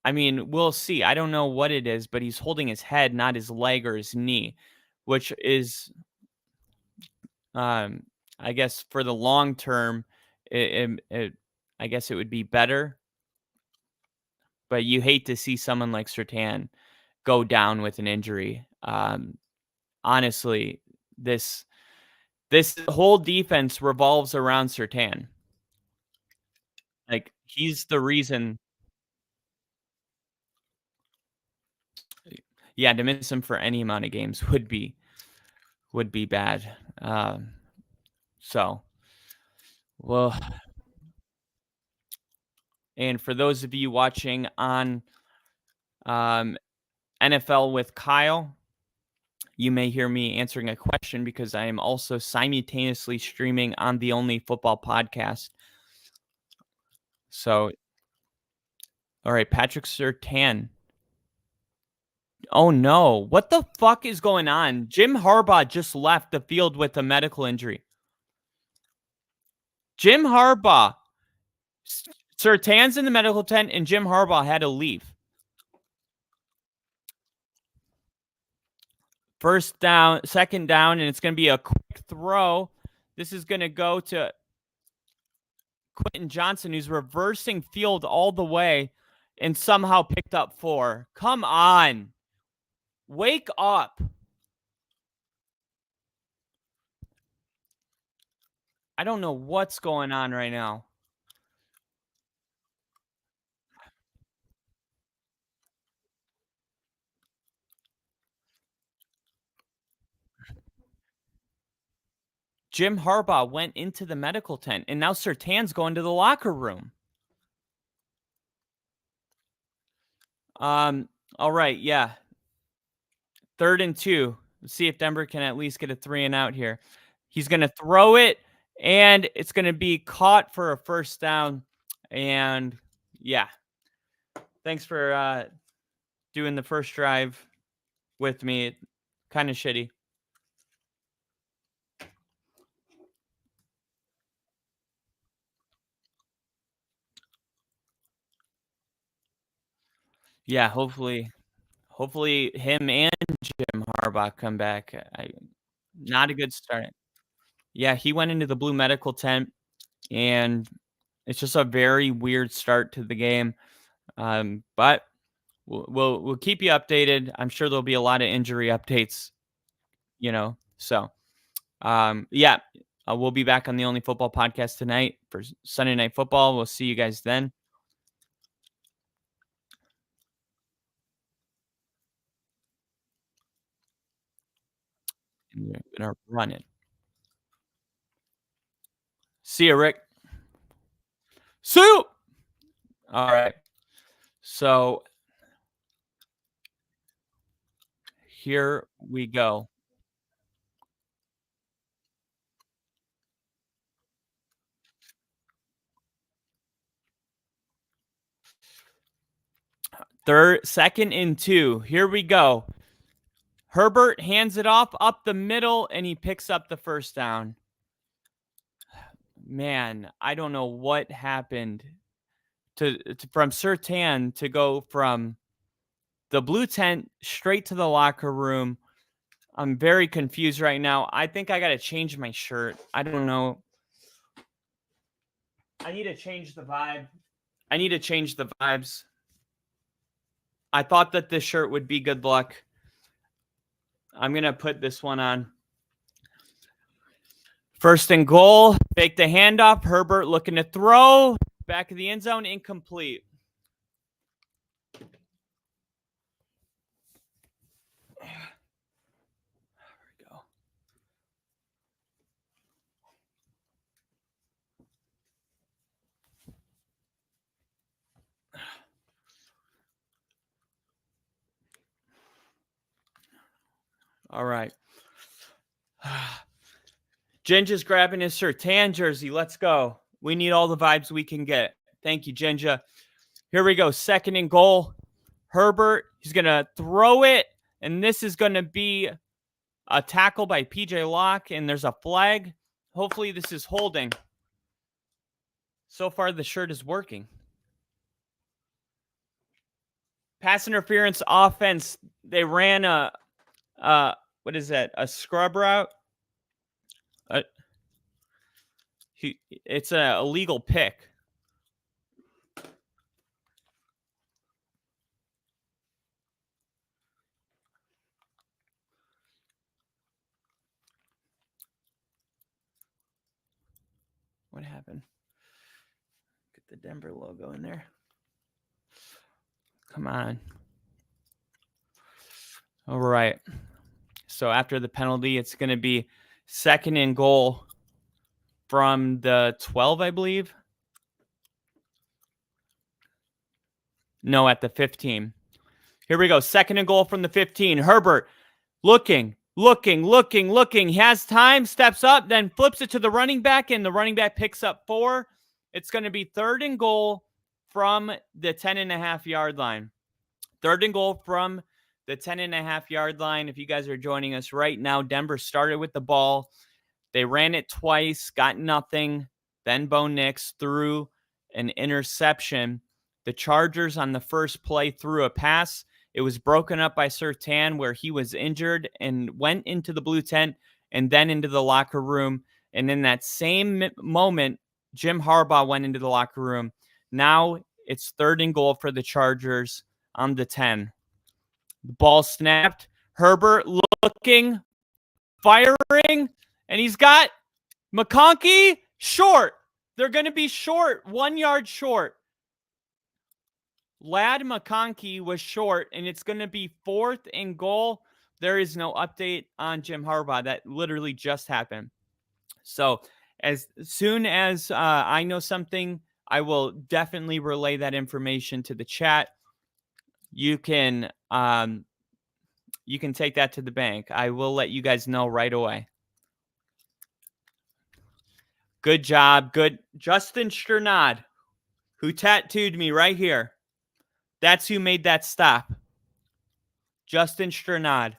I mean, we'll see. I don't know what it is, but he's holding his head, not his leg or his knee, which is, um, I guess, for the long term, I guess it would be better. But you hate to see someone like Sertan go down with an injury. Honestly, this this whole defense revolves around Sertan. Like, he's the reason. Yeah, to miss him for any amount of games would be bad. So, well, and for those of you watching on um, NFL with Kyle, you may hear me answering a question because I am also simultaneously streaming on the Only Football podcast. So, all right, Patrick Surtain. Oh no, what the fuck is going on? Jim Harbaugh just left the field with a medical injury. Jim Harbaugh. Surtain's in the medical tent, and Jim Harbaugh had to leave. First down, second down, and it's going to be a quick throw. This is going to go to Quentin Johnson, who's reversing field all the way and somehow picked up 4. Come on. Wake up. I don't know what's going on right now. Jim Harbaugh went into the medical tent, and now Sertan's going to the locker room. All right, yeah. 3rd and 2. Let's see if Denver can at least get a 3 and out here. He's going to throw it, and it's going to be caught for a first down. And yeah, thanks for doing the first drive with me. Kind of shitty. Yeah, hopefully him and Jim Harbaugh come back. Not a good start. Yeah, he went into the blue medical tent, and it's just a very weird start to the game. But we'll keep you updated. I'm sure there'll be a lot of injury updates, So, yeah, we'll be back on the Only Football podcast tonight for Sunday Night Football. We'll see you guys then. And we're gonna run it. See you, Rick. See you. All right. So here we go. Second and 2. Here we go. Herbert hands it off up the middle, and he picks up the first down. Man, I don't know what happened from Surtain to go from the blue tent straight to the locker room. I'm very confused right now. I think I got to change my shirt. I don't know. I need to change the vibe. I need to change the vibes. I thought that this shirt would be good luck. I'm going to put this one on. First and goal. Fake the handoff. Herbert looking to throw. Back of the end zone. Incomplete. There we go. All right. Jinja's grabbing his Surtain jersey. Let's go. We need all the vibes we can get. Thank you, Jinja. Here we go. Second and goal. Herbert, he's going to throw it, and this is going to be a tackle by PJ Locke, and there's a flag. Hopefully this is holding. So far, the shirt is working. pass interference offense. They ran what is that? A scrub route? Uh, it's a illegal pick. What happened? Get the Denver logo in there. Come on. All right. So after the penalty, it's going to be 2nd and goal from the 12, I believe. No, at the 15. Here we go. 2nd and goal from the 15. Herbert looking. He has time, steps up, then flips it to the running back, and the running back picks up 4. It's going to be 3rd and goal from the 10.5-yard line. 3rd and goal from the 10.5-yard line. If you guys are joining us right now, Denver started with the ball. They ran it twice, got nothing. Then Bo Nix threw an interception. The Chargers on the first play threw a pass. It was broken up by Surtain where he was injured and went into the blue tent and then into the locker room. And in that same moment, Jim Harbaugh went into the locker room. Now it's 3rd and goal for the Chargers on the 10. The ball snapped. Herbert looking, firing, and he's got McConkey short. They're going to be short, 1 yard short. Lad McConkey was short, and it's going to be 4th and goal. There is no update on Jim Harbaugh. That literally just happened. So as soon as I know something, I will definitely relay that information to the chat. You can take that to the bank. I will let you guys know right away. Good job. Good. Justin Sternad, who tattooed me right here. That's who made that stop. Justin Sternad.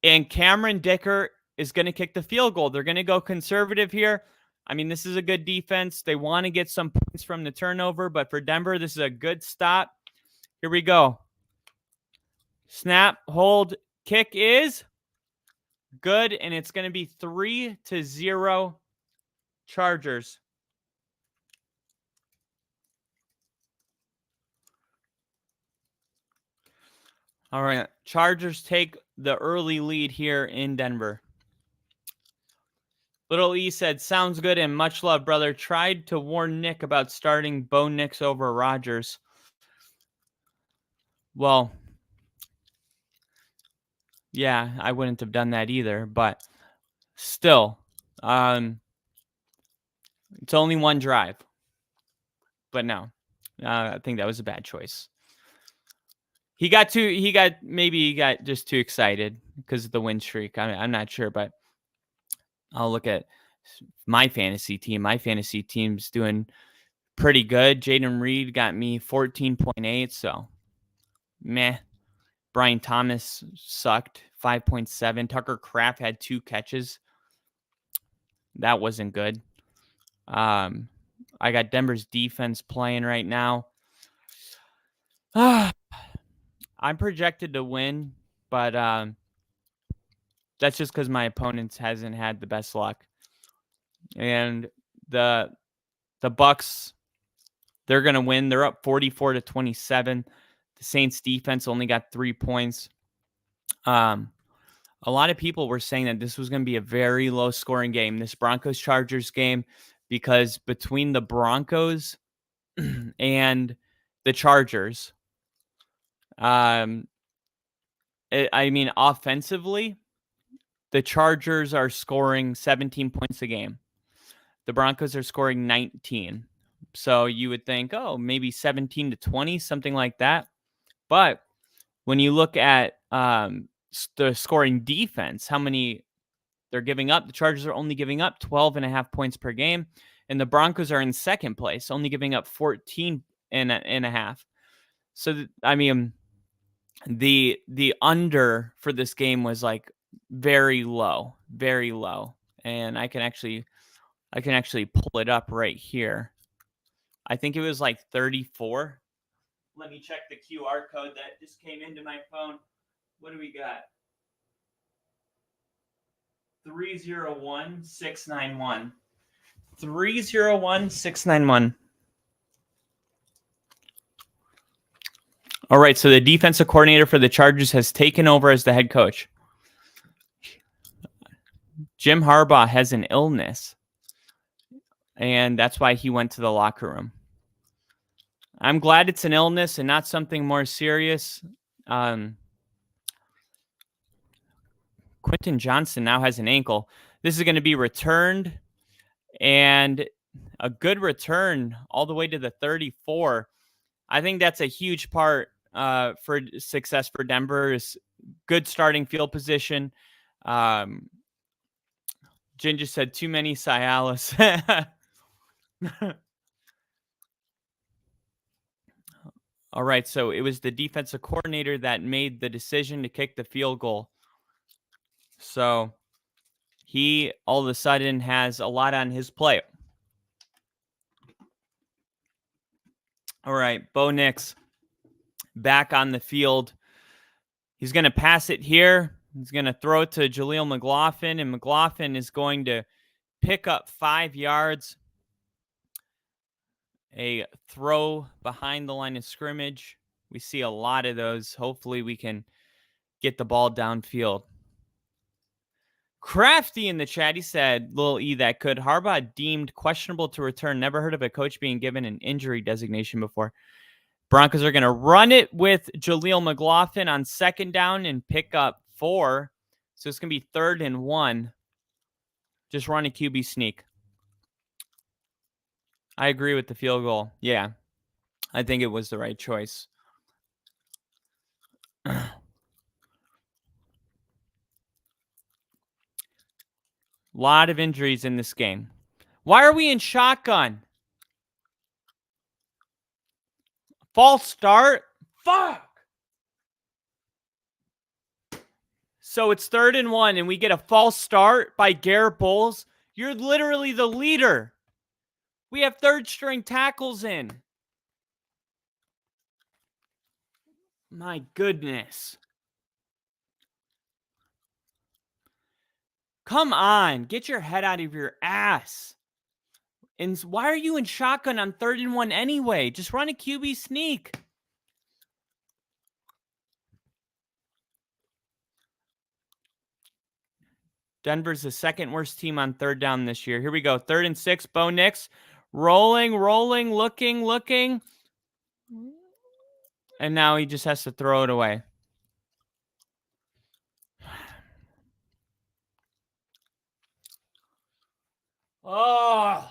And Cameron Dicker is going to kick the field goal. They're going to go conservative here. I mean, this is a good defense. They want to get some points from the turnover, but for Denver, this is a good stop. Here we go. Snap, hold, kick is good, and it's going to be 3-0 Chargers. All right, Chargers take the early lead here in Denver. Little E said, sounds good and much love, brother. Tried to warn Nick about starting Bo Nix over Rodgers. Well, yeah, I wouldn't have done that either, but still, it's only one drive. But no, I think that was a bad choice. He got just too excited because of the win streak. I'm not sure, but I'll look at my fantasy team. My fantasy team's doing pretty good. Jaden Reed got me 14.8, so meh. Brian Thomas sucked, 5.7. Tucker Kraft had 2 catches. That wasn't good. I got Denver's defense playing right now. I'm projected to win, but that's just because my opponent hasn't had the best luck. And the Bucks, they're going to win. They're up 44-27. The Saints defense only got 3 points. A lot of people were saying that this was going to be a very low scoring game, this Broncos Chargers game, because between the Broncos and the Chargers, I mean, offensively, the Chargers are scoring 17 points a game. The Broncos are scoring 19. So you would think, oh, maybe 17-20, something like that. But when you look at the scoring defense, how many they're giving up, the Chargers are only giving up 12.5 points per game. And the Broncos are in second place, only giving up 14.5. So, I mean, the under for this game was like very low. And I can actually pull it up right here. I think it was like 34. Let me check the QR code that just came into my phone. What do we got? 301691. 301691. All right, so the defensive coordinator for the Chargers has taken over as the head coach. Jim Harbaugh has an illness, and that's why he went to the locker room. I'm glad it's an illness and not something more serious. Quentin Johnson now has an ankle. This is going to be returned, and a good return all the way to the 34. I think that's a huge part for success for Denver is good starting field position. Jen just said too many Cialis. All right, so it was the defensive coordinator that made the decision to kick the field goal. So he all of a sudden has a lot on his plate. All right, Bo Nix back on the field. He's going to pass it here. He's going to throw it to Jaleel McLaughlin, and McLaughlin is going to pick up 5 yards. A throw behind the line of scrimmage. We see a lot of those. Hopefully we can get the ball downfield. Crafty in the chat, he said, little E that could. Harbaugh deemed questionable to return. Never heard of a coach being given an injury designation before. Broncos are going to run it with Jaleel McLaughlin on second down and pick up 4. So it's going to be 3rd and 1. Just run a QB sneak. I agree with the field goal. Yeah, I think it was the right choice. Lot of injuries in this game. Why are we in shotgun? False start? Fuck! So it's 3rd and 1, and we get a false start by Garrett Bowles. You're literally the leader. We have 3rd-string tackles in. My goodness. Come on. Get your head out of your ass. And why are you in shotgun on 3rd and 1 anyway? Just run a QB sneak. Denver's the 2nd worst team on 3rd down this year. Here we go. 3rd and 6. Bo Nix. Rolling, looking. And now he just has to throw it away. Oh.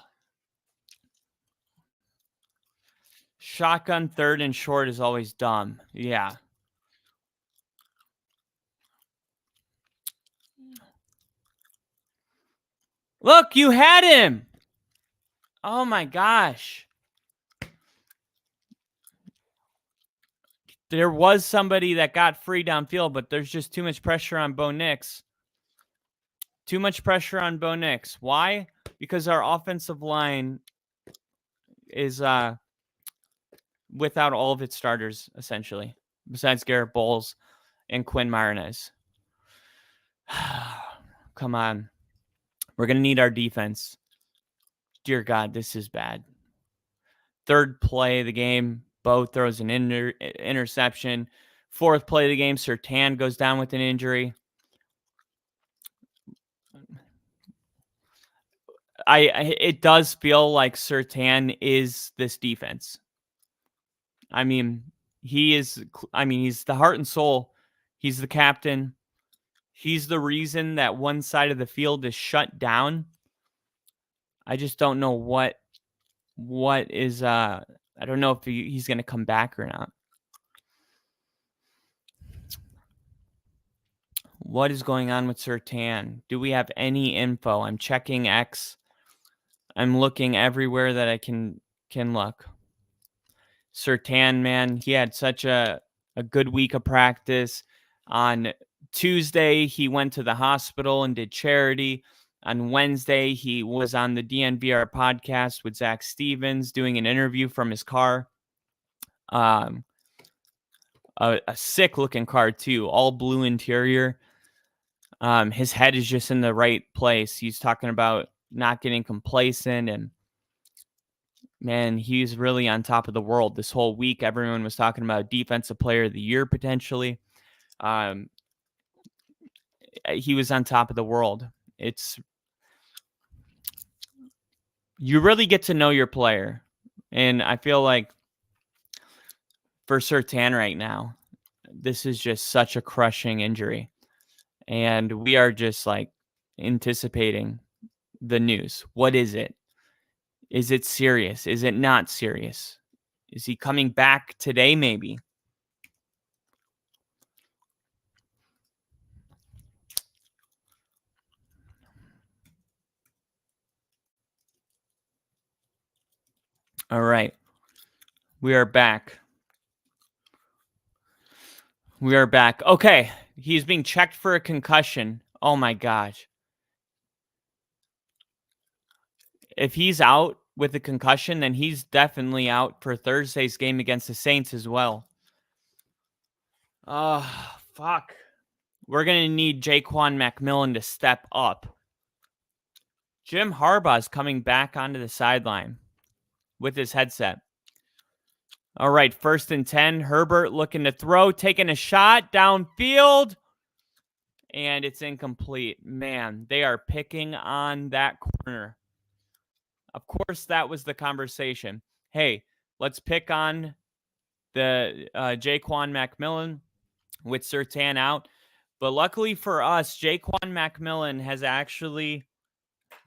Shotgun 3rd and short is always dumb. Yeah. Look, you had him. Oh my gosh. There was somebody that got free downfield, but there's just too much pressure on Bo Nix. Too much pressure on Bo Nix. Why? Because our offensive line is without all of its starters, essentially, besides Garrett Bowles and Quinn Martinez. Come on. We're going to need our defense. Dear God, this is bad. 3rd play of the game, Bo throws an interception. 4th play of the game, Surtain goes down with an injury. It does feel like Surtain is this defense. I mean, he's the heart and soul. He's the captain. He's the reason that one side of the field is shut down. I just don't know what is I don't know if he's going to come back or not. What is going on with Surtain? Do we have any info? I'm checking X. I'm looking everywhere that I can look. Surtain, man, he had such a good week of practice. On Tuesday, he went to the hospital and did charity. On Wednesday, he was on the DNVR podcast with Zach Stevens doing an interview from his car. a sick looking card too, all blue interior. His head is just in the right place. He's talking about not getting complacent, and man, he's really on top of the world this whole week. Everyone was talking about defensive player of the year potentially. Um, he was on top of the world. It's you really get to know your player, and I feel like for Surtain right now, this is just such a crushing injury, and we are just like anticipating the news. What is it? Is it serious? Is it not serious? Is he coming back today? Maybe. All right. We are back. We are back. Okay. He's being checked for a concussion. Oh my gosh. If he's out with a concussion, then he's definitely out for Thursday's game against the Saints as well. Oh, fuck. We're going to need Jaquan McMillan to step up. Jim Harbaugh's coming back onto the sideline with his headset. All right, 1st and 10. Herbert looking to throw, taking a shot downfield, and it's incomplete. Man, they are picking on that corner. Of course, that was the conversation. Hey, let's pick on the Jaquan McMillan with Surtain out. But luckily for us, Jaquan McMillan has actually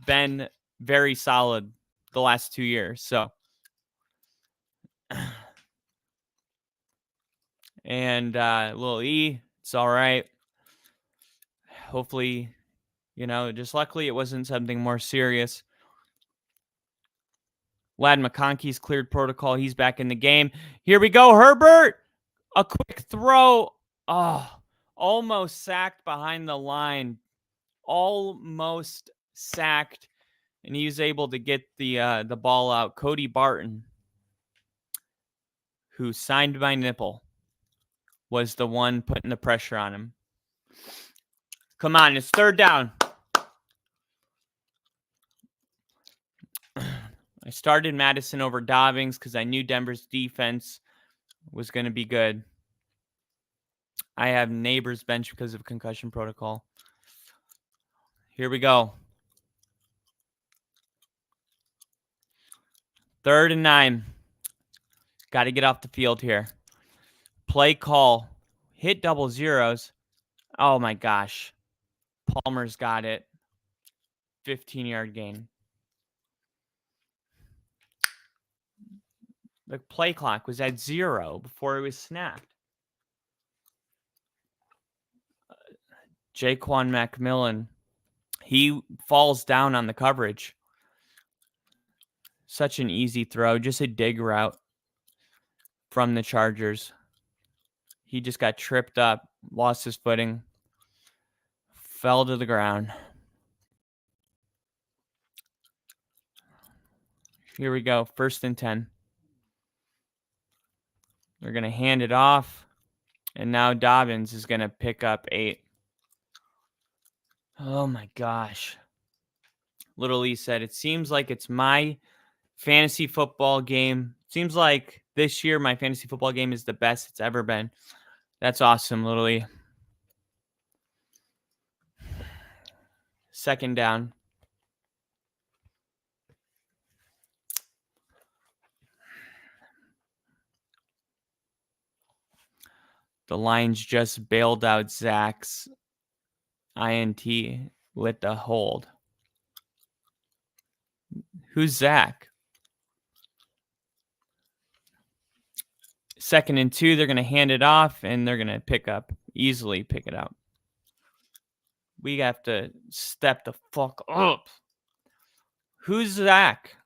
been very solid the last 2 years. So, and little E, it's all right. Hopefully, just luckily it wasn't something more serious. Lad McConkey's cleared protocol. He's back in the game. Here we go, Herbert. A quick throw. Oh, almost sacked behind the line. Almost sacked. And he was able to get the ball out. Cody Barton, who signed my nipple, was the one putting the pressure on him. Come on, it's 3rd down. I started Madison over Dobbins because I knew Denver's defense was going to be good. I have Neighbors bench because of concussion protocol. Here we go. 3rd and 9. Got to get off the field here. Play call. Hit double zeros. Oh my gosh. Palmer's got it. 15-yard gain. The play clock was at 0 before it was snapped. Jaquan McMillan. He falls down on the coverage. Such an easy throw. Just a dig route from the Chargers. He just got tripped up, lost his footing, fell to the ground. Here we go. 1st and 10. They're going to hand it off. And now Dobbins is going to pick up 8. Oh my gosh. Little Lee said, it seems like it's my fantasy football game. Seems like this year my fantasy football game is the best it's ever been. That's awesome, Little Lee. 2nd down. The Lions just bailed out Zach's INT with the hold. Who's Zach? 2nd and 2. They're going to hand it off, and they're going to easily pick it up. We have to step the fuck up. Who's Zach?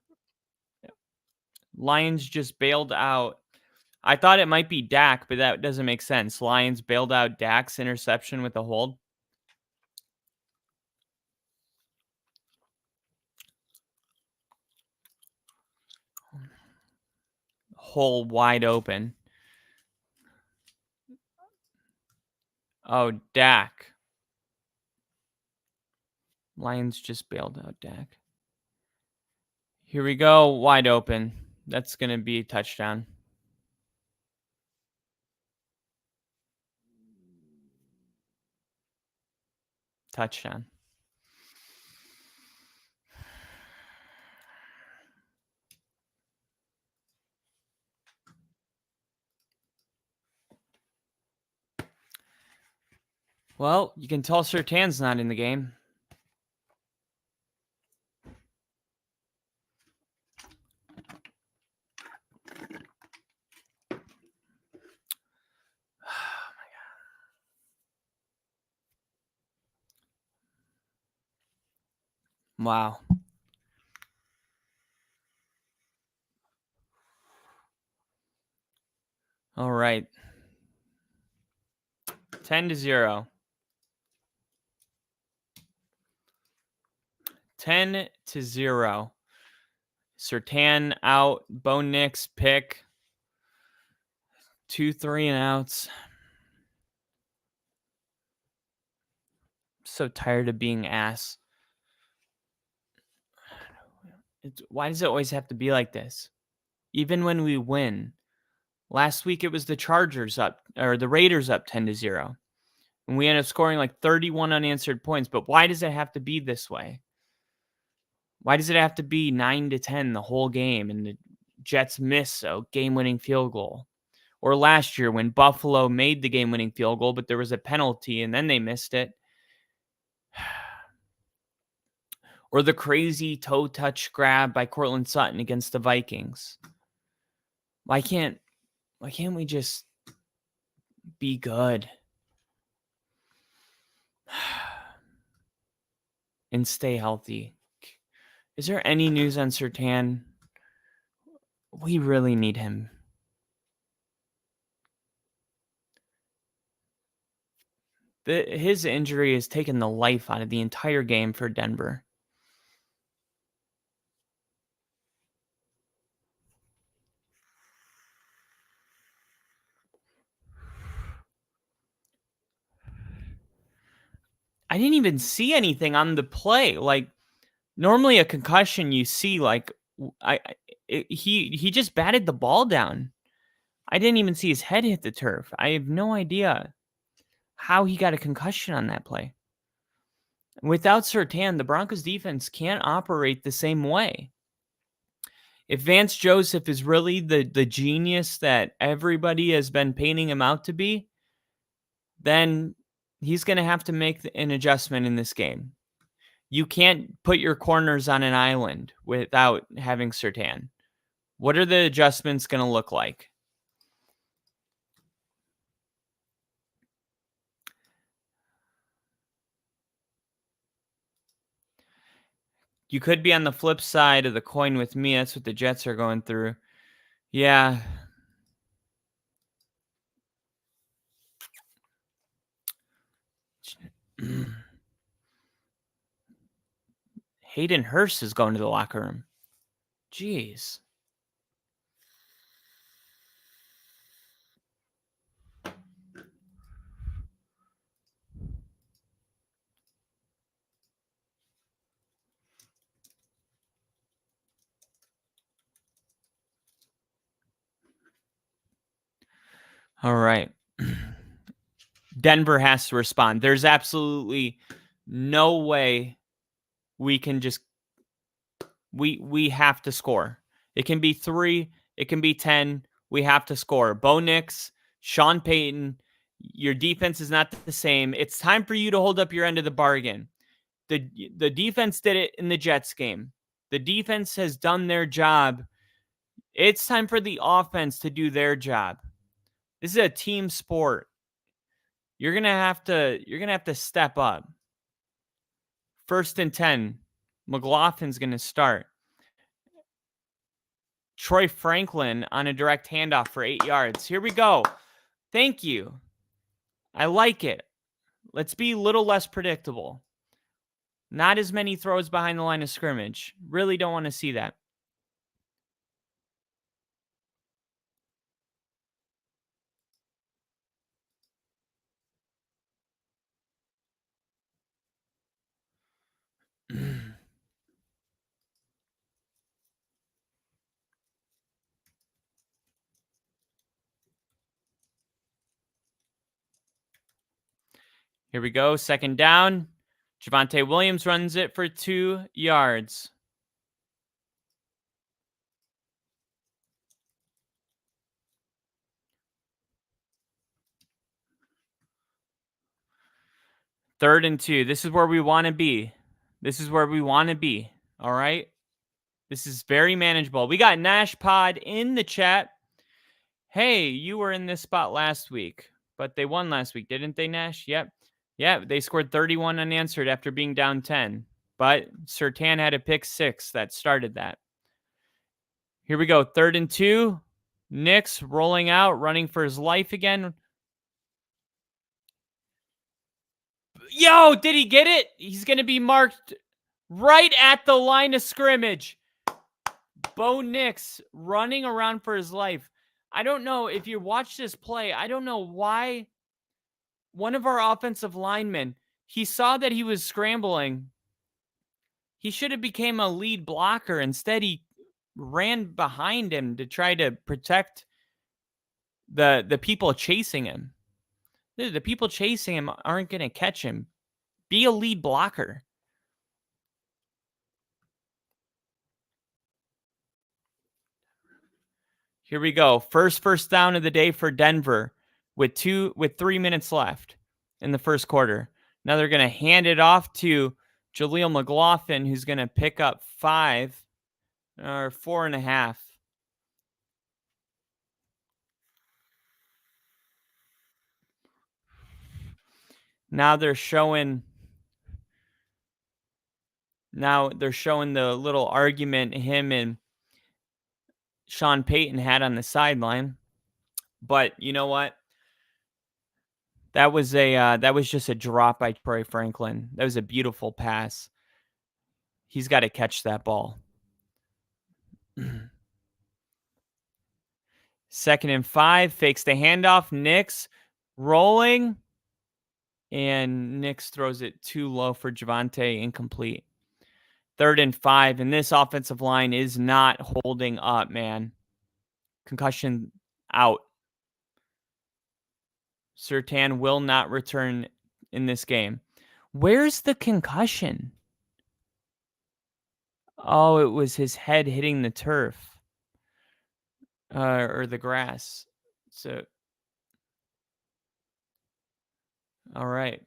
Lions just bailed out. I thought it might be Dak, but that doesn't make sense. Lions bailed out Dak's interception with a hold. Hole wide open. Oh, Dak. Lions just bailed out Dak. Here we go. Wide open. That's going to be a touchdown. Touchdown. Well, you can tell Sertan's not in the game. Wow. All right. 10-0. 10-0. Sertan out. Bo Nix pick. 2 3-and-outs. So tired of being ass. Why does it always have to be like this? Even when we win. Last week it was the Chargers up, or the Raiders up 10-0. And we ended up scoring like 31 unanswered points. But why does it have to be this way? Why does it have to be 9-10 the whole game and the Jets miss a game-winning field goal? Or last year when Buffalo made the game-winning field goal, but there was a penalty and then they missed it. Or the crazy toe touch grab by Cortland Sutton against the Vikings. Why can't we just be good and stay healthy? Is there any news on Sertan? We really need him. His injury has taken the life out of the entire game for Denver. I didn't even see anything on the play. Like normally a concussion, you see like he just batted the ball down. I didn't even see his head hit the turf. I have no idea how he got a concussion on that play. Without Surtain, the Broncos defense can't operate the same way. If Vance Joseph is really the genius that everybody has been painting him out to be, then he's going to have to make an adjustment in this game. You can't put your corners on an island without having Surtain. What are the adjustments going to look like? You could be on the flip side of the coin with me. That's what the Jets are going through. Yeah. Hayden Hurst is going to the locker room. Jeez. All right. Denver has to respond. There's absolutely no way we can just we have to score. It can be 3, it can be 10. We have to score. Bo Nix, Sean Payton, your defense is not the same. It's time for you to hold up your end of the bargain. The defense did it in the Jets game. The defense has done their job. It's time for the offense to do their job. This is a team sport. You're gonna have to step up. 1st and 10. McLaughlin's gonna start. Troy Franklin on a direct handoff for 8 yards. Here we go. Thank you. I like it. Let's be a little less predictable. Not as many throws behind the line of scrimmage. Really don't want to see that. Here we go. Second down. Javonte Williams runs it for 2 yards. Third and 2. This is where we want to be. All right. This is very manageable. We got Nash Pod in the chat. Hey, you were in this spot last week, but they won last week, didn't they, Nash? Yep. Yeah, they scored 31 unanswered after being down 10. But Surtain had a pick 6 that started that. Here we go. Third and 2. Nix rolling out, running for his life again. Yo, did he get it? He's going to be marked right at the line of scrimmage. Bo Nix running around for his life. I don't know if you watch this play. I don't know why one of our offensive linemen, he saw that he was scrambling. He should have became a lead blocker. Instead, he ran behind him to try to protect the people chasing him. The people chasing him aren't going to catch him. Be a lead blocker. Here we go. First down of the day for Denver with 3 minutes left in the first quarter. Now they're going to hand it off to Jaleel McLaughlin, who's going to pick up 5 or 4.5. Now they're showing the little argument him and Sean Payton had on the sideline. But you know what? That was just a drop by Troy Franklin. That was a beautiful pass. He's got to catch that ball. Second and 5, fakes the handoff. Nix rolling. And Nix throws it too low for Javonte, incomplete. Third and 5, and this offensive line is not holding up, man. Concussion out. Surtain will not return in this game. Where's the concussion? Oh, it was his head hitting the turf. Or the grass. So, all right.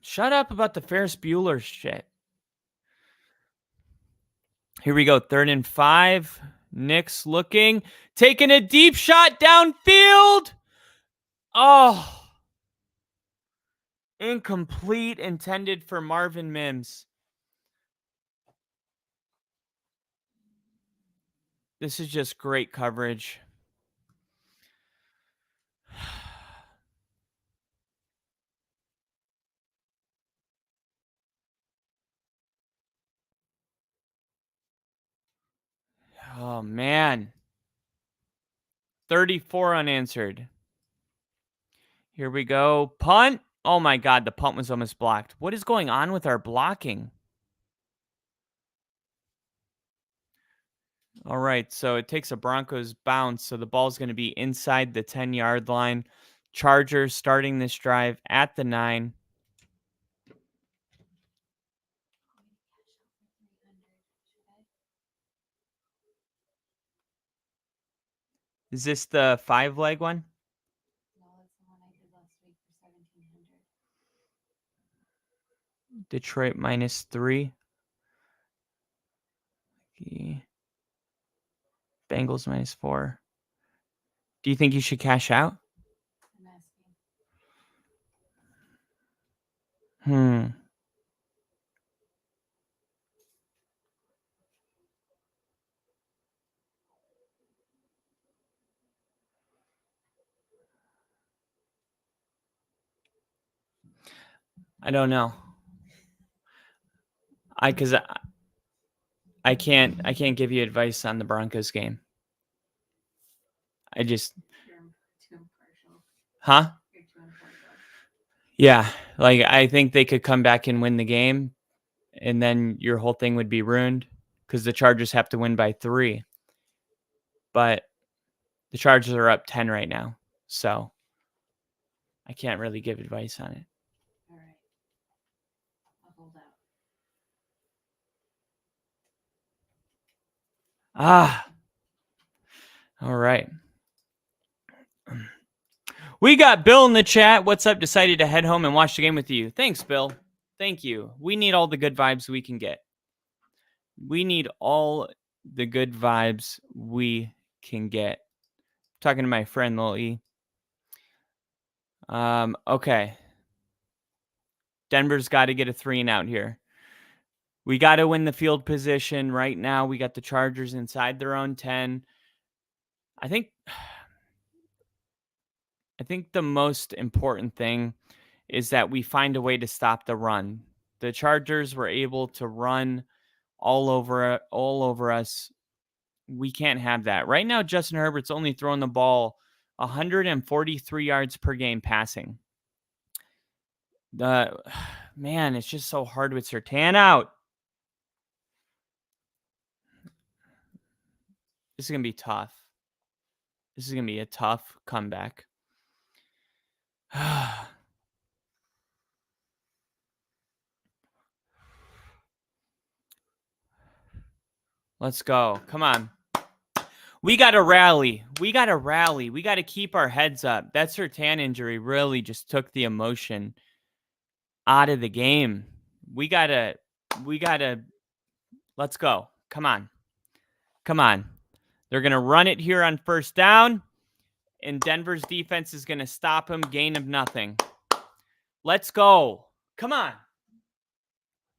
Shut up about the Ferris Bueller shit. Here we go. Third and 5. Nix looking. Taking a deep shot downfield. Oh. Incomplete, intended for Marvin Mims. This is just great coverage. Oh, man. 34 unanswered. Here we go. Punt. Oh, my God. The punt was almost blocked. What is going on with our blocking? All right. So it takes a Broncos bounce. So the ball's going to be inside the 10-yard line. Chargers starting this drive at the 9. Is this the 5-leg one? No, it's the one I did last week for 1,700. Detroit -3. Okay. Bengals -4. Do you think you should cash out? I'm asking. I don't know. Because I can't give you advice on the Broncos game. I just You're too impartial. Huh? You're too impartial. Yeah, like I think they could come back and win the game, and then your whole thing would be ruined because the Chargers have to win by 3. But the Chargers are up 10 right now, So I can't really give advice on it. All right. I'll hold out. All right. We got Bill in the chat. What's up? Decided to head home and watch the game with you. Thanks, Bill. Thank you. We need all the good vibes we can get. We need all the good vibes we can get. Talking to my friend Lil E. Okay. Denver's got to get a 3 and out here. We got to win the field position right now. We got the Chargers inside their own 10. I think the most important thing is that we find a way to stop the run. The Chargers were able to run all over us. We can't have that. Right now, Justin Herbert's only throwing the ball 143 yards per game passing. Man, it's just so hard with Surtain out. This is going to be tough. This is going to be a tough comeback. Let's go. Come on. We got to rally. We got to keep our heads up. That Surtain injury really just took the emotion out of the game. We got to, let's go. Come on. They're going to run it here on first down, and Denver's defense is going to stop him. Gain of nothing. Let's go. Come on.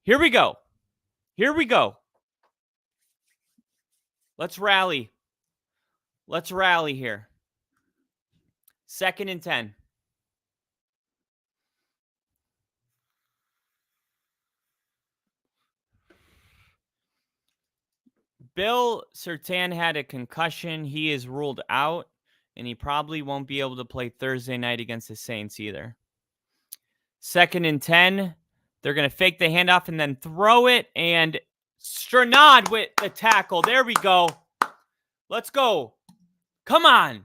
Here we go. Let's rally. Here. 2nd and 10. Bill Surtain had a concussion. He is ruled out, and he probably won't be able to play Thursday night against the Saints either. 2nd and 10. They're going to fake the handoff and then throw it, and Stranad with the tackle. There we go. Let's go. Come on.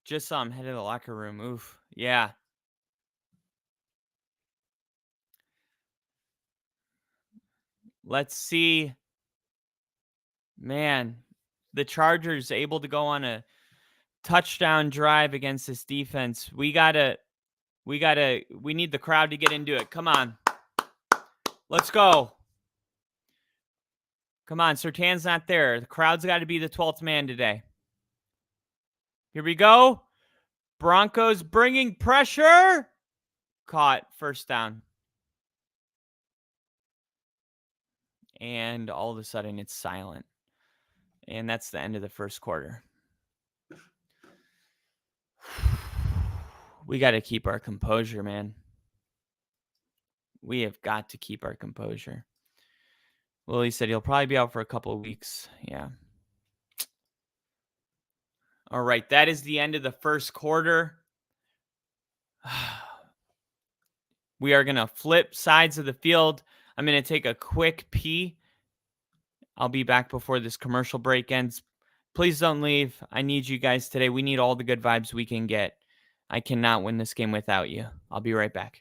Just saw him head to the locker room. Oof. Yeah. Let's see. Man, the Chargers able to go on a touchdown drive against this defense. We need the crowd to get into it. Come on. Let's go. Come on, Surtain's not there. The crowd's got to be the 12th man today. Here we go. Broncos bringing pressure. Caught. First down. And all of a sudden, it's silent. And that's the end of the first quarter. We got to keep our composure, man. We have got to keep our composure. Willie said he'll probably be out for a couple of weeks. Yeah. All right. That is the end of the first quarter. We are going to flip sides of the field. I'm going to take a quick pee. I'll be back before this commercial break ends. Please don't leave. I need you guys today. We need all the good vibes we can get. I cannot win this game without you. I'll be right back.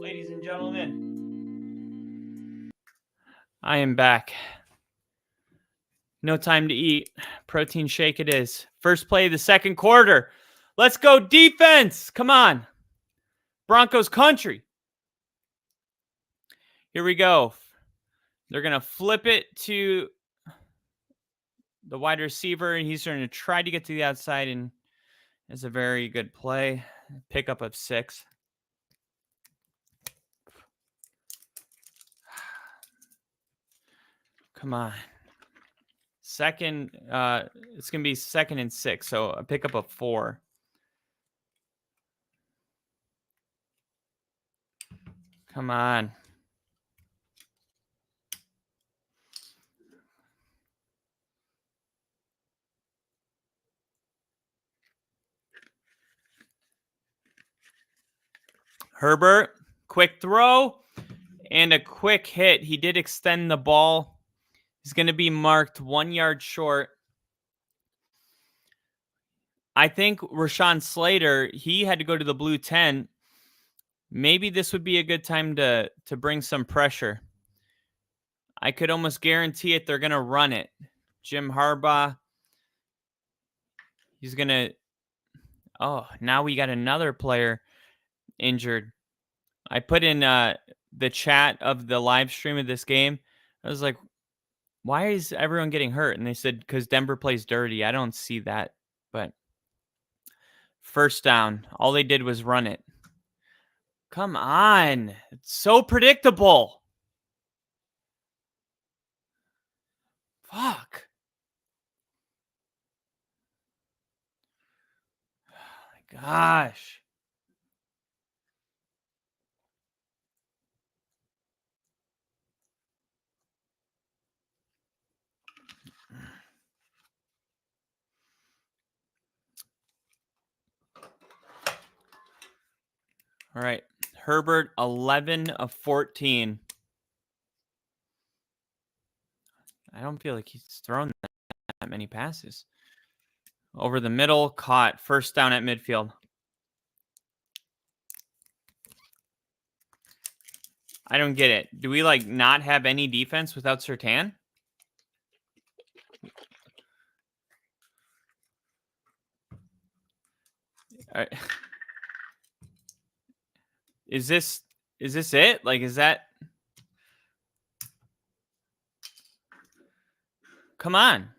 ladies and gentlemen. I am back. No time to eat. Protein shake it is. First play of the second quarter. Let's go defense. Come on. Broncos country. Here we go. They're going to flip it to the wide receiver, and he's going to try to get to the outside, and it's a very good play. Pickup of 6. Come on. Second, it's going to be 2nd and 6, so a pickup of 4. Come on. Herbert, quick throw and a quick hit. He did extend the ball. He's going to be marked 1 yard short. I think Rashawn Slater, he had to go to the blue tent. Maybe this would be a good time to bring some pressure. I could almost guarantee it. They're going to run it. Jim Harbaugh. He's going to. Oh, now we got another player injured. I put in the chat of the live stream of this game. I was like, why is everyone getting hurt? And they said, because Denver plays dirty. I don't see that. But first down. All they did was run it. Come on. It's so predictable. Fuck. Oh my gosh. All right. Herbert, 11 of 14. I don't feel like he's thrown that many passes. Over the middle, caught. First down at midfield. I don't get it. Do we like not have any defense without Surtain? All right. Is this it? Like, is that? Come on,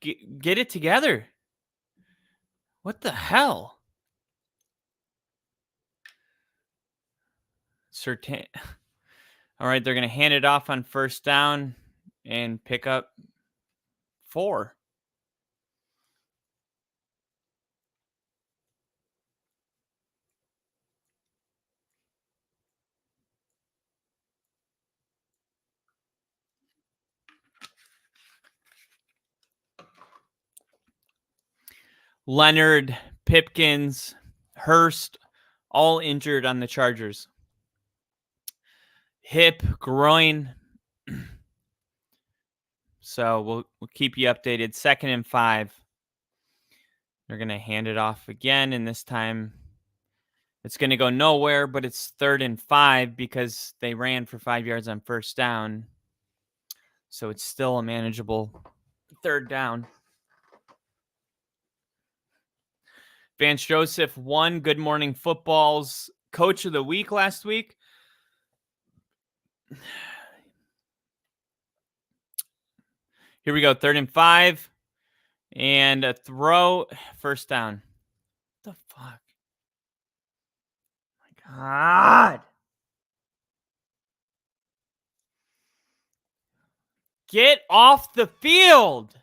get it together. What the hell? Surtain. All right, they're gonna hand it off on first down and pick up 4. Leonard, Pipkins, Hurst, all injured on the Chargers. Hip, groin. So we'll keep you updated. 2nd and 5. They're going to hand it off again, and this time it's going to go nowhere, but it's 3rd and 5 because they ran for 5 yards on first down. So it's still a manageable 3rd down. Vance Joseph won Good Morning Football's Coach of the Week last week. Here we go. 3rd and 5. And a throw. First down. What the fuck? My God. Get off the field.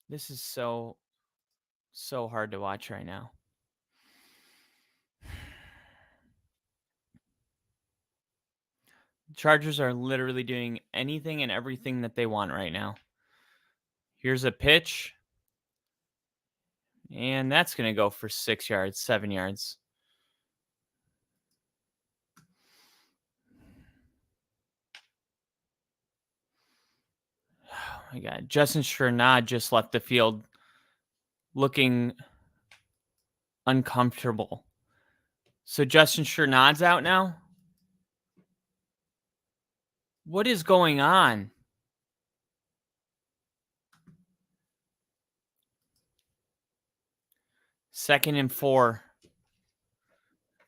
This is so hard to watch right now. Chargers are literally doing anything and everything that they want right now. Here's a pitch. And that's going to go for 6 yards, 7 yards. Oh my God. Justin Sternad just left the field looking uncomfortable. So Justin Chernod's out now? What is going on? Second and 4.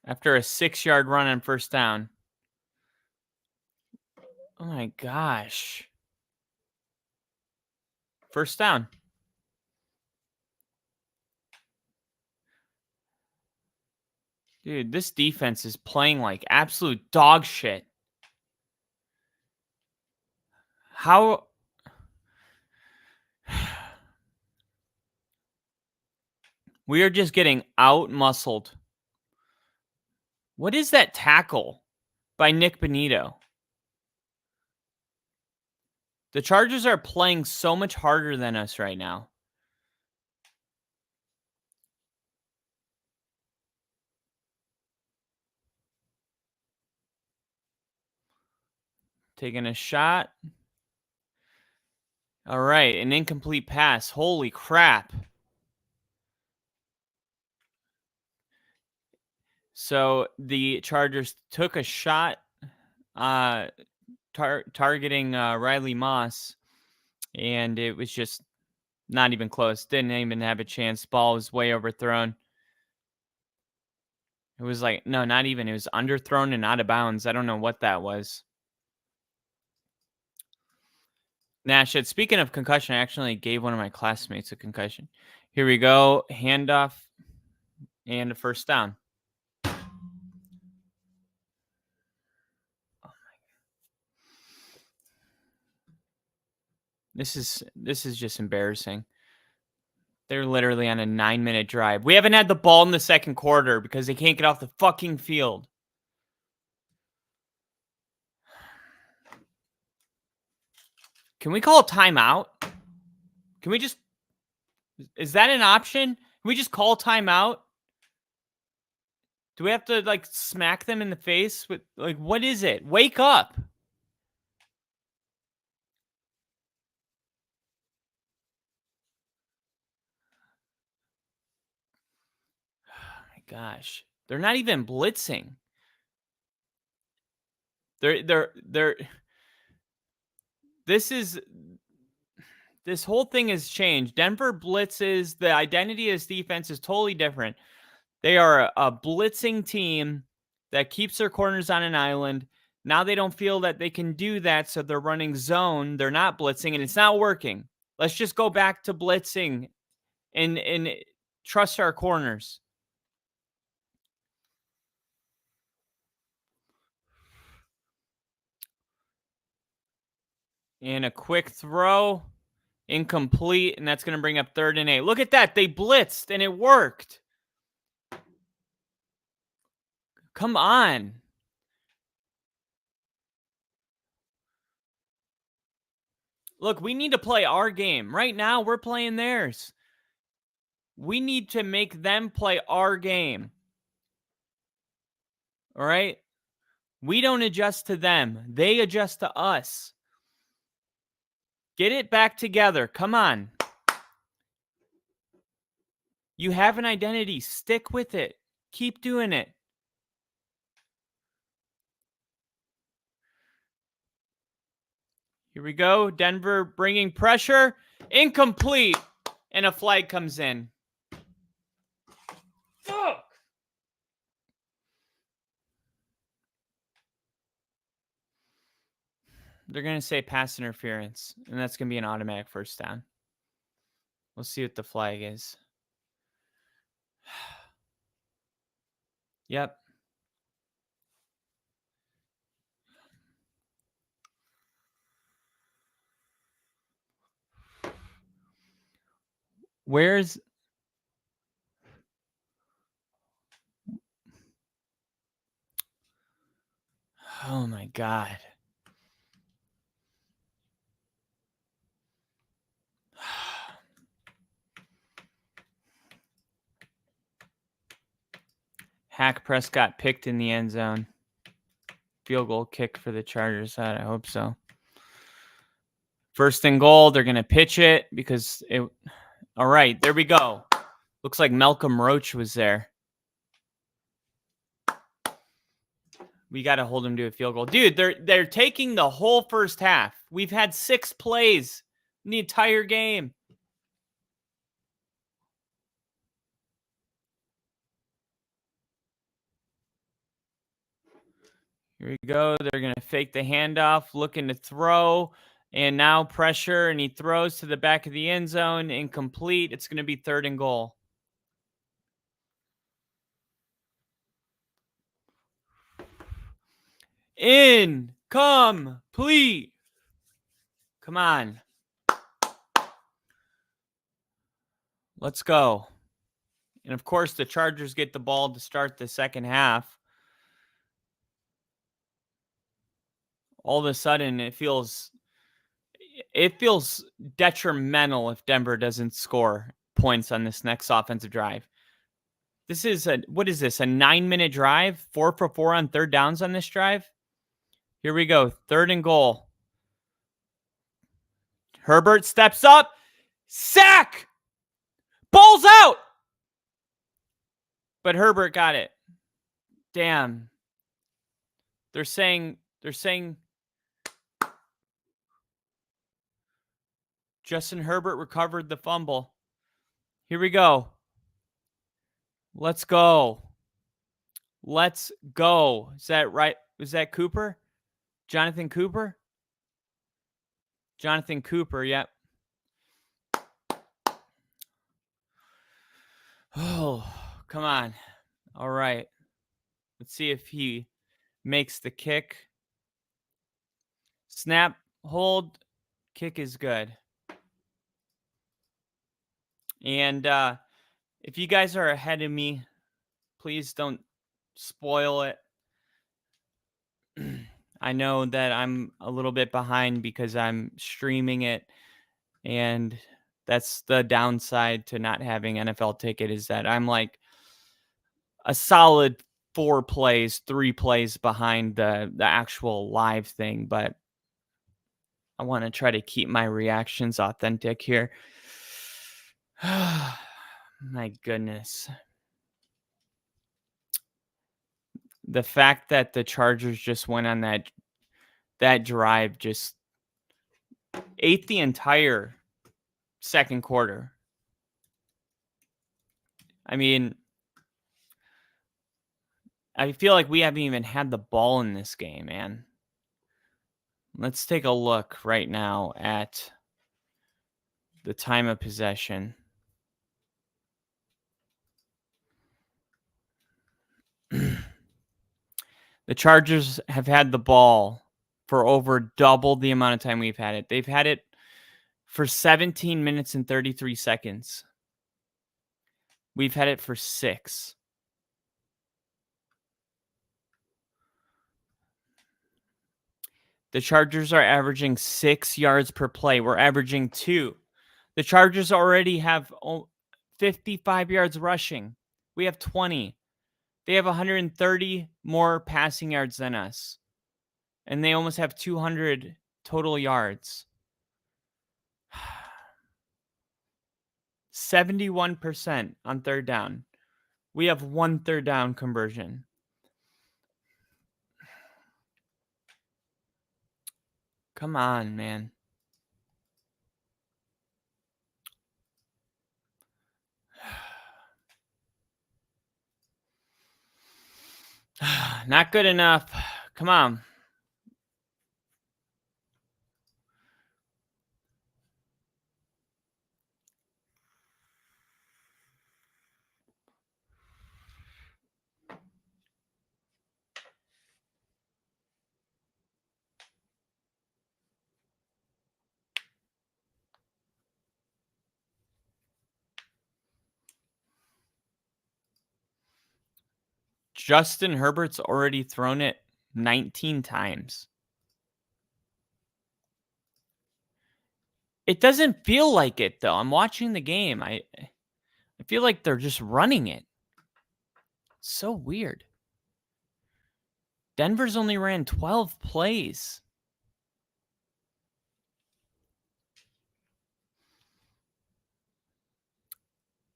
After a 6-yard run on first down. Oh my gosh. First down. Dude, this defense is playing like absolute dog shit. How? We are just getting out-muscled. What is that tackle by Nick Bonito? The Chargers are playing so much harder than us right now. Taking a shot. All right, an incomplete pass. Holy crap. So the Chargers took a shot targeting Riley Moss, and it was just not even close. Didn't even have a chance. Ball was way overthrown. It was like, no, not even. It was underthrown and out of bounds. I don't know what that was. Nash, speaking of concussion, I actually gave one of my classmates a concussion. Here we go. Handoff and a first down. This is just embarrassing. They're literally on a 9-minute drive. We haven't had the ball in the second quarter because they can't get off the fucking field. Can we call a timeout? Can we just... Is that an option? Can we just call timeout? Do we have to, like, smack them in the face with... Like, what is it? Wake up! Oh, my gosh. They're not even blitzing. They're... This whole thing has changed. Denver blitzes. The identity of this defense is totally different. They are a blitzing team that keeps their corners on an island. Now they don't feel that they can do that, so they're running zone. They're not blitzing, and it's not working. Let's just go back to blitzing and trust our corners. And a quick throw. Incomplete, and that's going to bring up 3rd and 8. Look at that. They blitzed, and it worked. Come on. Look, we need to play our game. Right now, we're playing theirs. We need to make them play our game. All right? We don't adjust to them. They adjust to us. Get it back together. Come on. You have an identity. Stick with it. Keep doing it. Here we go. Denver bringing pressure. Incomplete. And a flag comes in. Fuck. They're going to say pass interference, and that's going to be an automatic first down. We'll see what the flag is. Yep. Where's... Oh, my God. Hack Prescott picked in the end zone. Field goal kick for the Chargers. I hope so. 1st and goal. They're going to pitch it because it... All right, there we go. Looks like Malcolm Roach was there. We got to hold him to a field goal. Dude, they're taking the whole first half. We've had 6 plays in the entire game. Here we go. They're going to fake the handoff, looking to throw, and now pressure, and he throws to the back of the end zone, incomplete. It's going to be 3rd and goal. Incomplete. Come on. Let's go. And of course, the Chargers get the ball to start the second half. All of a sudden, it feels detrimental if Denver doesn't score points on this next offensive drive. This is a 9-minute drive? 4 for 4 on 3rd downs on this drive? Here we go. 3rd and goal. Herbert steps up. Sack! Ball's out! But Herbert got it. Damn. They're saying Justin Herbert recovered the fumble. Here we go. Let's go. Let's go. Is that right? Is that Cooper? Jonathan Cooper? Jonathan Cooper, yep. Oh, come on. All right. Let's see if he makes the kick. Snap, hold, kick is good. And if you guys are ahead of me, please don't spoil it. I know that I'm a little bit behind because I'm streaming it, and that's the downside to not having NFL Ticket, is that I'm like a solid 3 plays behind the actual live thing, but I want to try to keep my reactions authentic here. My goodness. The fact that the Chargers just went on that drive just ate the entire second quarter. I mean, I feel like we haven't even had the ball in this game, man. Let's take a look right now at the time of possession. The Chargers have had the ball for over double the amount of time we've had it. They've had it for 17 minutes and 33 seconds. We've had it for 6. The Chargers are averaging 6 yards per play. We're averaging 2. The Chargers already have 55 yards rushing. We have 20. They have 130 more passing yards than us. And they almost have 200 total yards. 71% on 3rd down. We have 1 3rd down conversion. Come on, man. Not good enough. Come on. Justin Herbert's already thrown it 19 times. It doesn't feel like it, though. I'm watching the game. I feel like they're just running it. It's so weird. Denver's only ran 12 plays.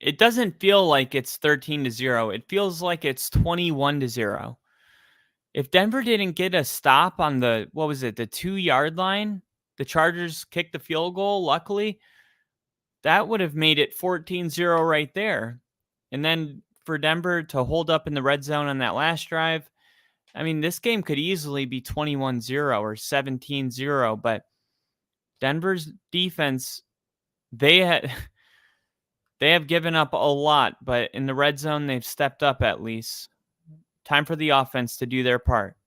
It doesn't feel like it's 13-0. It feels like it's 21-0. If Denver didn't get a stop on the 2-yard line, the Chargers kicked the field goal, luckily, that would have made it 14-0 right there. And then for Denver to hold up in the red zone on that last drive, I mean, this game could easily be 21-0 or 17-0, but Denver's defense, they have given up a lot, but in the red zone, they've stepped up at least. Time for the offense to do their part.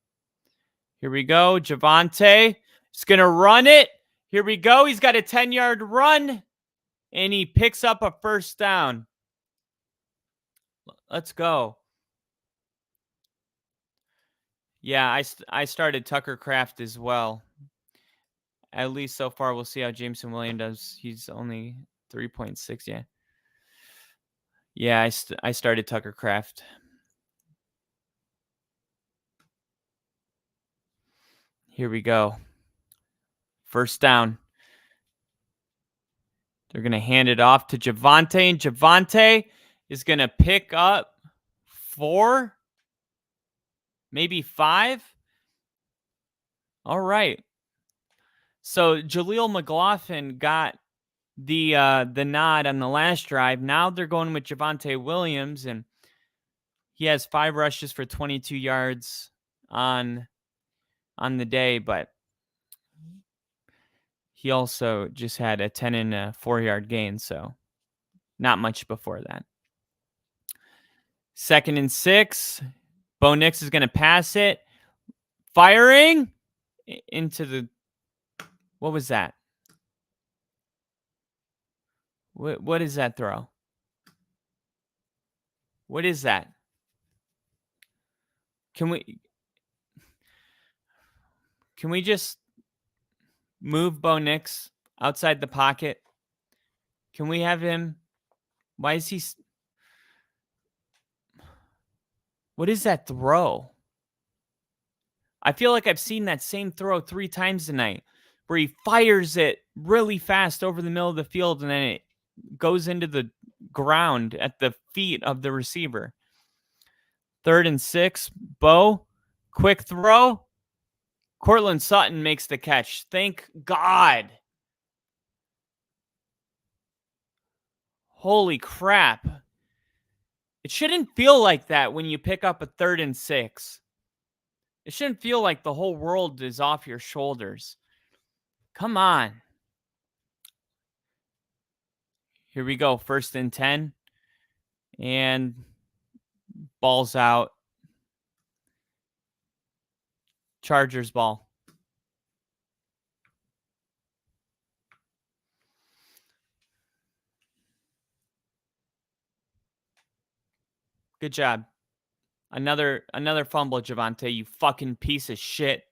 Here we go. Javonte is going to run it. Here we go. He's got a 10-yard run, and he picks up a first down. Let's go. Yeah, I started Tucker Kraft as well. At least so far, we'll see how Jameson Williams does. He's only 3.6, yeah. Yeah, I started Tucker Kraft. Here we go. First down. They're going to hand it off to Javonte, and Javonte is going to pick up 4, maybe 5. All right. So Jaleel McLaughlin got the nod on the last drive. Now they're going with Javonte Williams, and he has 5 rushes for 22 yards on the day, but he also just had a 10 and a 4-yard gain, so not much before that. 2nd and 6. Bo Nix is going to pass it. Firing into the... What was that? What is that throw? What is that? Can we just move Bo Nix outside the pocket? Can we have him? Why is he... What is that throw? I feel like I've seen that same throw 3 times tonight, where he fires it really fast over the middle of the field and then it goes into the ground at the feet of the receiver. 3rd and 6. Bo, quick throw. Cortland Sutton makes the catch. Thank God. Holy crap. It shouldn't feel like that when you pick up a 3rd and 6. It shouldn't feel like the whole world is off your shoulders. Come on. Here we go. 1st and 10. And ball's out. Chargers ball. Good job. Another fumble, Javonte, you fucking piece of shit.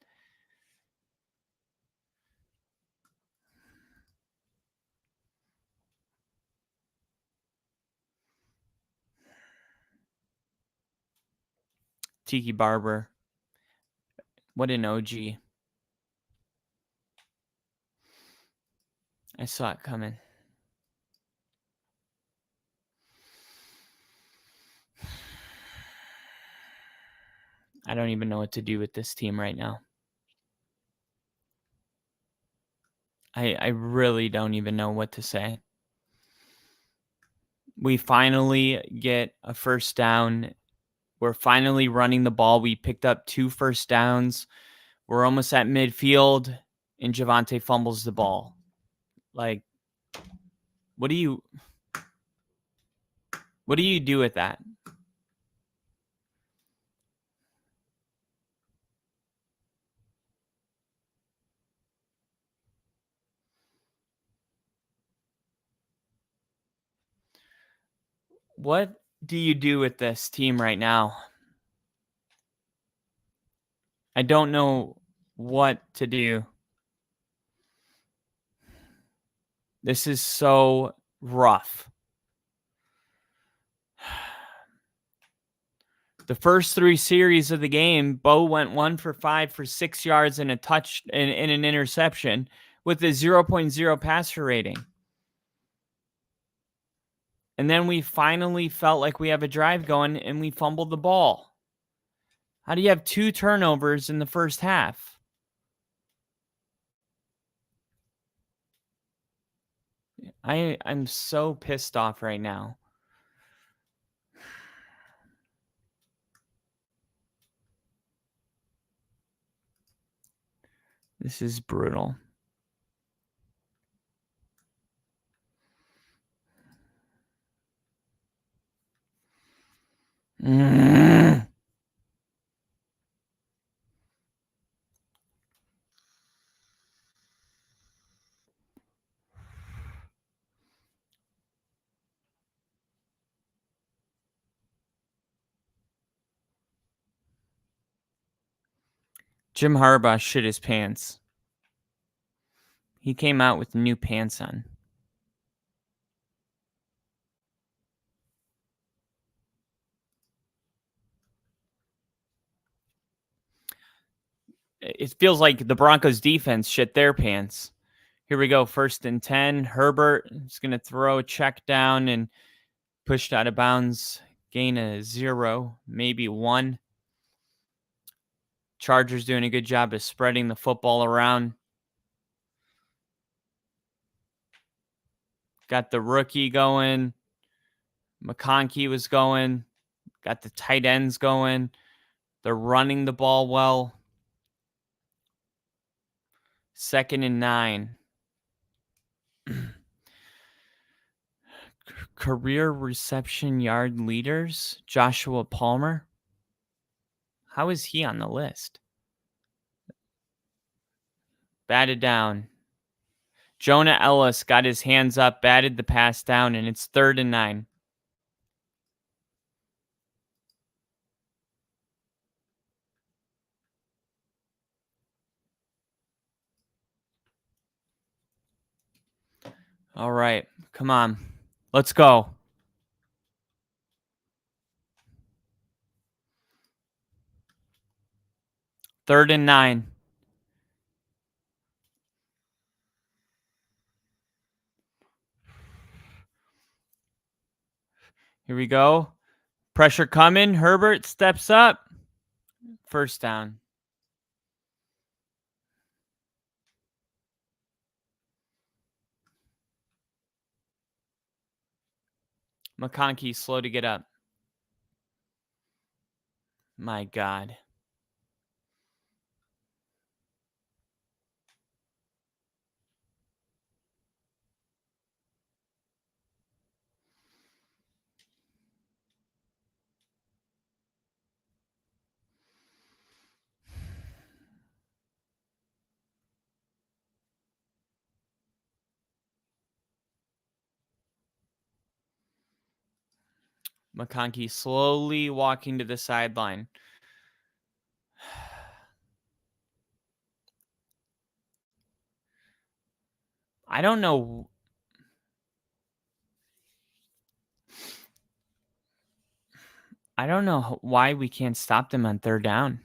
Tiki Barber. What an OG. I saw it coming. I don't even know what to do with this team right now. I really don't even know what to say. We finally get a first down. We're finally running the ball. We picked up 2 first downs. We're almost at midfield, and Javonte fumbles the ball. Like, what do you do with that? What do you do with this team right now? I don't know what to do. This is so rough. The first 3 series of the game, Bo went 1 for 5 for 6 yards and a touch and an interception with a 0.0 passer rating. And then we finally felt like we have a drive going and we fumbled the ball. How do you have 2 turnovers in the first half? I'm so pissed off right now. This is brutal. Mm. Jim Harbaugh shit his pants. He came out with new pants on. It feels like the Broncos defense shit their pants. Here we go. 1st and 10. Herbert is going to throw a check down and pushed out of bounds. Gain of 0, maybe 1. Chargers doing a good job of spreading the football around. Got the rookie going. McConkey was going. Got the tight ends going. They're running the ball well. 2nd and 9. Career reception yard leaders. Joshua Palmer. How is he on the list? Batted down. Jonah Ellis got his hands up, batted the pass down, and it's 3rd and 9. All right, come on. Let's go. Third and 9. Here we go. Pressure coming. Herbert steps up. 1st down. McConkey slow to get up. My God. McConkey slowly walking to the sideline. I don't know. I don't know why we can't stop them on 3rd down.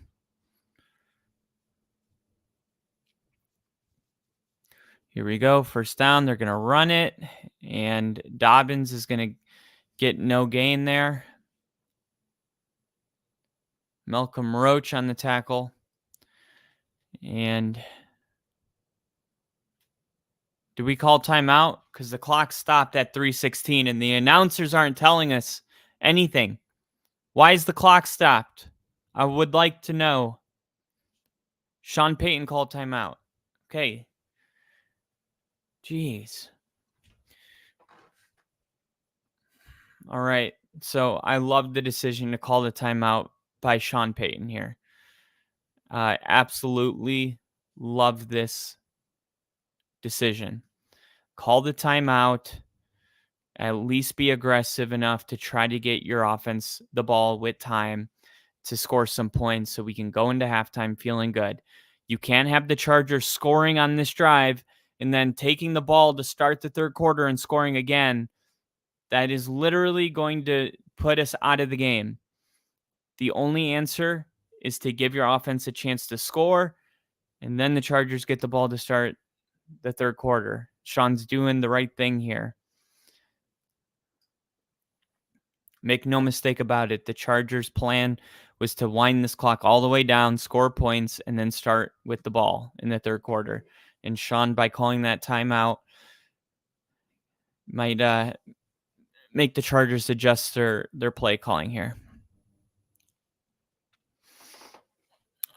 Here we go. 1st down. They're going to run it. And Dobbins is going to get no gain there. Malcolm Roach on the tackle. And do we call timeout? Because the clock stopped at 3:16 and the announcers aren't telling us anything. Why is the clock stopped? I would like to know. Sean Payton called timeout. Okay. Jeez. All right. So I love the decision to call the timeout by Sean Payton here. Absolutely love this decision. Call the timeout. At least be aggressive enough to try to get your offense the ball with time to score some points so we can go into halftime feeling good. You can't have the Chargers scoring on this drive and then taking the ball to start the 3rd quarter and scoring again. That is literally going to put us out of the game. The only answer is to give your offense a chance to score, and then the Chargers get the ball to start the 3rd quarter. Sean's doing the right thing here. Make no mistake about it. The Chargers' plan was to wind this clock all the way down, score points, and then start with the ball in the third quarter. And Sean, by calling that timeout, might make the Chargers adjust their play calling here.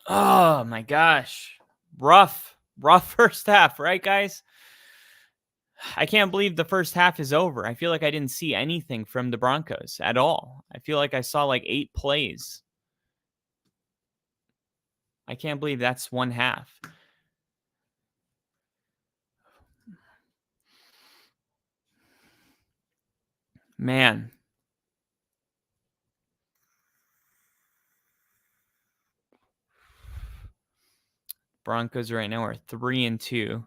Oh my gosh. Rough first half, right, guys? I can't believe the first half is over. I feel like I didn't see anything from the Broncos at all. I feel like I saw like 8 plays. I can't believe that's one half. Man. Broncos right now are 3-2.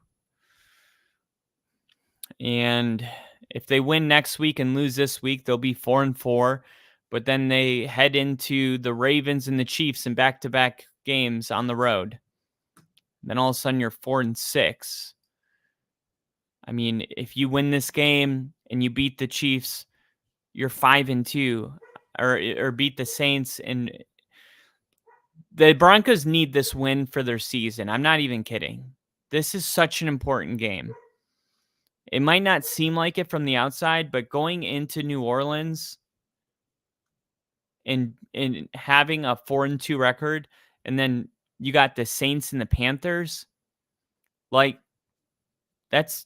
And if they win next week and lose this week, they'll be 4-4. But then they head into the Ravens and the Chiefs in back-to-back games on the road. Then all of a sudden you're 4-6. I mean, if you win this game and you beat the Chiefs, you're 5-2, or beat the Saints. And the Broncos need this win for their season. I'm not even kidding. This is such an important game. It might not seem like it from the outside, but going into New Orleans and having a 4-2 record, and then you got the Saints and the Panthers, like that's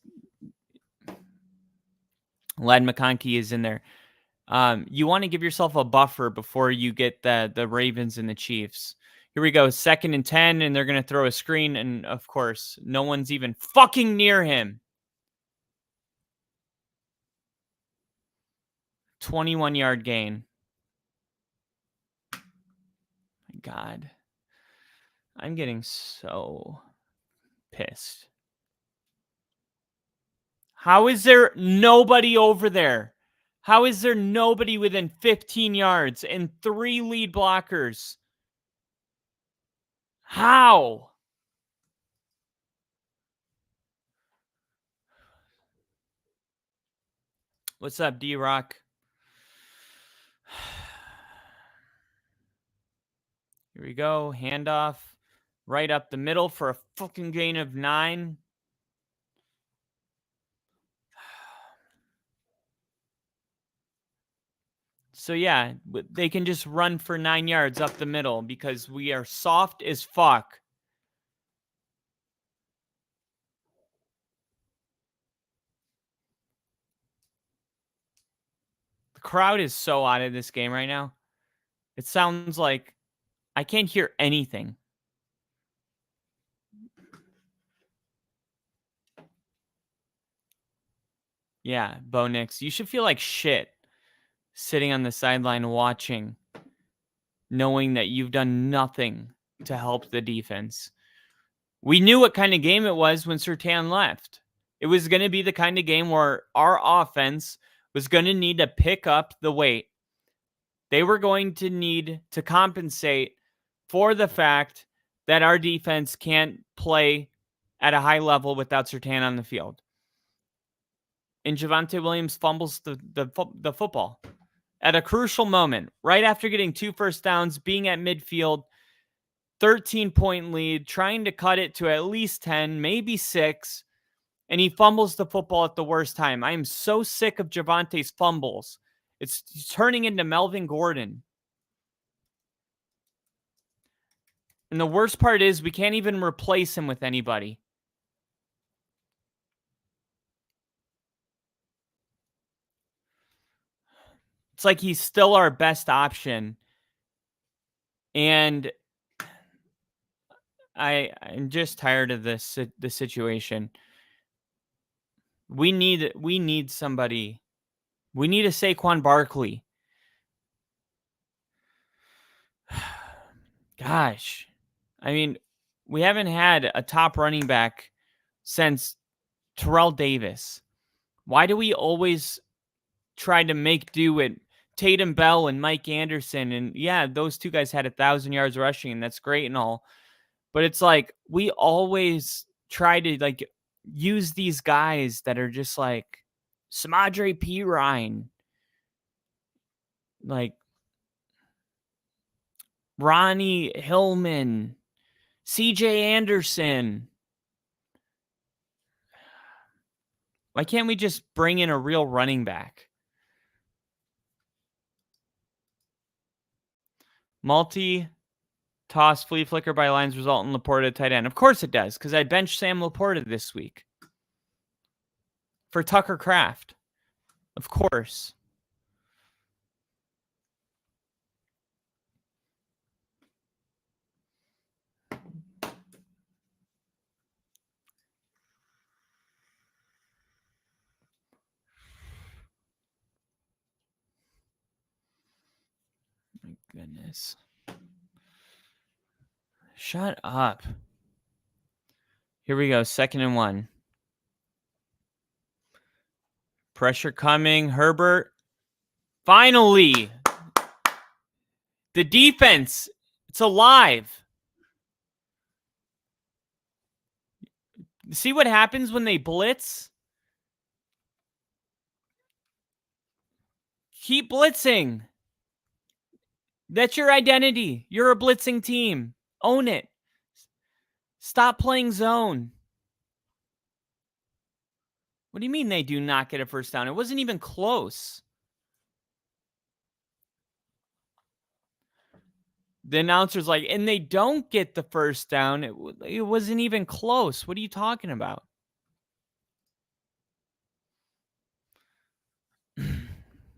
Ladd McConkey is in there. You want to give yourself a buffer before you get the Ravens and the Chiefs. Here we go, 2nd and 10, and they're going to throw a screen, and of course, no one's even fucking near him. 21-yard gain. My God. I'm getting so pissed. How is there nobody over there? How is there nobody within 15 yards and 3 lead blockers? How? What's up, D-Rock? Here we go. Handoff right up the middle for a fucking gain of 9. So, yeah, they can just run for 9 yards up the middle because we are soft as fuck. The crowd is so out of this game right now. It sounds like I can't hear anything. Yeah, Bo Nix, you should feel like shit sitting on the sideline watching, knowing that you've done nothing to help the defense. We knew what kind of game it was when Surtain left. It was going to be the kind of game where our offense was going to need to pick up the weight. They were going to need to compensate for the fact that our defense can't play at a high level without Surtain on the field. And Javonte Williams fumbles the football at a crucial moment, right after getting 2 first downs, being at midfield, 13-point lead, trying to cut it to at least 10, maybe 6, and he fumbles the football at the worst time. I am so sick of Javonte's fumbles. It's turning into Melvin Gordon. And the worst part is we can't even replace him with anybody. It's like he's still our best option. And I'm just tired of the situation. We need somebody. We need a Saquon Barkley. Gosh. I mean, we haven't had a top running back since Terrell Davis. Why do we always try to make do with Tatum Bell and Mike Anderson? And yeah, those 2 guys had 1,000 yards rushing, and that's great and all. But it's like we always try to like use these guys that are just like Samaje Perine. like Ronnie Hillman, CJ Anderson. Why can't we just bring in a real running back? Multi-toss flea flicker by lines result in Laporta at tight end. Of course it does, because I benched Sam Laporta this week for Tucker Kraft. Of course. My goodness. Shut up. Here we go. 2nd and 1. Pressure coming. Herbert. Finally. The defense. It's alive. See what happens when they blitz? Keep blitzing. That's your identity. You're a blitzing team. Own it. Stop playing zone. What do you mean they do not get a first down? It wasn't even close. The announcer's like, and they don't get the first down. It wasn't even close. What are you talking about?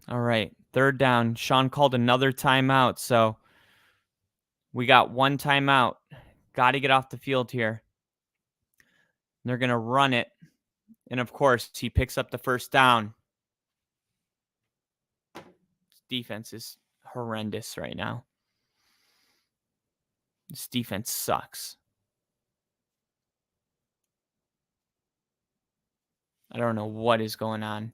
All right. 3rd down. Sean called another timeout. So we got 1 timeout. Got to get off the field here. They're going to run it. And of course, he picks up the first down. Defense is horrendous right now. This defense sucks. I don't know what is going on.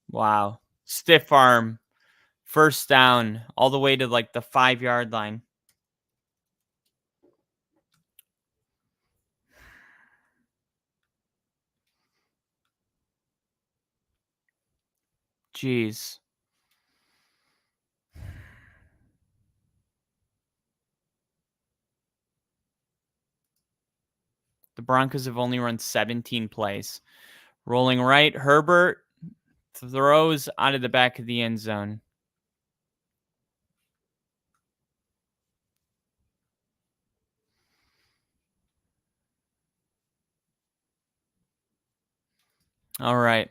Wow. Stiff arm. First down. All the way to like the 5-yard line. Jeez. The Broncos have only run 17 plays. Rolling right. Herbert throws out of the back of the end zone. All right.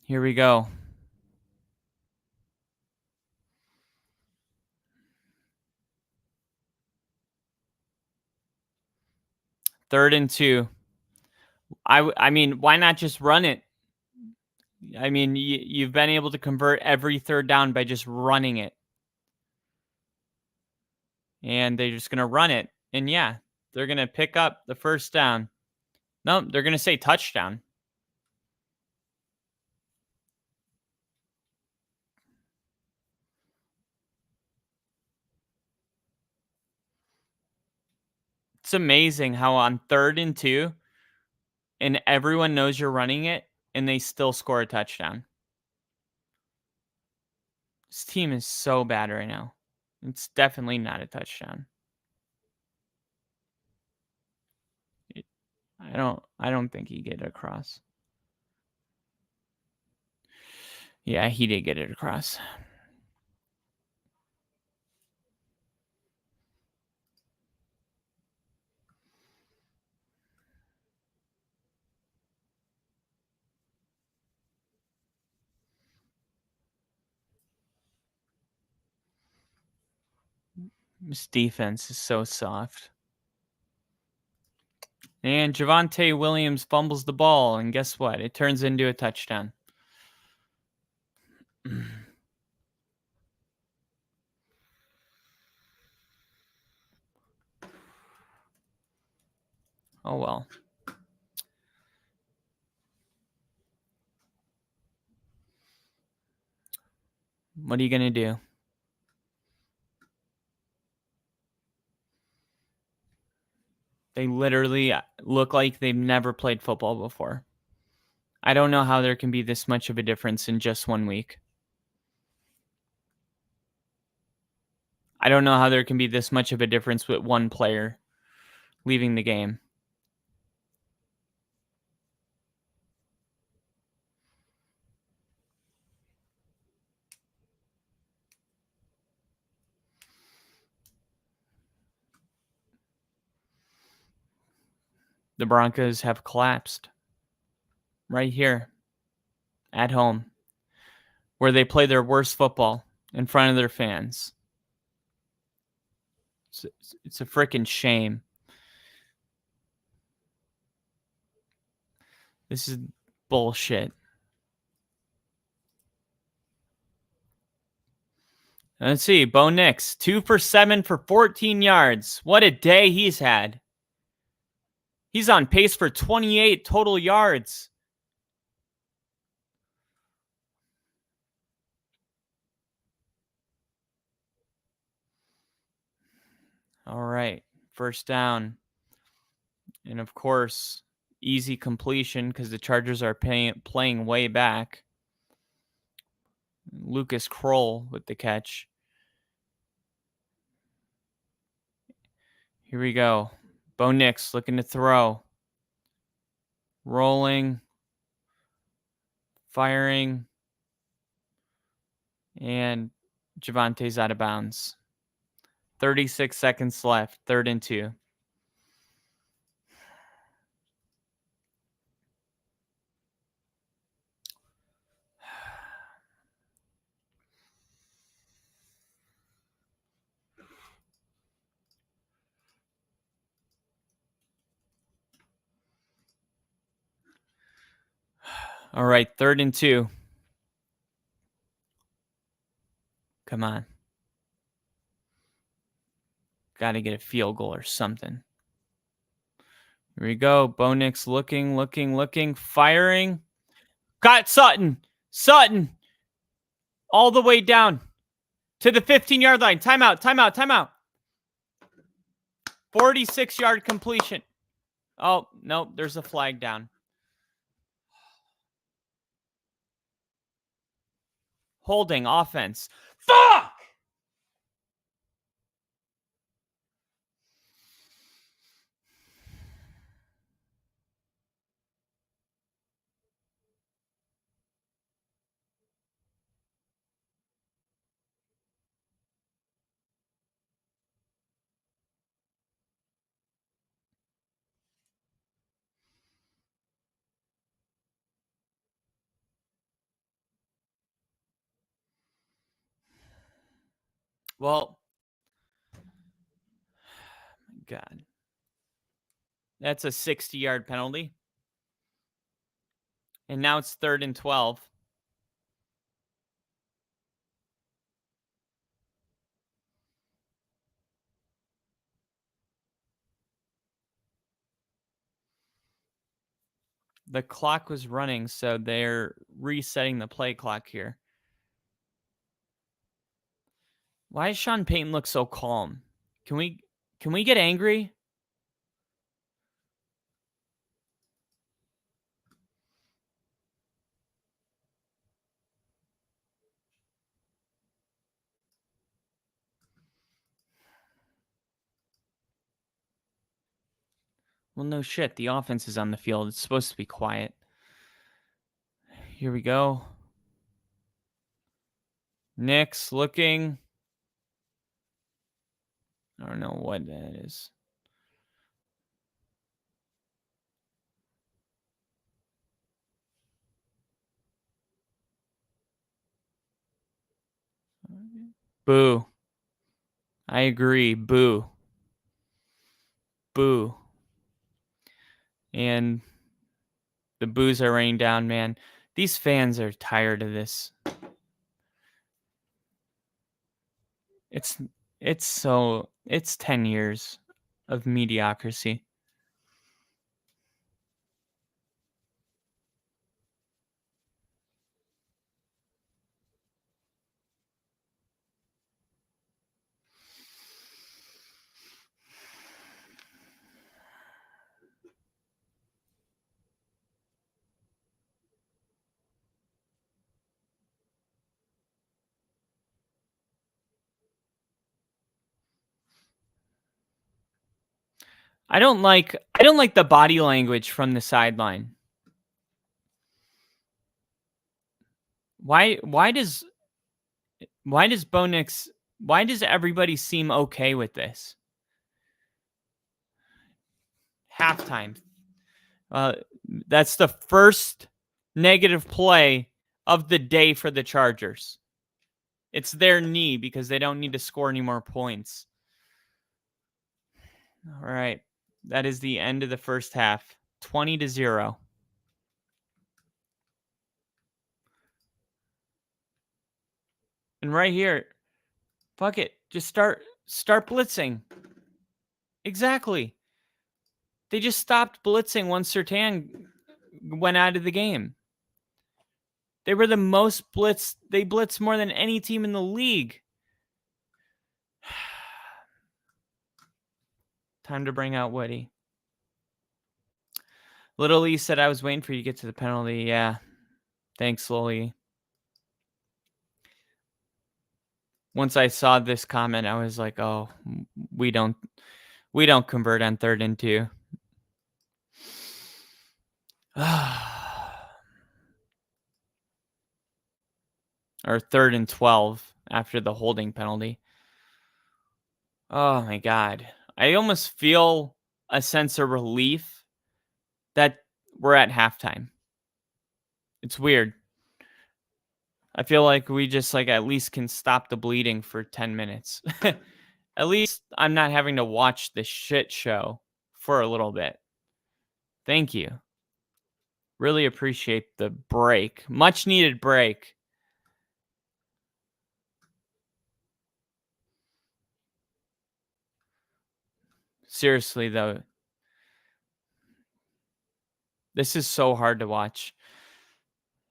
Here we go. Third and 2. I mean, why not just run it? I mean, you've been able to convert every 3rd down by just running it. And they're just going to run it. And yeah, they're going to pick up the first down. No, they're going to say touchdown. It's amazing how on 3rd and 2, and everyone knows you're running it, and they still score a touchdown. This team is so bad right now. It's definitely not a touchdown. I don't think he get it across. Yeah, he did get it across. This defense is so soft. And Javonte Williams fumbles the ball, and guess what? It turns into a touchdown. Oh, well. What are you going to do? They literally look like they've never played football before. I don't know how there can be this much of a difference in just 1 week. I don't know how there can be this much of a difference with one player leaving the game. The Broncos have collapsed right here at home, where they play their worst football in front of their fans. It's a freaking shame. This is bullshit. Let's see. Bo Nix, 2 for 7 for 14 yards. What a day he's had. He's on pace for 28 total yards. All right. First down. And of course, easy completion because the Chargers are playing way back. Lucas Kroll with the catch. Here we go. Bo Nix looking to throw. Rolling. Firing. And Javante's out of bounds. 36 seconds left. 3rd and 2. All right, 3rd and 2. Come on. Got to get a field goal or something. Here we go. Bo Nix looking, firing. Got Sutton. Sutton. All the way down to the 15-yard line. Timeout. 46-yard completion. Oh, no, there's a flag down. Holding offense. Fuck! Well, God. That's a 60-yard penalty. And now it's 3rd and 12. The clock was running, so they're resetting the play clock here. Why does Sean Payton look so calm? Can we get angry? Well, no shit. The offense is on the field. It's supposed to be quiet. Here we go. Nix looking. I don't know what that is. Boo. I agree. Boo. Boo. And the boos are raining down, man. These fans are tired of this. It's 10 years of mediocrity. I don't like the body language from the sideline. Why does Bo Nix, why does everybody seem okay with this? Halftime. That's the first negative play of the day for the Chargers. It's their knee because they don't need to score any more points. All right. That is the end of the first half. 20-0. And right here, fuck it. Just start blitzing. Exactly. They just stopped blitzing once Surtain went out of the game. They were the most blitzed. They blitzed more than any team in the league. Time to bring out Woody. Little Lee said, I was waiting for you to get to the penalty. Yeah. Thanks, Lily. Once I saw this comment, I was like, oh, we don't convert on 3rd and 2. Or 3rd and 12 after the holding penalty. Oh my God. I almost feel a sense of relief that we're at halftime. It's weird. I feel like we just at least can stop the bleeding for 10 minutes. At least I'm not having to watch the shit show for a little bit. Thank you. Really appreciate the break. Much needed break. Seriously, though, this is so hard to watch.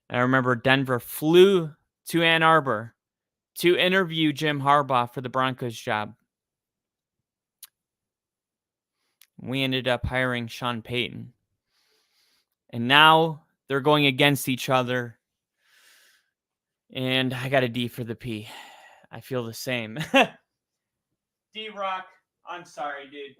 I remember Denver flew to Ann Arbor to interview Jim Harbaugh for the Broncos job. We ended up hiring Sean Payton. And now they're going against each other. And I got a D for the P. I feel the same. D-Rock, I'm sorry, dude.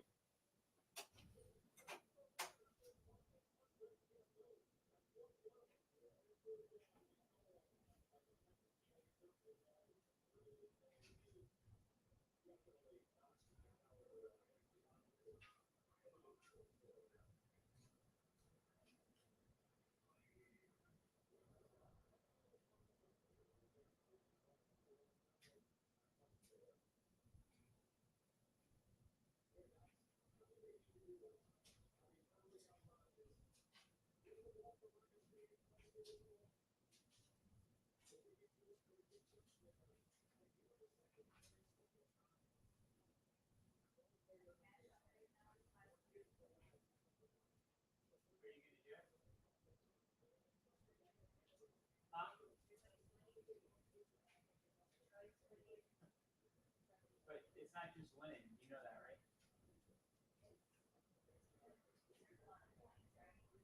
But it's not just winning. You know that, right?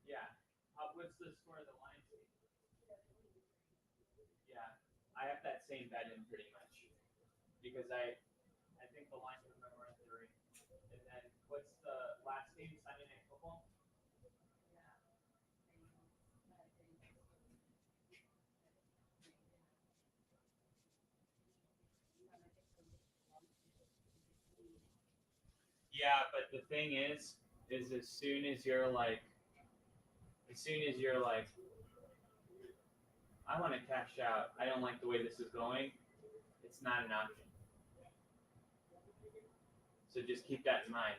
Yeah. What's the score of the Lions game? Yeah. I have that same bet in pretty much. Because I think the Lions are going to run 3. And then what's the last game? Sunday Night Football? Yeah, but the thing is as soon as you're like, I want to cash out. I don't like the way this is going. It's not an option. So just keep that in mind.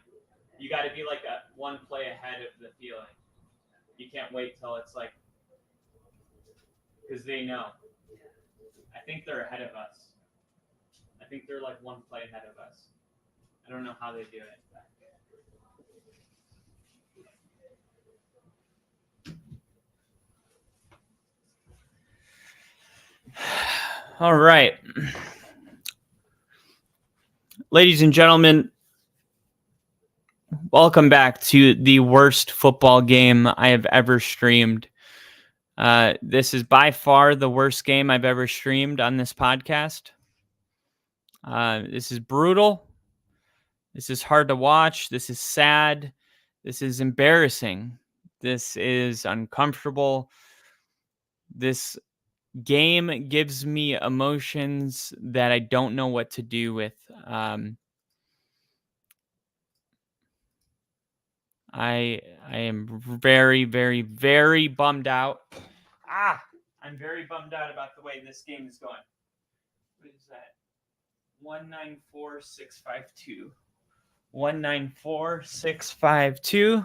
You got to be like one play ahead of the feeling. You can't wait till it's because they know. I think they're ahead of us. I think they're one play ahead of us. I don't know how they do it. All right. Ladies and gentlemen, welcome back to the worst football game I have ever streamed. This is by far the worst game I've ever streamed on this podcast. This is brutal. This is hard to watch. This is sad. This is embarrassing. This is uncomfortable. This game gives me emotions that I don't know what to do with. I am very, very, very bummed out. I'm very bummed out about the way this game is going. What is that? 194652. 194652.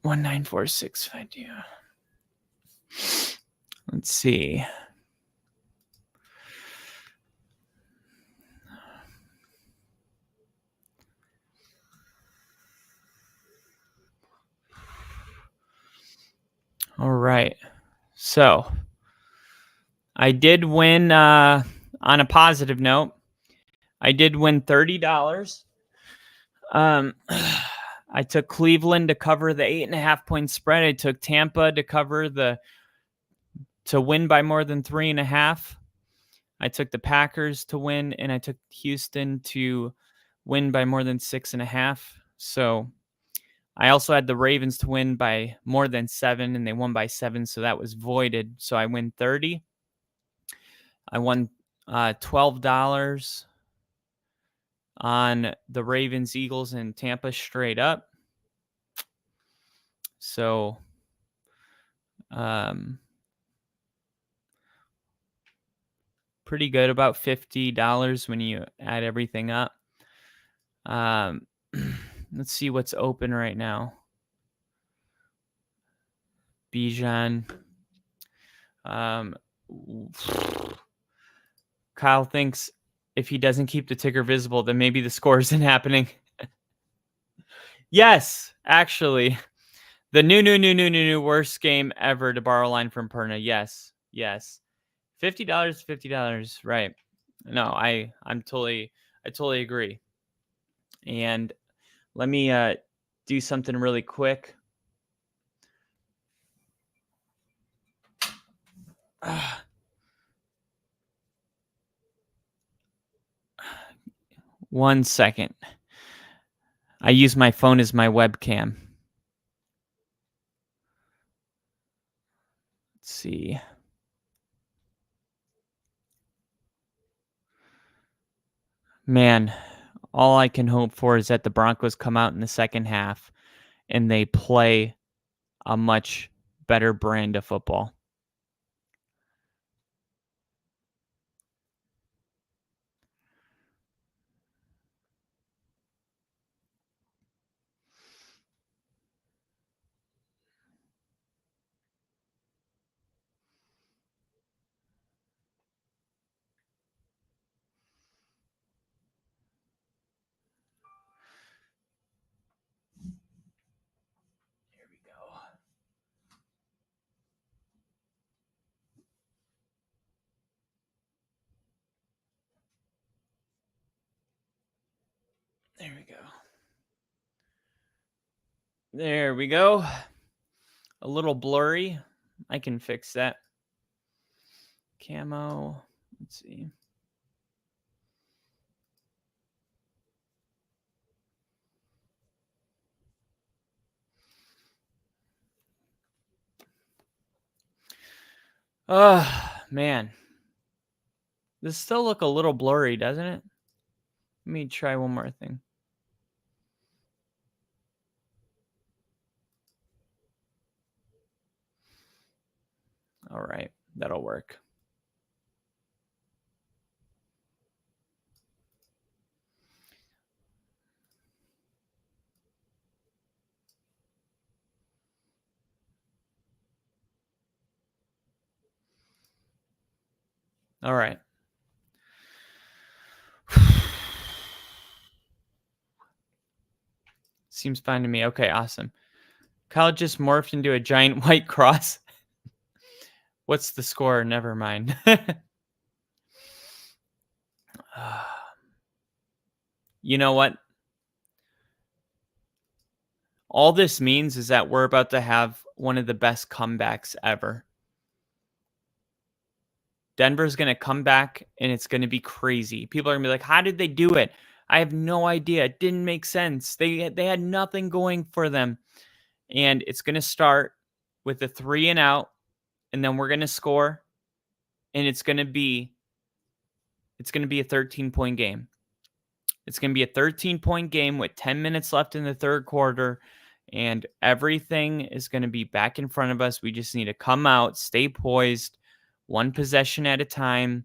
194652. Let's see. All right. So I did win on a positive note. I did win $30. I took Cleveland to cover the 8.5-point spread. I took Tampa to cover to win by more than 3.5. I took the Packers to win, and I took Houston to win by more than 6.5. So I also had the Ravens to win by more than 7, and they won by 7, so that was voided. So I win 30. I won $12 on the Ravens, Eagles, and Tampa straight up. So pretty good, about $50 when you add everything up. Let's see what's open right now. Bijan. Kyle thinks if he doesn't keep the ticker visible, then maybe the score isn't happening. Yes, actually. The new worst game ever, to borrow a line from Perna. Yes. $50, $50, right. No, I totally agree. And let me do something really quick. One second. I use my phone as my webcam. Let's see. Man, all I can hope for is that the Broncos come out in the second half and they play a much better brand of football. Here we go. There we go. There we go. A little blurry. I can fix that. Camo. Let's see. Oh, man. This still look a little blurry, doesn't it? Let me try one more thing. All right, that'll work. All right. Seems fine to me. Okay, awesome. Kyle just morphed into a giant white cross. What's the score? Never mind. You know what? All this means is that we're about to have one of the best comebacks ever. Denver's going to come back and it's going to be crazy. People are going to be like, how did they do it? I have no idea. It didn't make sense. They had nothing going for them. And it's going to start with a 3 and out, and then we're going to score, and it's going to be a 13-point game. It's going to be a 13-point game with 10 minutes left in the third quarter, and everything is going to be back in front of us. We just need to come out, stay poised, one possession at a time,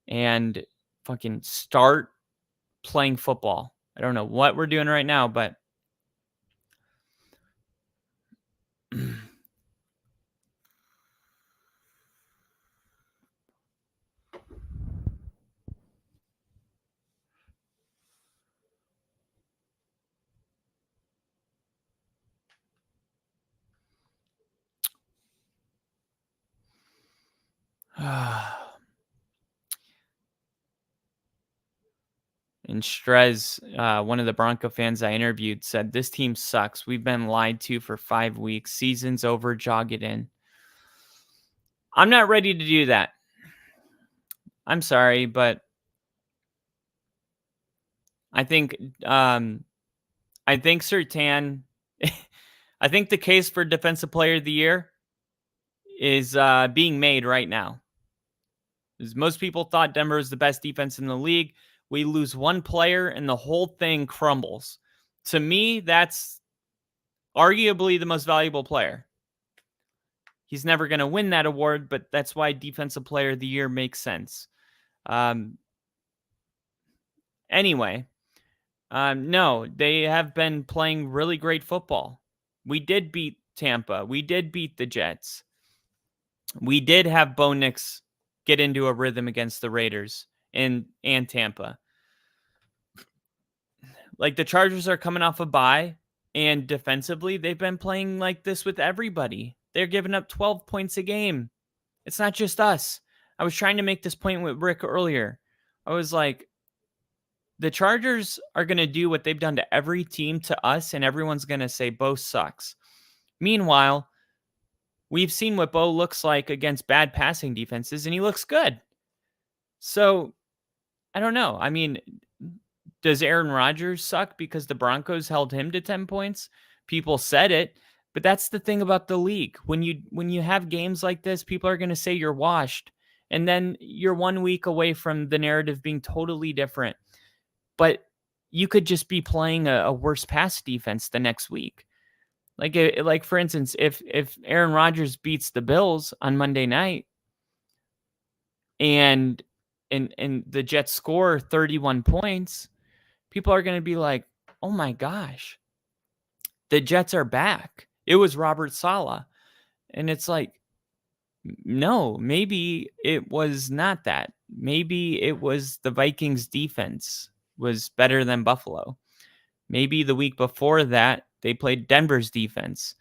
and fucking start playing football. I don't know what we're doing right now, but and Strez, one of the Bronco fans I interviewed, said, "This team sucks. We've been lied to for 5 weeks. Season's over. Jog it in." I'm not ready to do that. I'm sorry, but I think Surtain. I think the case for Defensive Player of the Year is being made right now. As most people thought Denver was the best defense in the league. We lose one player and the whole thing crumbles. To me, that's arguably the most valuable player. He's never going to win that award, but that's why Defensive Player of the Year makes sense. Anyway, no, they have been playing really great football. We did beat Tampa. We did beat the Jets. We did have Bo Nix get into a rhythm against the Raiders and Tampa. Like, the Chargers are coming off a bye, and defensively, they've been playing like this with everybody. They're giving up 12 points a game. It's not just us. I was trying to make this point with Rick earlier. I was like, the Chargers are going to do what they've done to every team to us, and everyone's going to say Bo sucks. Meanwhile, we've seen what Bo looks like against bad passing defenses, and he looks good. So, I don't know. I mean, does Aaron Rodgers suck because the Broncos held him to 10 points? People said it, but that's the thing about the league. When you have games like this, people are going to say you're washed, and then you're 1 week away from the narrative being totally different. But you could just be playing a worse pass defense the next week. Like for instance, if Aaron Rodgers beats the Bills on Monday night and the Jets score 31 points, people are going to be like, "Oh my gosh, the Jets are back. It was Robert Saleh." And it's like, no, maybe it was not that. Maybe it was the Vikings defense was better than Buffalo. Maybe the week before that, they played Denver's defense.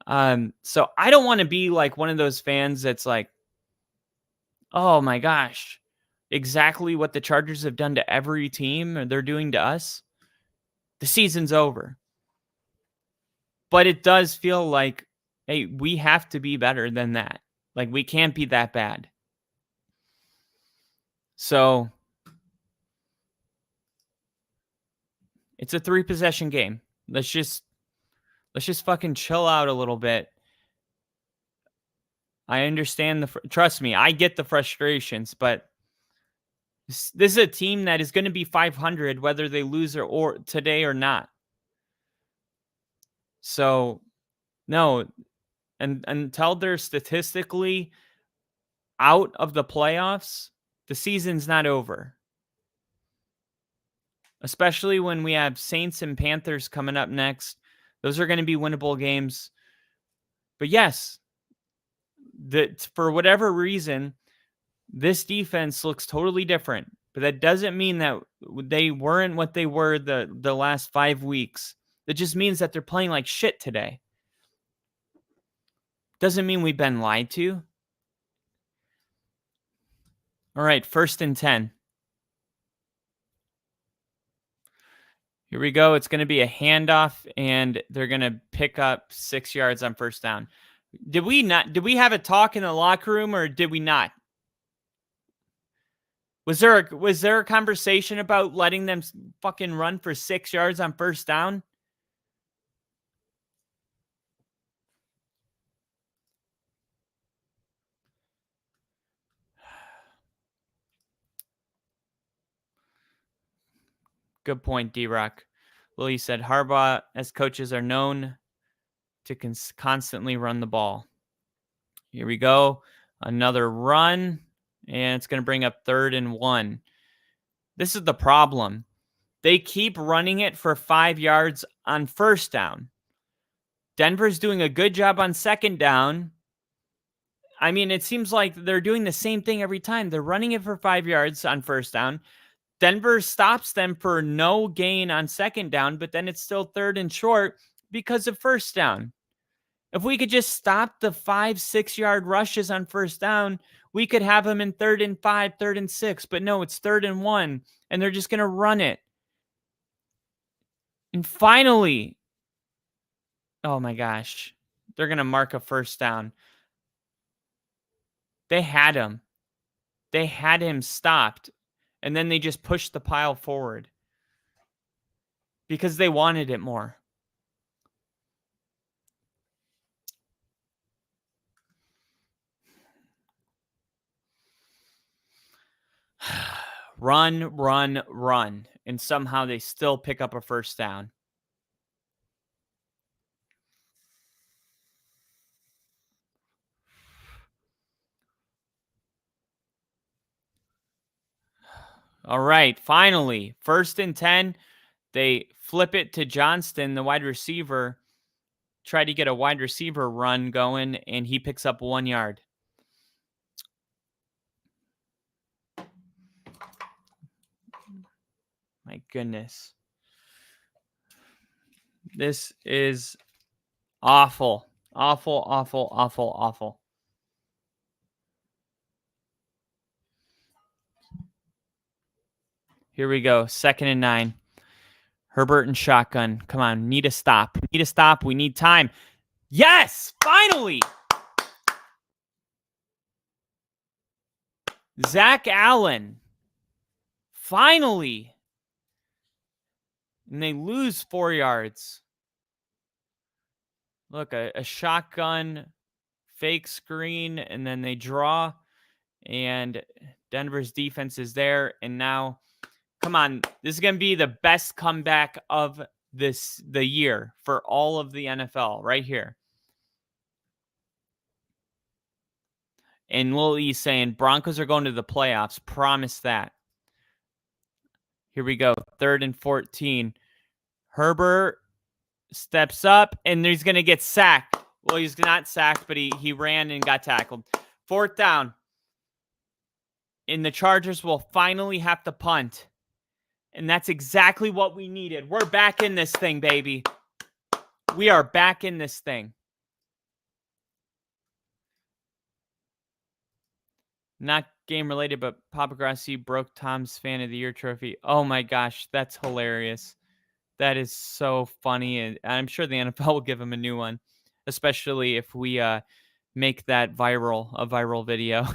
So I don't want to be like one of those fans that's like, "Oh my gosh, exactly what the Chargers have done to every team or they're doing to us. The season's over." But it does feel like, hey, we have to be better than that. Like, we can't be that bad. So it's a 3-possession game. Let's just fucking chill out a little bit. I understand trust me, I get the frustrations, but this is a team that is going to be 500 whether they lose or today or not. So, no, and until they're statistically out of the playoffs, the season's not over. Especially when we have Saints and Panthers coming up next. Those are going to be winnable games. But yes, for whatever reason, this defense looks totally different. But that doesn't mean that they weren't what they were the last 5 weeks. It just means that they're playing like shit today. Doesn't mean we've been lied to. All right, 1st and 10. Here we go. It's going to be a handoff, and they're going to pick up 6 yards on 1st down. Did we have a talk in the locker room, or did we not? Was there a conversation about letting them fucking run for 6 yards on first down? Good point, D-Rock. Willie said Harbaugh as coaches are known to constantly run the ball. Here we go. Another run, and it's going to bring up 3rd and 1. This is the problem. They keep running it for 5 yards on first down. Denver's doing a good job on second down. I mean, it seems like they're doing the same thing every time. They're running it for 5 yards on first down. Denver stops them for no gain on second down, but then it's still 3rd and short because of first down. If we could just stop the 5-6 yard rushes on first down, we could have them in 3rd and 5, 3rd and 6. But no, it's 3rd and 1, and they're just going to run it. And finally, oh my gosh, they're going to mark a first down. They had him. They had him stopped, and then they just pushed the pile forward because they wanted it more. Run, run, run. And somehow they still pick up a first down. All right, finally, 1st and 10. They flip it to Johnston, the wide receiver. Try to get a wide receiver run going, and he picks up 1 yard. My goodness. This is awful. Awful, awful, awful, awful. Here we go. 2nd and 9. Herbert and shotgun. Come on. Need a stop. Need a stop. We need time. Yes! Finally! Zach Allen. Finally. And they lose 4 yards. Look, a shotgun, fake screen, and then they draw. And Denver's defense is there. And now, come on, this is going to be the best comeback of the year for all of the NFL right here. And Lil E saying Broncos are going to the playoffs. Promise that. Here we go. 3rd and 14. Herbert steps up, and he's going to get sacked. Well, he's not sacked, but he ran and got tackled. 4th down. And the Chargers will finally have to punt. And that's exactly what we needed. We're back in this thing, baby. We are back in this thing. Not game related, but Papa Grassi broke Tom's Fan of the Year trophy. Oh my gosh, that's hilarious. That is so funny. And I'm sure the NFL will give him a new one, especially if we make that a viral video.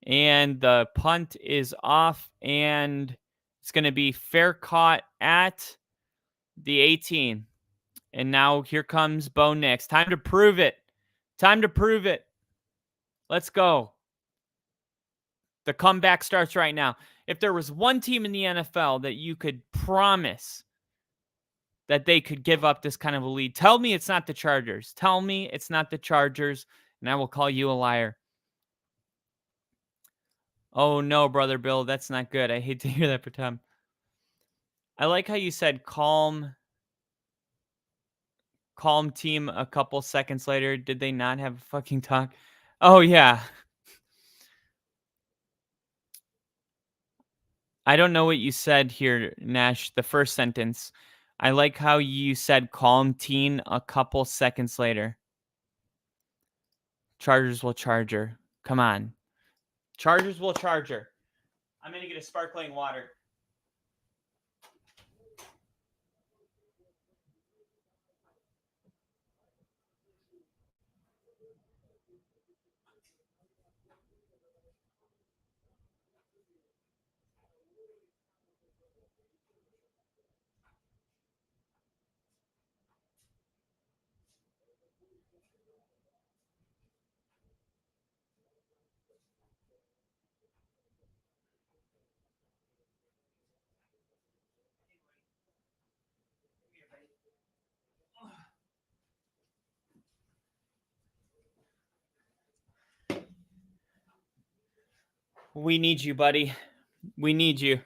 And the punt is off, and it's going to be fair caught at the 18. And now here comes Bo Nix. Time to prove it. Time to prove it. Let's go. The comeback starts right now. If there was one team in the NFL that you could promise that they could give up this kind of a lead, tell me it's not the Chargers. Tell me it's not the Chargers, and I will call you a liar. Oh, no, Brother Bill. That's not good. I hate to hear that for Tom. I like how you said calm team a couple seconds later. Did they not have a fucking talk? Oh, yeah. I don't know what you said here, Nash, the first sentence. I like how you said calm teen a couple seconds later. Chargers will charger. Come on. Chargers will charger. I'm going to get a sparkling water. We need you, buddy. We need you.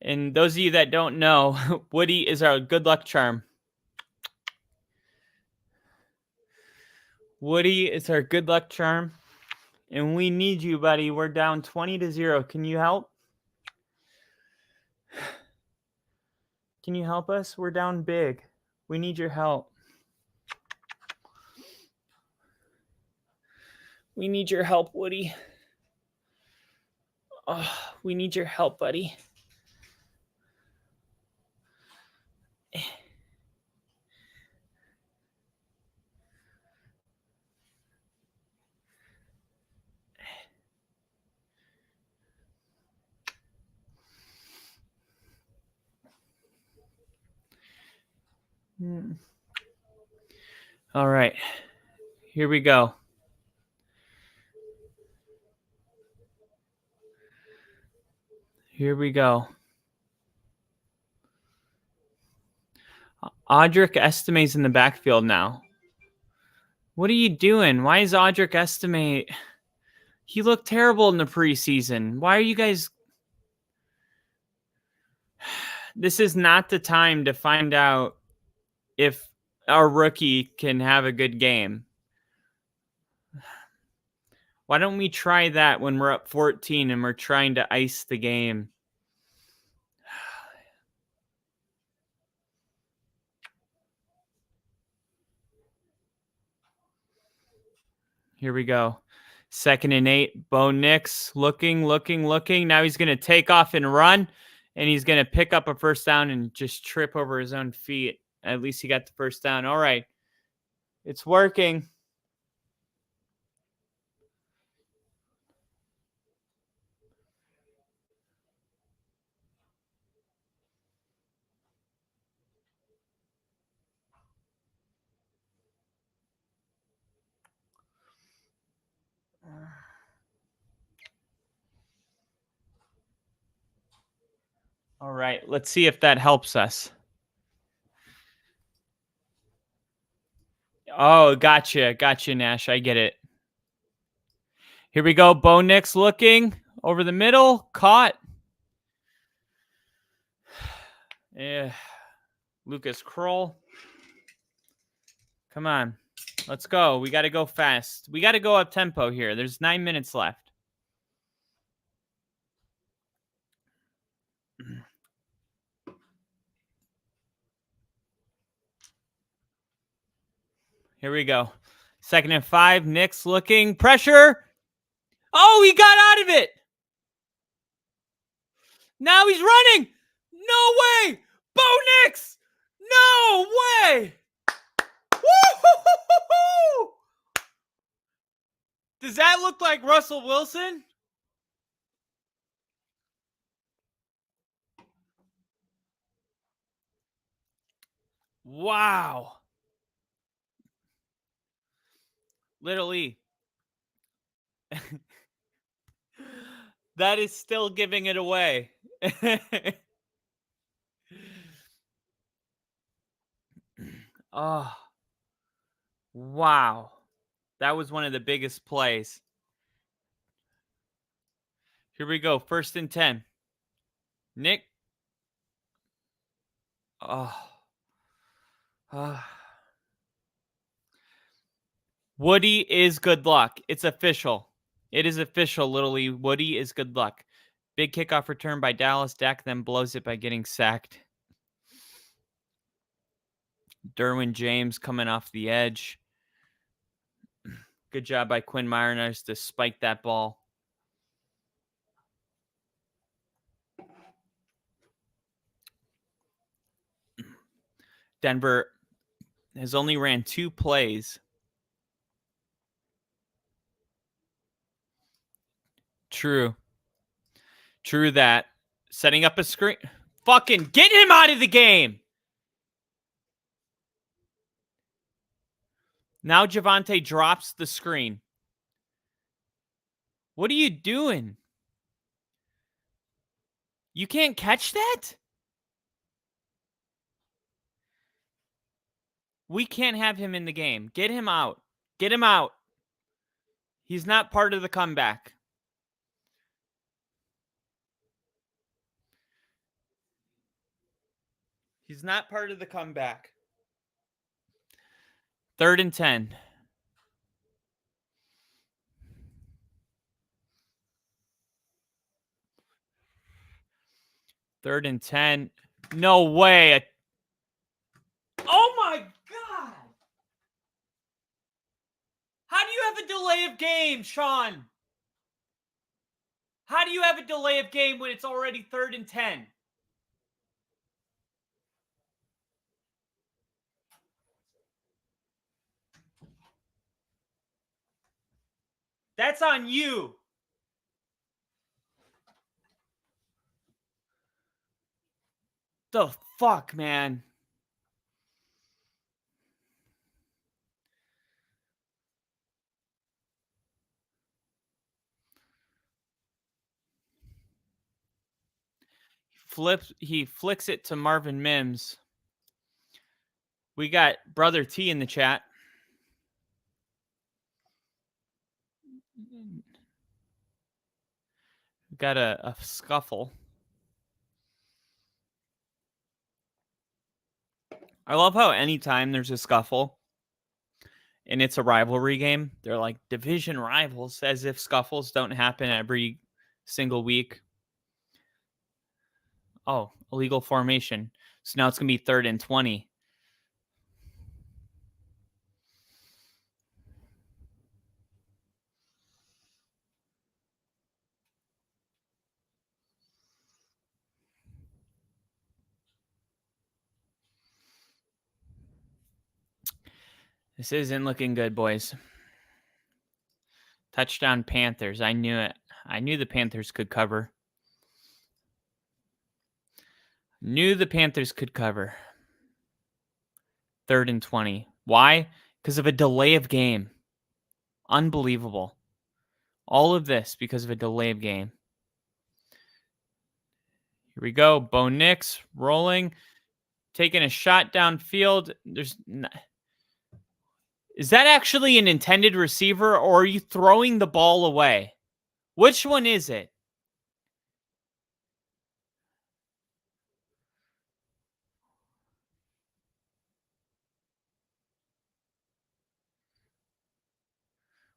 And those of you that don't know, Woody is our good luck charm. Woody is our good luck charm. And we need you, buddy. We're down 20-0. Can you help? Can you help us? We're down big. We need your help. We need your help, Woody. Oh, we need your help, buddy. All right. Here we go. Here we go. Audric Estime's in the backfield now. What are you doing? Why is Audric Estime? He looked terrible in the preseason. Why are you guys? This is not the time to find out if our rookie can have a good game. Why don't we try that when we're up 14 and we're trying to ice the game? Here we go. 2nd and 8. Bo Nix looking. Now he's going to take off and run, and he's going to pick up a first down and just trip over his own feet. At least he got the first down. All right. It's working. All right. Let's see if that helps us. Oh, gotcha, Nash. I get it. Here we go. Bo Nix looking over the middle. Caught. Yeah. Lucas Kroll. Come on. Let's go. We got to go fast. We got to go up tempo here. There's 9 minutes left. Here we go. 2nd and 5. Nix looking. Pressure. Oh, he got out of it. Now he's running. No way. Bo Nix. No way. Woo-hoo-hoo-hoo-hoo! Does that look like Russell Wilson? Wow. Literally. That is still giving it away. Oh. Wow. That was one of the biggest plays. Here we go. 1st and 10. Nick. Oh. Woody is good luck. It's official. It is official, literally. Woody is good luck. Big kickoff return by Dallas. Dak then blows it by getting sacked. Derwin James coming off the edge. Good job by Quinn Meinerz to spike that ball. Denver has only ran 2 plays. True that. Setting up a screen. Fucking get him out of the game. Now Javonte drops the screen. What are you doing? You can't catch that? We can't have him in the game. Get him out. Get him out. He's not part of the comeback. He's not part of the comeback. 3rd and 10. Third and 10. No way. Oh my God. How do you have a delay of game, Sean? How do you have a delay of game when it's already 3rd and 10? That's on you. The fuck, man. He flicks it to Marvin Mims. We got Brother T in the chat. Got a scuffle. I love how anytime there's a scuffle and it's a rivalry game, they're like division rivals, as if scuffles don't happen every single week. Oh, illegal formation. So now it's going to be 3rd and 20. This isn't looking good, boys. Touchdown Panthers. I knew it. I knew the Panthers could cover. Knew the Panthers could cover. 3rd and 20. Why? Because of a delay of game. Unbelievable. All of this because of a delay of game. Here we go. Bo Nix rolling. Taking a shot downfield. Is that actually an intended receiver, or are you throwing the ball away? Which one is it?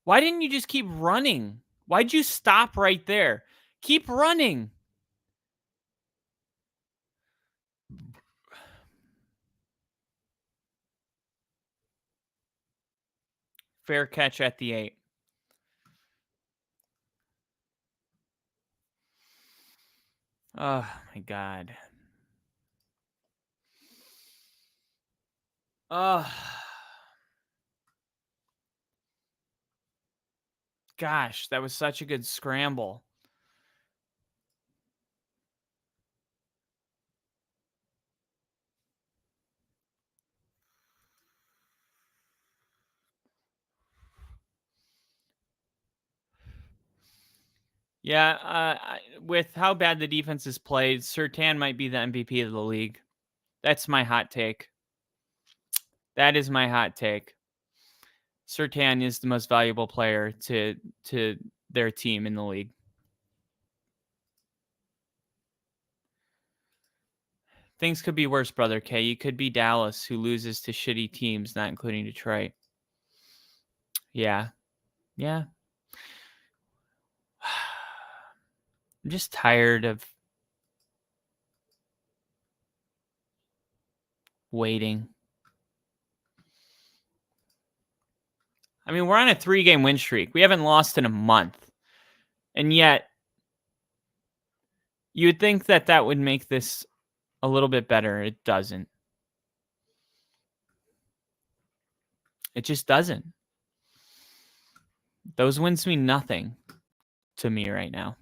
Why didn't you just keep running? Why'd you stop right there? Keep running. Fair catch at the 8. Oh, my God. Oh. Gosh, that was such a good scramble. Yeah, with how bad the defense is played, Surtain might be the MVP of the league. That's my hot take. That is my hot take. Surtain is the most valuable player to their team in the league. Things could be worse, Brother K. You could be Dallas, who loses to shitty teams, not including Detroit. Yeah. Yeah. I'm just tired of waiting. I mean, we're on a 3-game win streak. We haven't lost in a month. And yet, you would think that that would make this a little bit better. It doesn't. It just doesn't. Those wins mean nothing to me right now.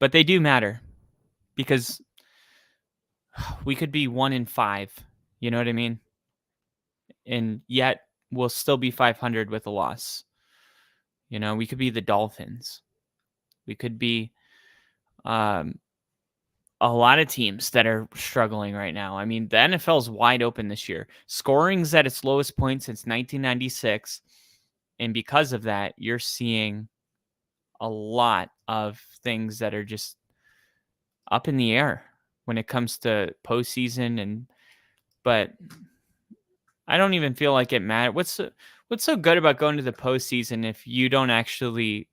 But they do matter because we could be 1-5. You know what I mean? And yet we'll still be 500 with a loss. You know, we could be the Dolphins. We could be a lot of teams that are struggling right now. I mean, the NFL is wide open this year. Scoring's at its lowest point since 1996. And because of that, you're seeing a lot of things that are just up in the air when it comes to postseason. But I don't even feel like it matters. What's so good about going to the postseason if you don't actually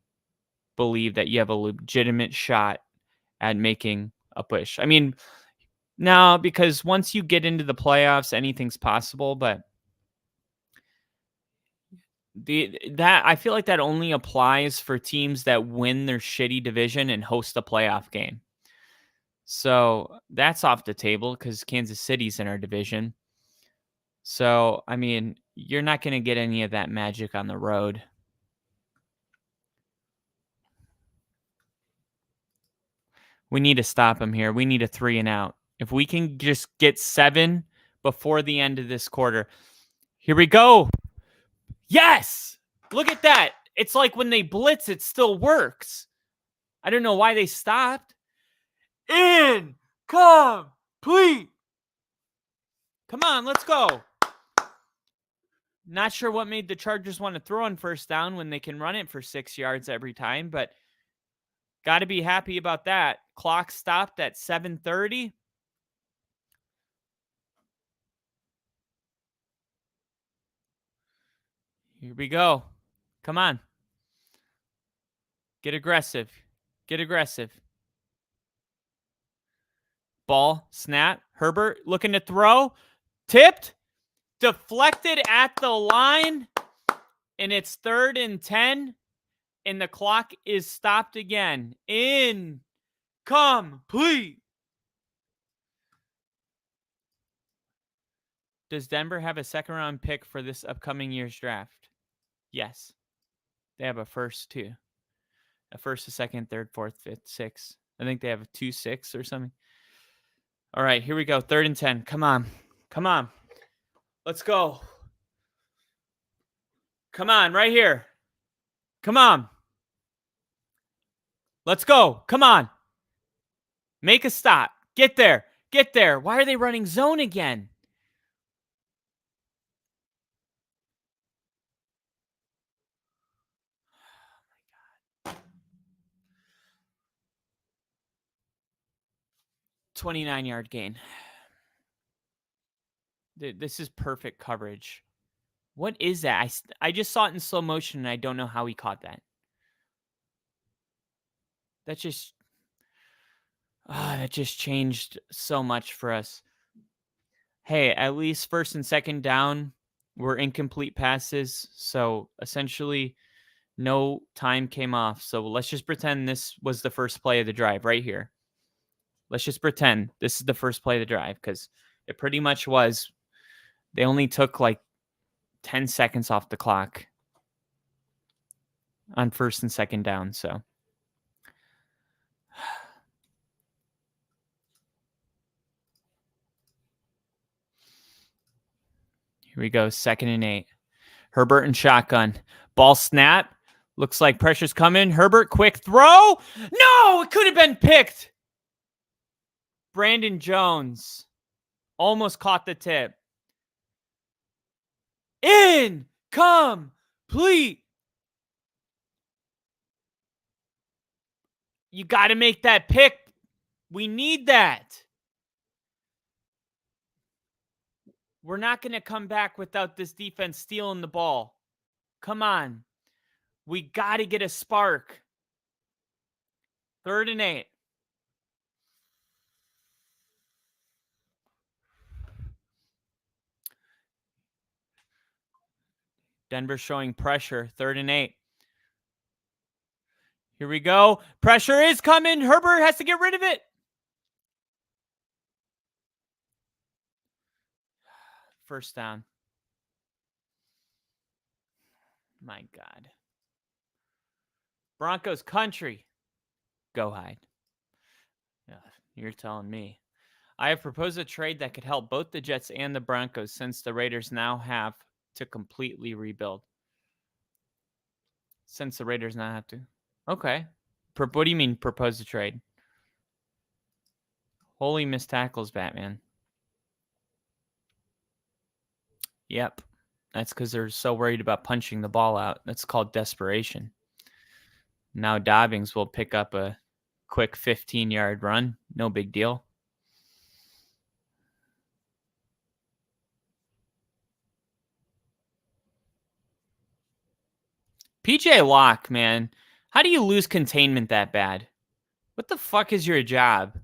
believe that you have a legitimate shot at making a push? I mean, no, because once you get into the playoffs, anything's possible. But that I feel like that only applies for teams that win their shitty division and host a playoff game. So that's off the table because Kansas City's in our division. So I mean, you're not going to get any of that magic on the road. We need to stop him here. We need a 3 and out. If we can just get 7 before the end of this quarter. Here we go. Yes! Look at that. It's like when they blitz, it still works. I don't know why they stopped. Incomplete. Come on, let's go. Not sure what made the Chargers want to throw on first down when they can run it for 6 yards every time, but got to be happy about that. Clock stopped at 7:30. Here we go. Come on. Get aggressive. Get aggressive. Ball, snap. Herbert looking to throw. Tipped. Deflected at the line. And it's 3rd and 10. And the clock is stopped again. Incomplete. Does Denver have a 2nd-round pick for this upcoming year's draft? Yes. They have a first, too. A first, a second, third, fourth, fifth, sixth. I think they have a 2-6 or something. All right, here we go. 3rd and 10. Come on. Come on. Let's go. Come on, right here. Come on. Let's go. Come on. Make a stop. Get there. Get there. Why are they running zone again? Oh my God. 29-yard gain. This is perfect coverage. What is that? I just saw it in slow motion, and I don't know how he caught that. That just changed so much for us. Hey, at least 1st and 2nd down were incomplete passes, so essentially no time came off. So let's just pretend this was the first play of the drive right here. Let's just pretend this is the first play of the drive because it pretty much was. They only took like 10 seconds off the clock on 1st and 2nd down. So here we go. 2nd and 8. Herbert and shotgun. Ball snap. Looks like pressure's coming. Herbert, quick throw. No, it could have been picked. Brandon Jones almost caught the tip. Incomplete. You got to make that pick. We need that. We're not going to come back without this defense stealing the ball. Come on. We got to get a spark. 3rd and 8. Denver showing pressure. 3rd and 8. Here we go. Pressure is coming. Herbert has to get rid of it. First down. My God. Broncos country. Go hide. You're telling me. I have proposed a trade that could help both the Jets and the Broncos since the Raiders now have to completely rebuild. Since the Raiders now have to. Okay. What do you mean propose a trade? Holy missed tackles, Batman. Yep. That's because they're so worried about punching the ball out. That's called desperation. Now Dobbins will pick up a quick 15-yard run. No big deal. PJ Locke, man. How do you lose containment that bad? What the fuck is your job?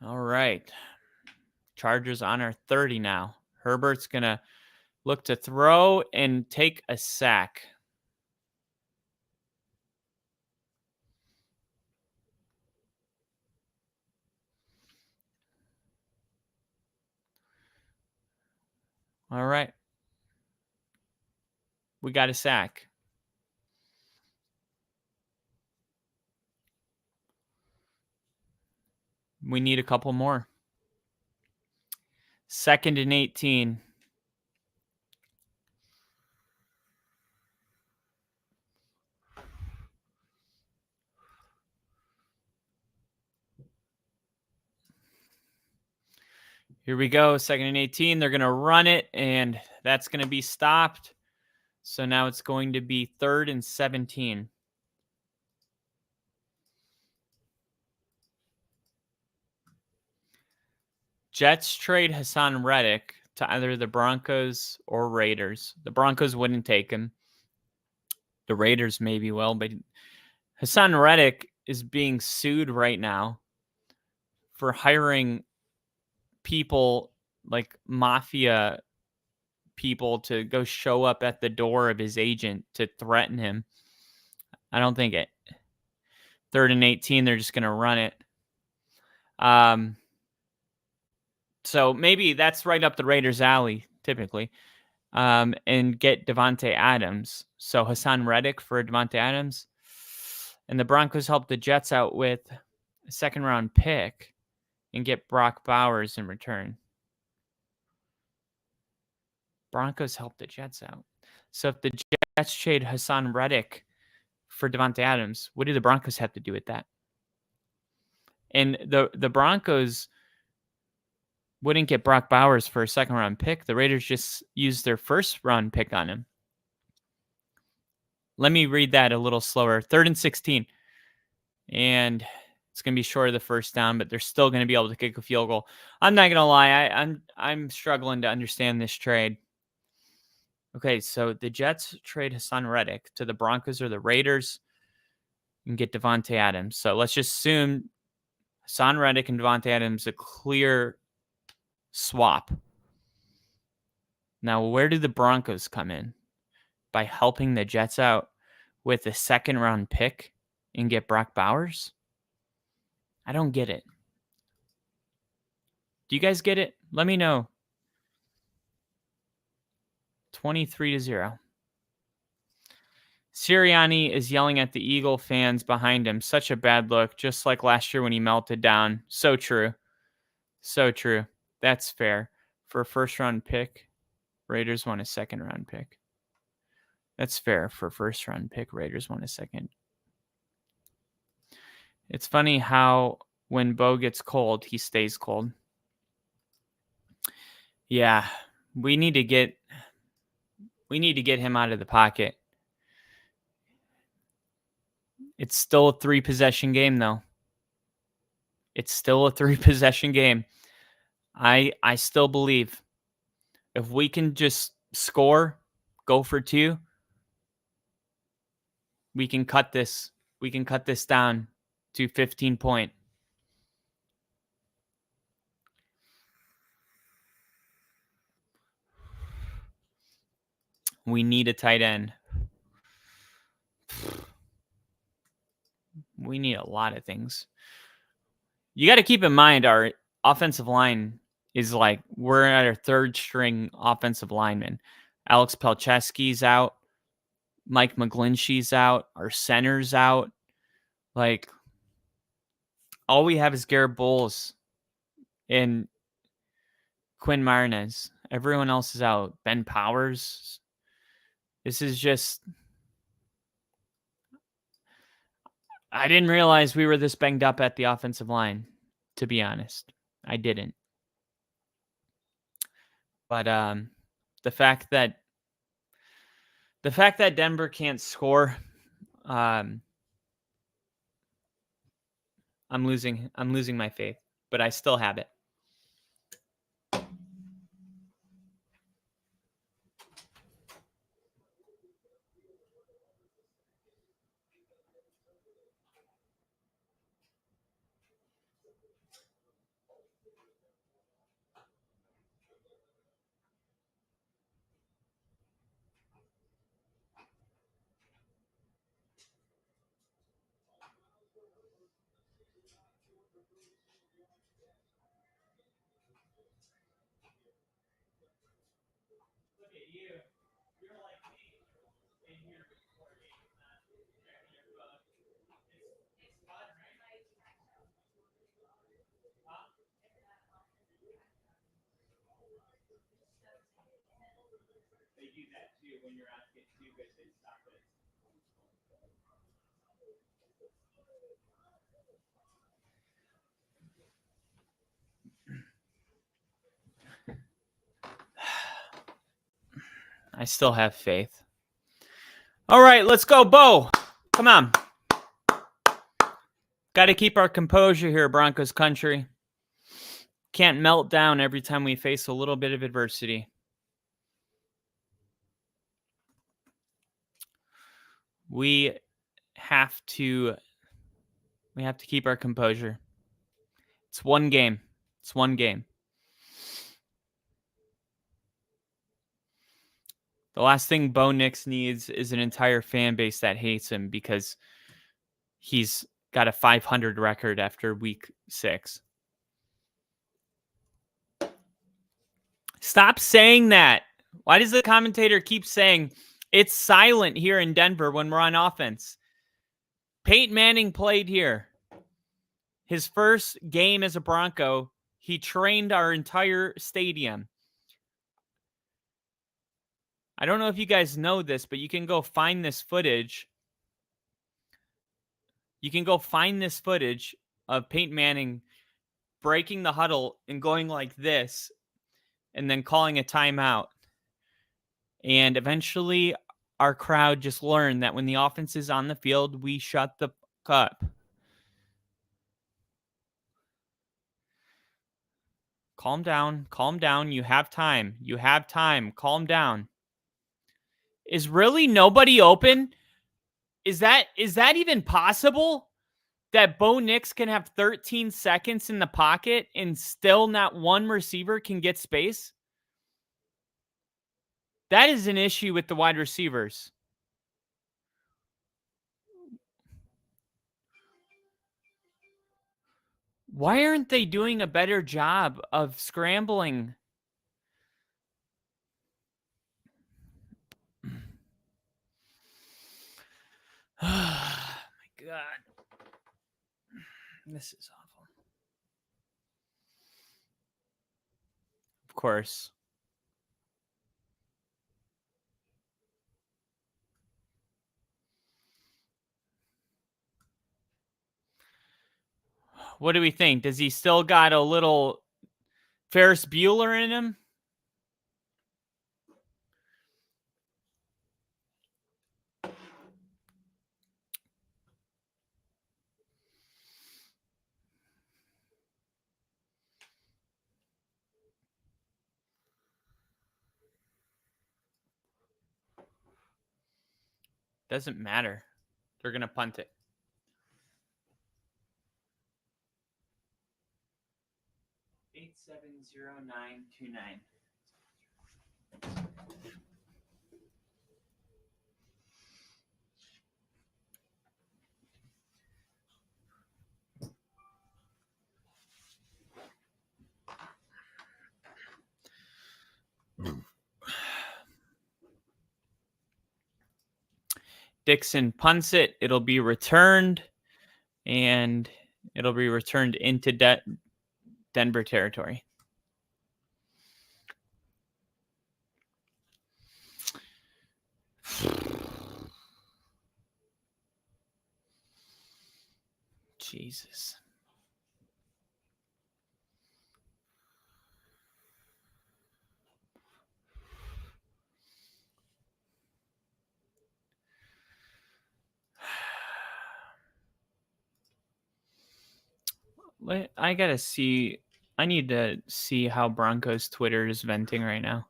All right. Chargers on our 30 now. Herbert's going to look to throw and take a sack. All right. We got a sack. We need a couple more. 2nd and 18. Here we go. 2nd and 18. They're going to run it, and that's going to be stopped. So now it's going to be 3rd and 17. Jets trade Hassan Reddick to either the Broncos or Raiders. The Broncos wouldn't take him. The Raiders maybe will, but Hassan Reddick is being sued right now for hiring people like mafia people to go show up at the door of his agent to threaten him. I don't think it. 3rd and 18, they're just going to run it. So maybe that's right up the Raiders' alley, typically, and get Devontae Adams. So Hassan Reddick for Devontae Adams. And the Broncos help the Jets out with a 2nd-round pick and get Brock Bowers in return. Broncos help the Jets out. So if the Jets trade Hassan Reddick for Devontae Adams, what do the Broncos have to do with that? And the Broncos wouldn't get Brock Bowers for a 2nd-round pick. The Raiders just used their 1st-round pick on him. Let me read that a little slower. 3rd and 16. And it's going to be short of the 1st down, but they're still going to be able to kick a field goal. I'm not going to lie. I'm struggling to understand this trade. Okay, so the Jets trade Hassan Reddick to the Broncos or the Raiders and get Devontae Adams. So let's just assume Hassan Reddick and Devontae Adams a clear swap. Now, where do the Broncos come in? By helping the Jets out with a 2nd-round pick and get Brock Bowers? I don't get it. Do you guys get it? Let me know. 23-0. Sirianni is yelling at the Eagle fans behind him. Such a bad look, just like last year when he melted down. So true. So true. That's fair. For a 1st-round pick, Raiders want a 2nd-round pick. That's fair. For a 1st-round pick, Raiders want a 2nd. It's funny how when Bo gets cold, he stays cold. Yeah, we need to get him out of the pocket. It's still a 3-possession game, though. It's still a 3-possession game. I still believe if we can just score, go for 2, we can cut this. We can cut this down to 15 point. We need a tight end. We need a lot of things. You got to keep in mind our offensive line is like we're at our 3rd string offensive lineman. Alex Pelcheski's out. Mike McGlinchey's out. Our center's out. Like, all we have is Garrett Bowles and Quinn Martinez. Everyone else is out. Ben Powers. This is just. I didn't realize we were this banged up at the offensive line, to be honest. I didn't. But the fact that Denver can't score, I'm losing my faith, but I still have it. I still have faith. All right, let's go, Bo. Come on. Got to keep our composure here, Broncos country. Can't melt down every time we face a little bit of adversity. We have to keep our composure. It's one game. It's one game. The last thing Bo Nix needs is an entire fan base that hates him because he's got a 500 record after week 6. Stop saying that. Why does the commentator keep saying it's silent here in Denver when we're on offense? Peyton Manning played here. His first game as a Bronco, he trained our entire stadium. I don't know if you guys know this, but you can go find this footage. You can go find this footage of Peyton Manning breaking the huddle and going like this and then calling a timeout. And eventually our crowd just learned that when the offense is on the field, we shut the fuck up. Calm down. Calm down. You have time. You have time. Calm down. Is really nobody open? Is that even possible? That Bo Nix can have 13 seconds in the pocket and still not one receiver can get space? That is an issue with the wide receivers. Why aren't they doing a better job of scrambling? Oh my God. This is awful. Of course. What do we think? Does he still got a little Ferris Bueller in him? Doesn't matter. They're going to punt it. $870929. Dixon punts it. It'll be returned and it'll be returned into Denver territory. Jesus. I gotta see. I need to see how Broncos Twitter is venting right now.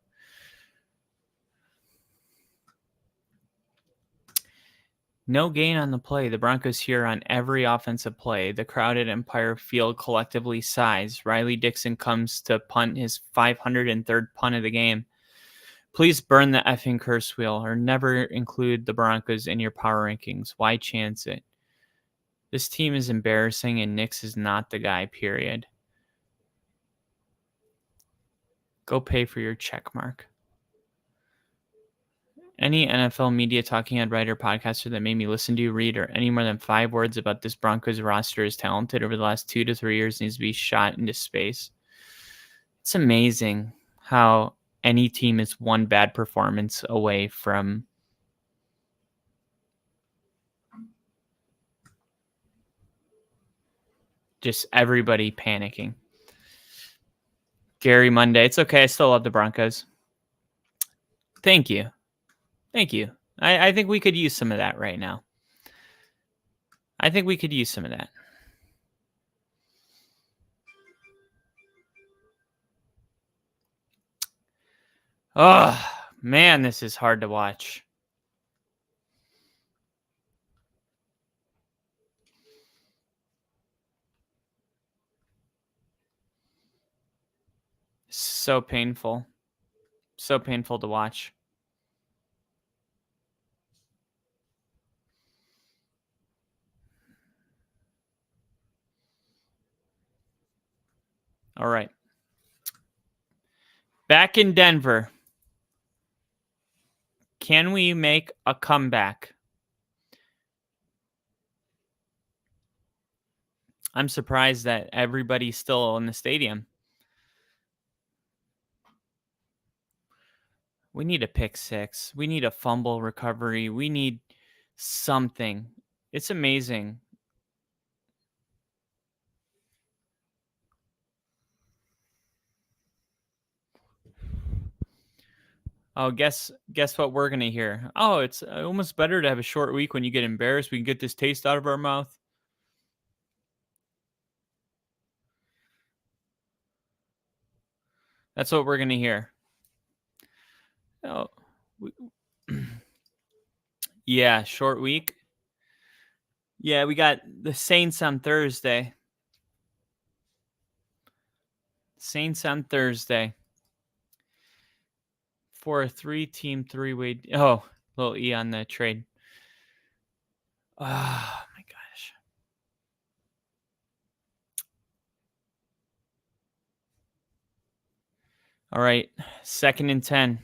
No gain on the play. The Broncos here on every offensive play. The crowded Empire Field collectively sighs. Riley Dixon comes to punt his 503rd punt of the game. Please burn the effing curse wheel or never include the Broncos in your power rankings. Why chance it? This team is embarrassing and Nix is not the guy, period. Go pay for your check mark. Any NFL media talking head writer podcaster that made me listen to, read, or any more than 5 words about this Broncos roster is talented over the last 2 to 3 years needs to be shot into space. It's amazing how any team is one bad performance away from just everybody panicking. Gary Monday. It's okay. I still love the Broncos. Thank you. Thank you. I think we could use some of that right now. I think we could use some of that. Oh, man, this is hard to watch. So painful. So painful to watch. All right. Back in Denver. Can we make a comeback? I'm surprised that everybody's still in the stadium. We need a pick six. We need a fumble recovery. We need something. It's amazing. Oh, guess what we're gonna hear? Oh, it's almost better to have a short week when you get embarrassed. We can get this taste out of our mouth. That's what we're gonna hear. Oh, yeah, short week. Yeah, we got the Saints on Thursday. Saints on Thursday. For a 3-team 3-way. Oh, little E on the trade. Oh, my gosh. All right. 2nd and 10.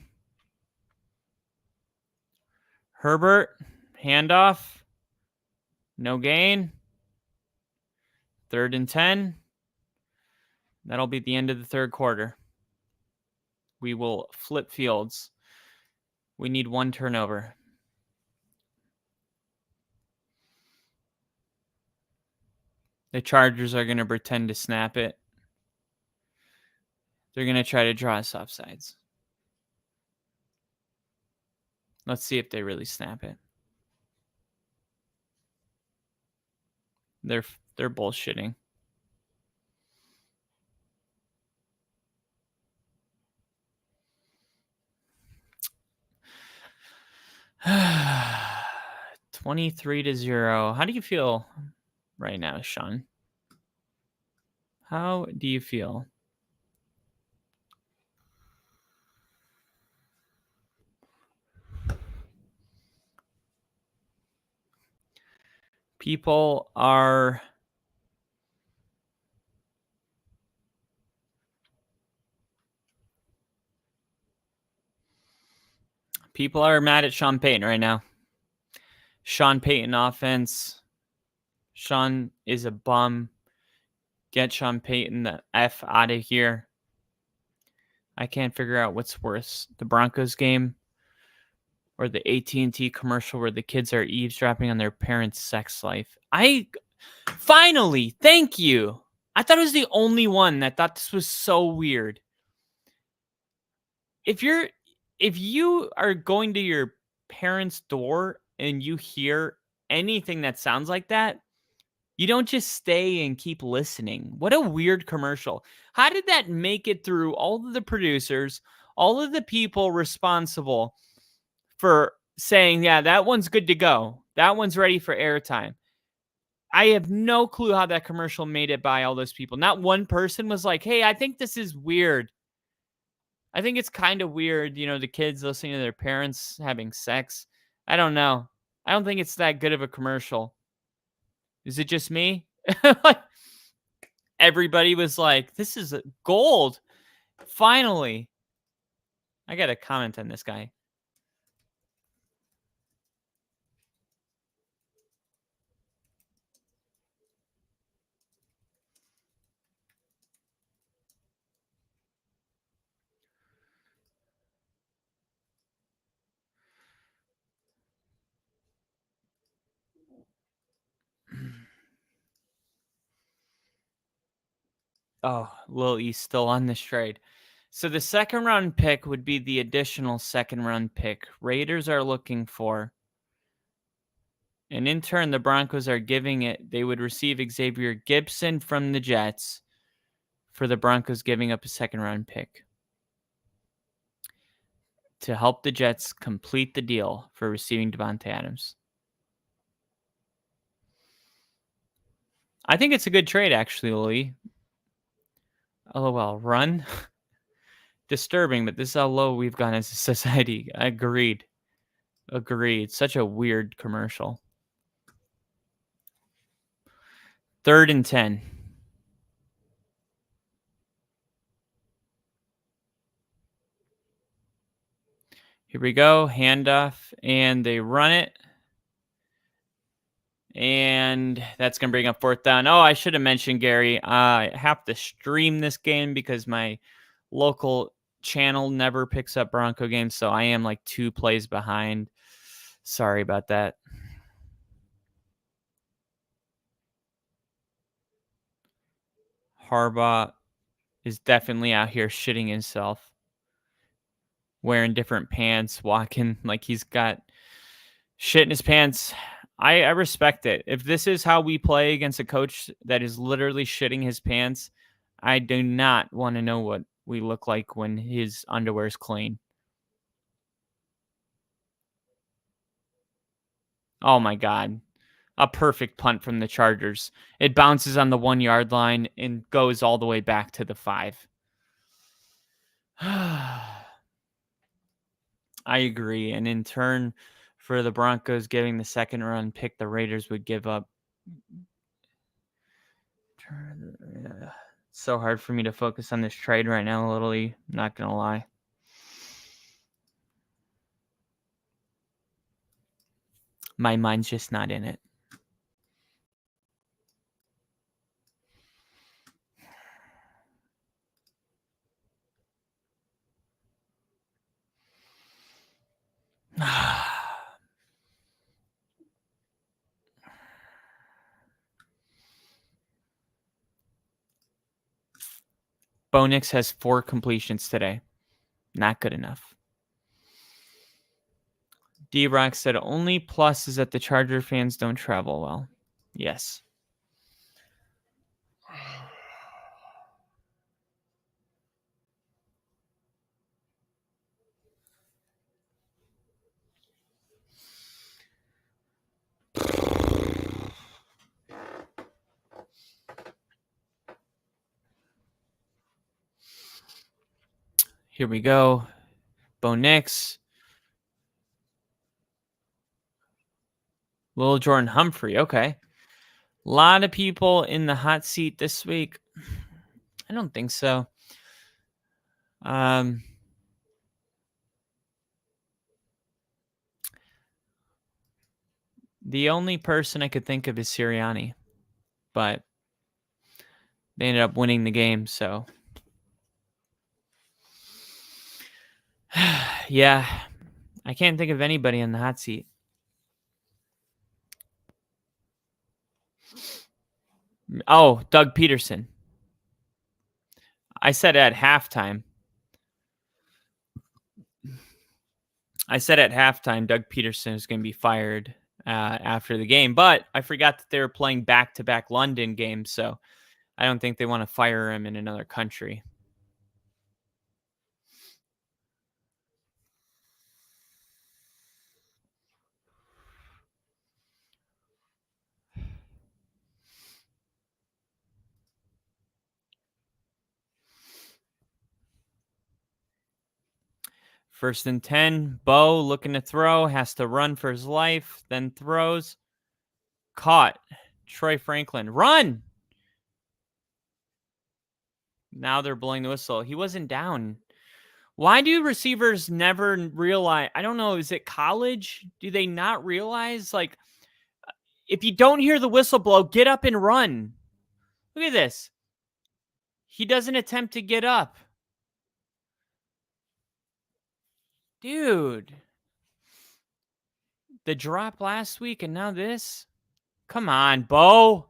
Herbert, handoff. No gain. 3rd and 10. That'll be the end of the 3rd quarter. We will flip fields. We need 1 turnover. The Chargers are going to pretend to snap it. They're going to try to draw us offsides. Let's see if they really snap it. They're bullshitting. 23-0. How do you feel right now, Sean? How do you feel? People are mad at Sean Payton right now. Sean Payton offense. Sean is a bum. Get Sean Payton the F out of here. I can't figure out what's worse, the Broncos game or the AT&T commercial where the kids are eavesdropping on their parents' sex life. Finally, thank you. I thought I was the only one that thought this was so weird. If you are going to your parents' door and you hear anything that sounds like that, you don't just stay and keep listening. What a weird commercial. How did that make it through all of the producers, all of the people responsible for saying, yeah, that one's good to go. That one's ready for airtime. I have no clue how that commercial made it by all those people. Not one person was like, hey, I think this is weird. I think it's kind of weird, the kids listening to their parents having sex. I don't know. I don't think it's that good of a commercial. Is it just me? Everybody was like, this is gold. Finally. I got to comment on this guy. Oh, Lil E's still on this trade. So the second round pick would be the additional second round pick Raiders are looking for. And in turn, the Broncos are giving it. They would receive Xavier Gibson from the Jets for the Broncos giving up a second round pick to help the Jets complete the deal for receiving Devontae Adams. I think it's a good trade, actually, Lee. LOL, run. Disturbing, but this is how low we've gone as a society. Agreed. Such a weird commercial. 3rd and 10. Here we go. Handoff, and they run it. And that's going to bring up 4th down. Oh, I should have mentioned, Gary, I have to stream this game because my local channel never picks up Bronco games, so I am like 2 plays behind. Sorry about that. Harbaugh is definitely out here shitting himself. Wearing different pants, walking like he's got shit in his pants. I respect it. If this is how we play against a coach that is literally shitting his pants, I do not want to know what we look like when his underwear is clean. Oh my God. A perfect punt from the Chargers. It bounces on the 1-yard line and goes all the way back to the 5. I agree. And in turn, for the Broncos giving the second round pick, the Raiders would give up. It's so hard for me to focus on this trade right now, literally. Not going to lie. My mind's just not in it. Bo Nix has 4 completions today. Not good enough. D-Rock said only plus is that the Charger fans don't travel well. Yes. Here we go. Bo Nix. Little Jordan Humphrey. Okay. A lot of people in the hot seat this week. I don't think so. The only person I could think of is Sirianni. but they ended up winning the game. So, yeah, I can't think of anybody in the hot seat. Oh, Doug Peterson. I said at halftime. Doug Peterson is going to be fired after the game, but I forgot that they were playing back-to-back London games, so I don't think they want to fire him in another country. First and 10, Bo looking to throw, has to run for his life, then throws. Caught. Troy Franklin. Run! Now they're blowing the whistle. He wasn't down. Why do receivers never realize? I don't know. Is it college? Do they not realize? Like, if you don't hear the whistle blow, get up and run. Look at this. He doesn't attempt to get up. Dude. The drop last week and now this? Come on, Bo.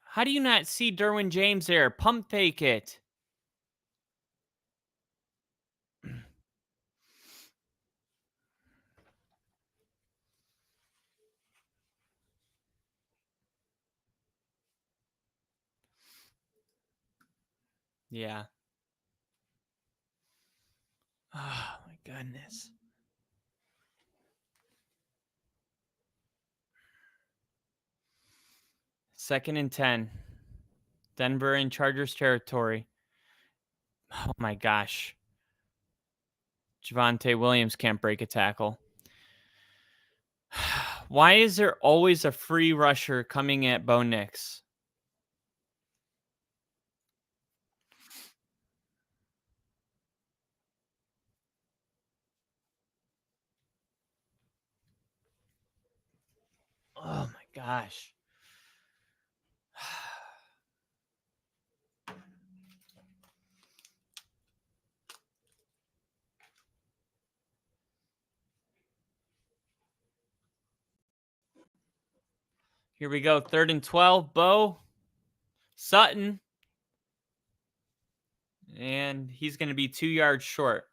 How do you not see Derwin James there? Pump fake it. Yeah. Oh, my goodness. Second and 10. Denver in Chargers territory. Oh, my gosh. Javonte Williams can't break a tackle. Why is there always a free rusher coming at Bo Nix? Oh, my gosh. Here we go. 3rd and 12. Bo. Sutton. And he's going to be 2 yards short.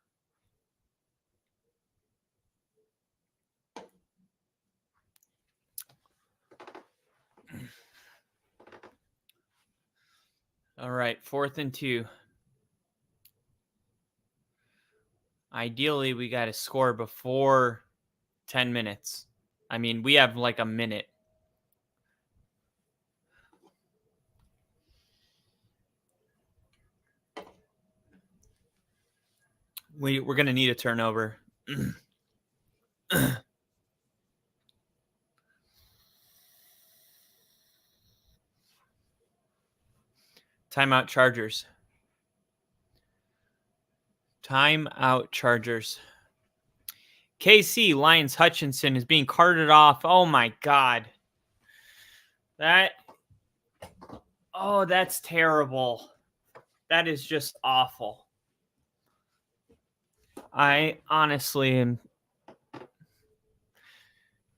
All right. 4th and 2. Ideally, we got to score before 10 minutes. I mean, we have like a minute. We're going to need a turnover. Timeout Chargers. Timeout Chargers. KC Lions Hutchinson is being carted off. Oh my God. That's terrible. That is just awful. I honestly am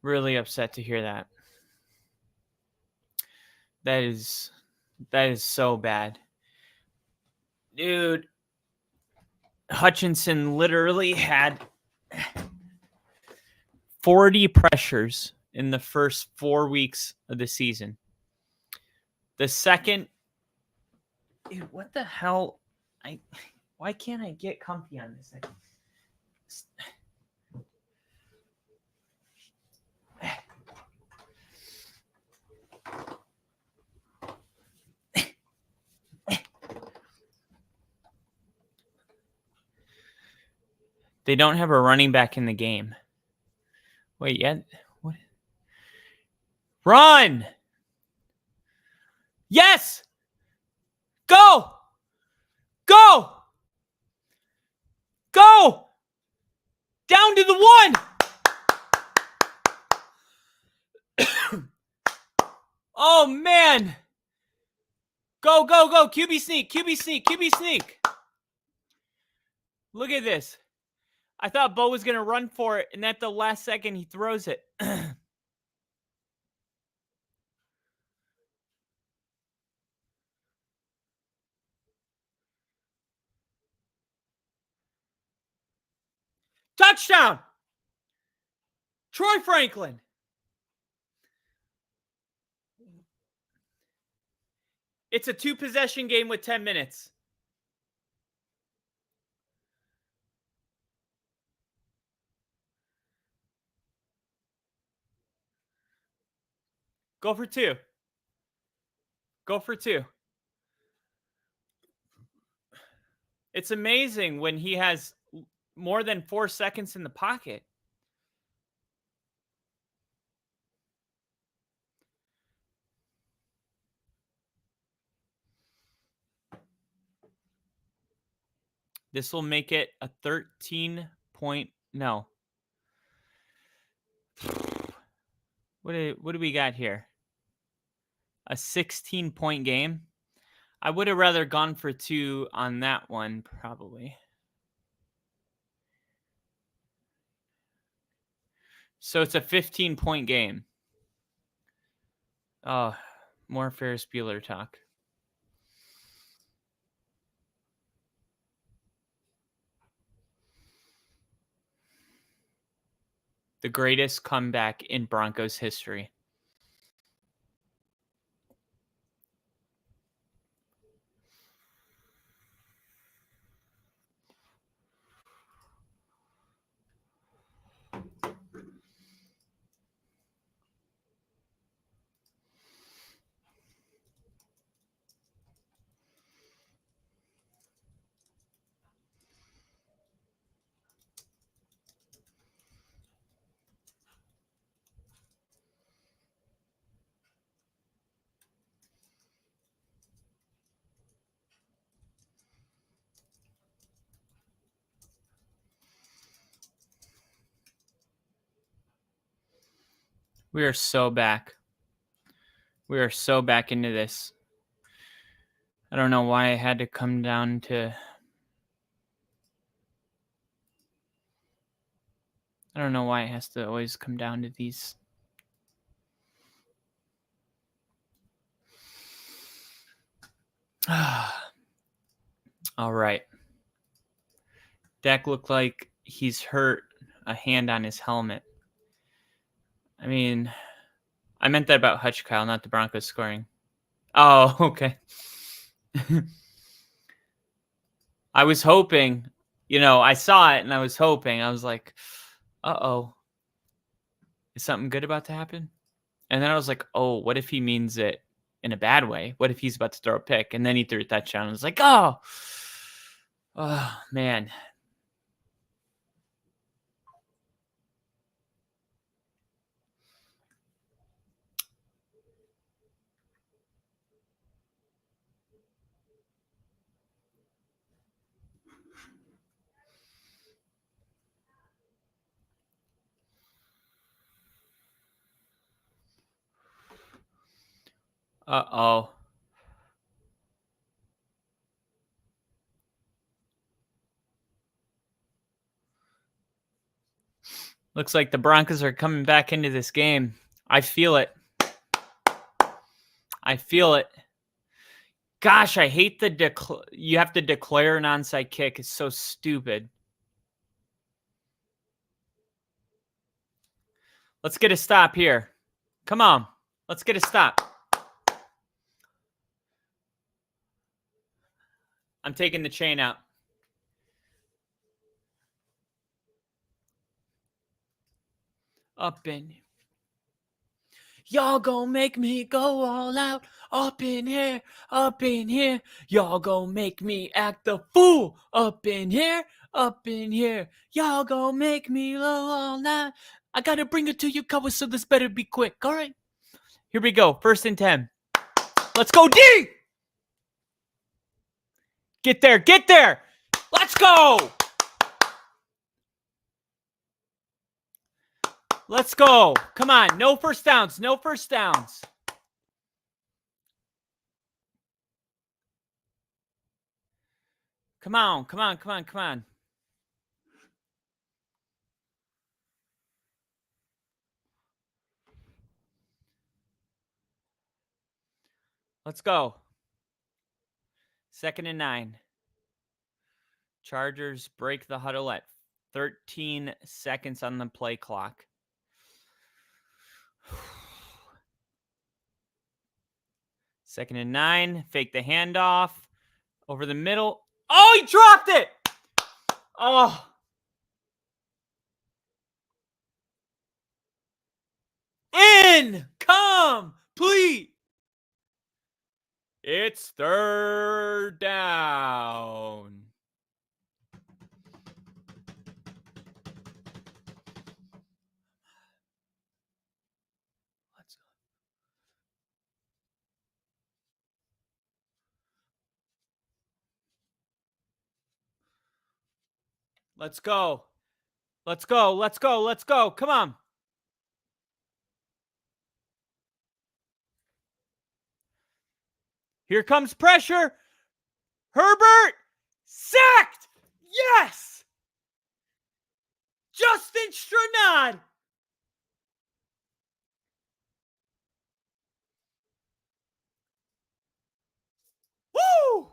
really upset to hear that. That is so bad. Dude, Hutchinson literally had 40 pressures in the first 4 weeks of the season. The second, dude, what the hell? Why can't I get comfy on this thing? They don't have a running back in the game. Wait, yet? What? Run! Yes! Go! Go! Go! Down to the 1! Oh, man. Go, go, go. QB sneak, QB sneak, QB sneak. Look at this. I thought Bo was going to run for it, and at the last second, he throws it. Touchdown! Troy Franklin. It's a 2-possession game with 10 minutes. Go for 2. Go for 2. It's amazing when he has more than 4 seconds in the pocket. This will make it a 13-point. No. What do we got here? A 16-point game? I would have rather gone for 2 on that one, probably. So it's a 15-point game. Oh, more Ferris Bueller talk. The greatest comeback in Broncos history. We are so back. We are so back into this. I don't know why I had to come down to... I don't know why it has to always come down to these. All right. Dak looked like he's hurt a hand on his helmet. I mean, I meant that about Hutch, Kyle, not the Broncos scoring. Oh, okay. I was hoping, I saw it and I was hoping. I was like, uh-oh. Is something good about to happen? And then I was like, oh, what if he means it in a bad way? What if he's about to throw a pick? And then he threw a touchdown. I was like, oh, man. Uh-oh. Looks like the Broncos are coming back into this game. I feel it. I feel it. Gosh, I hate you have to declare an onside kick. It's so stupid. Let's get a stop here. Come on. Let's get a stop. I'm taking the chain out. Up in. Y'all gonna make me go all out. Up in here, up in here. Y'all gonna make me act the fool. Up in here, up in here. Y'all gonna make me low all night. I gotta bring it to you, cowboys, so this better be quick. All right. Here we go. 1st and 10. Let's go, D! Get there, get there! Let's go! Let's go. Come on. No first downs. No first downs. Come on, come on, come on, come on. Let's go. 2nd and 9. Chargers break the huddle at 13 seconds on the play clock. Second and 9. Fake the handoff. Over the middle. Oh, he dropped it! Oh. Incomplete. It's 3rd down. Let's go. Let's go. Let's go. Let's go. Come on. Here comes pressure. Herbert sacked. Yes. Justin Stranad. Woo!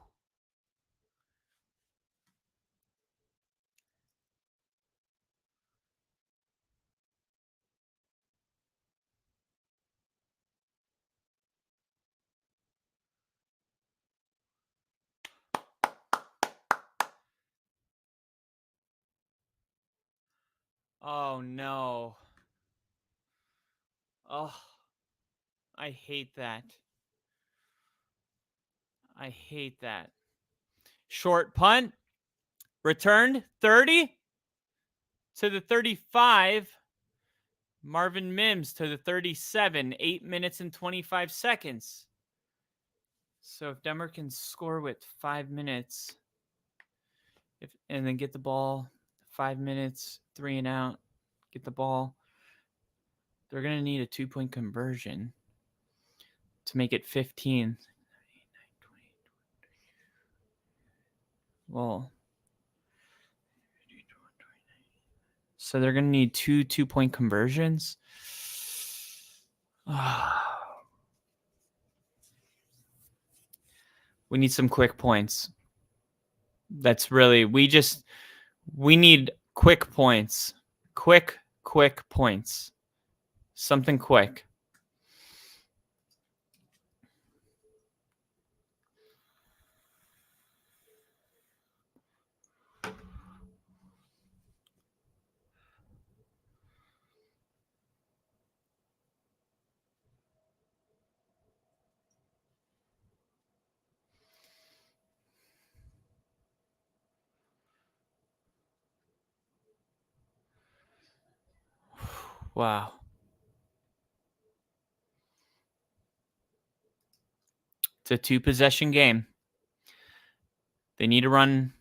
Oh no. Oh, I hate that. I hate that. Short punt. Returned 30 to the 35. Marvin Mims to the 37. 8 minutes and 25 seconds. So if Denver can score with 5 minutes, and then get the ball, 5 minutes, 3 and out, get the ball, they're going to need a 2-point conversion to make it 15. Well, so they're going to need 2-point conversions. We need some quick points. That's really, we need quick points. Quick points. Something quick. Wow. It's a 2-possession game. They need to run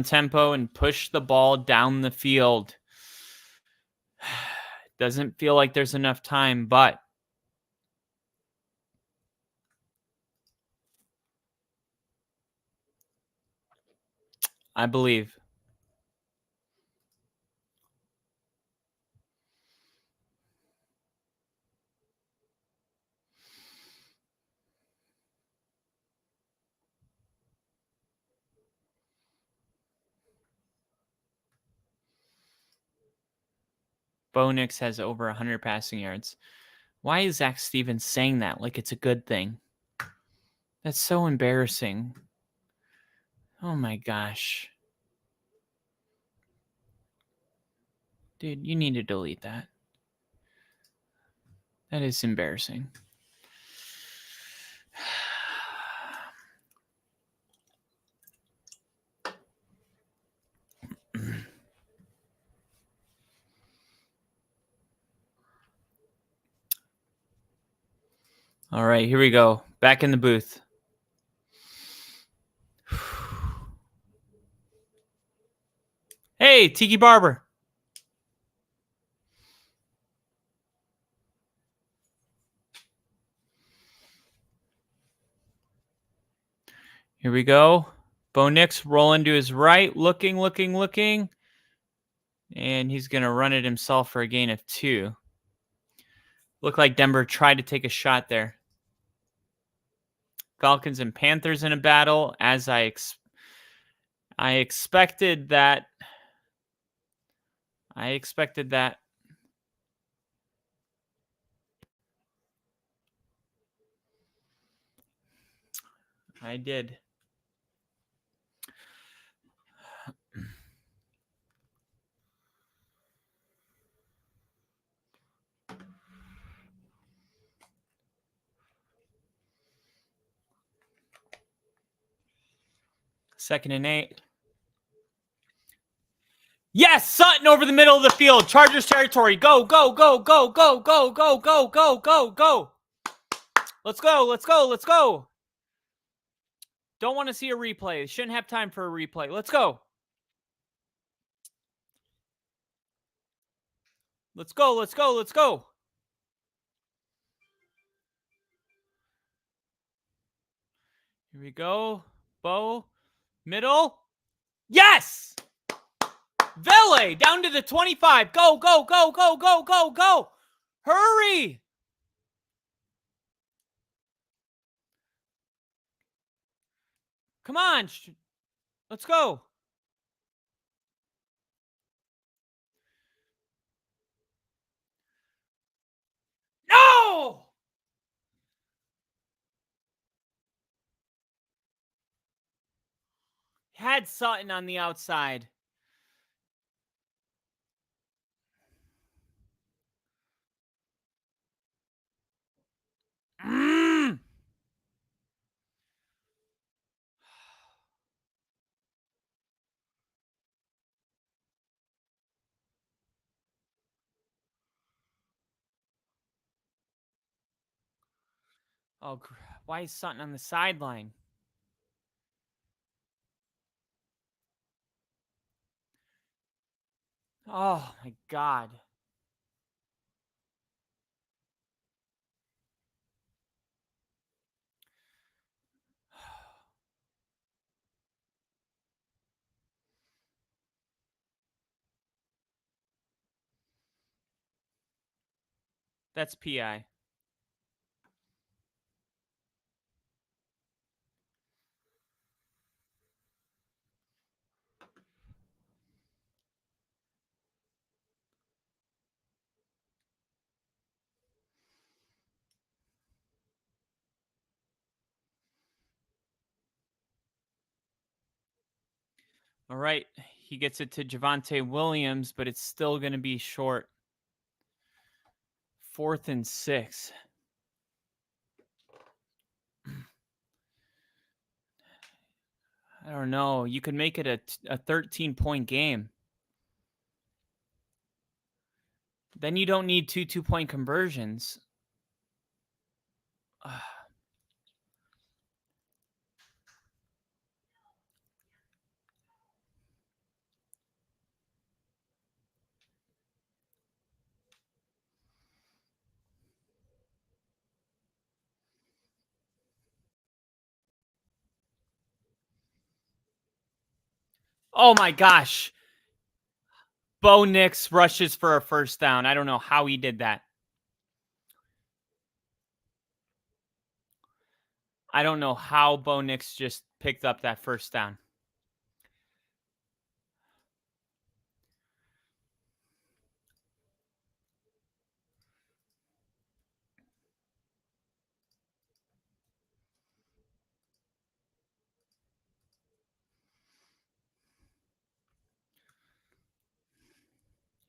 tempo and push the ball down the field. Doesn't feel like there's enough time, but I believe. Bo Nix has over 100 passing yards. Why is Zach Stevens saying that like it's a good thing? That's so embarrassing. Oh my gosh. Dude, you need to delete that. That is embarrassing. All right, here we go. Back in the booth. Hey, Tiki Barber. Here we go. Bo Nix rolling to his right, looking. And he's going to run it himself for a gain of 2. Looked like Denver tried to take a shot there. Falcons and Panthers in a battle, as I expected that. I did. Second and 8. Yes, Sutton over the middle of the field. Chargers territory. Go. Let's go. Don't want to see a replay. Shouldn't have time for a replay. Let's go. Let's go. Here we go. Bo. Middle. Yes! Vele down to the 25. Go. Hurry! Come on. Let's go. No! Had Sutton on the outside. Oh, why is Sutton on the sideline? Oh, my God. That's PI. All right. He gets it to Javonte Williams, but it's still going to be short. 4th and 6. I don't know. You could make it a 13-point game. Then you don't need 2 2-point conversions. Oh, my gosh. Bo Nix rushes for a first down. I don't know how he did that. I don't know how Bo Nix just picked up that first down.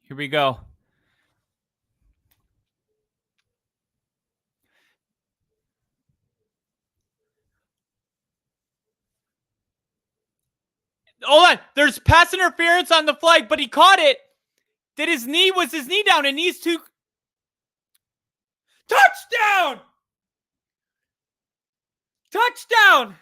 Here we go. Hold on. There's pass interference on the flag, but he caught it. Was his knee down? And knees too. Touchdown! Touchdown!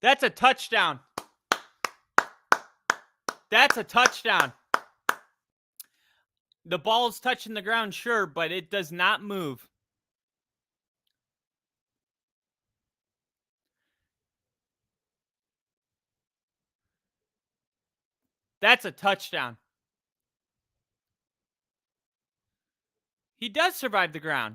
That's a touchdown. That's a touchdown. The ball's touching the ground, sure, but it does not move. That's a touchdown. He does survive the ground.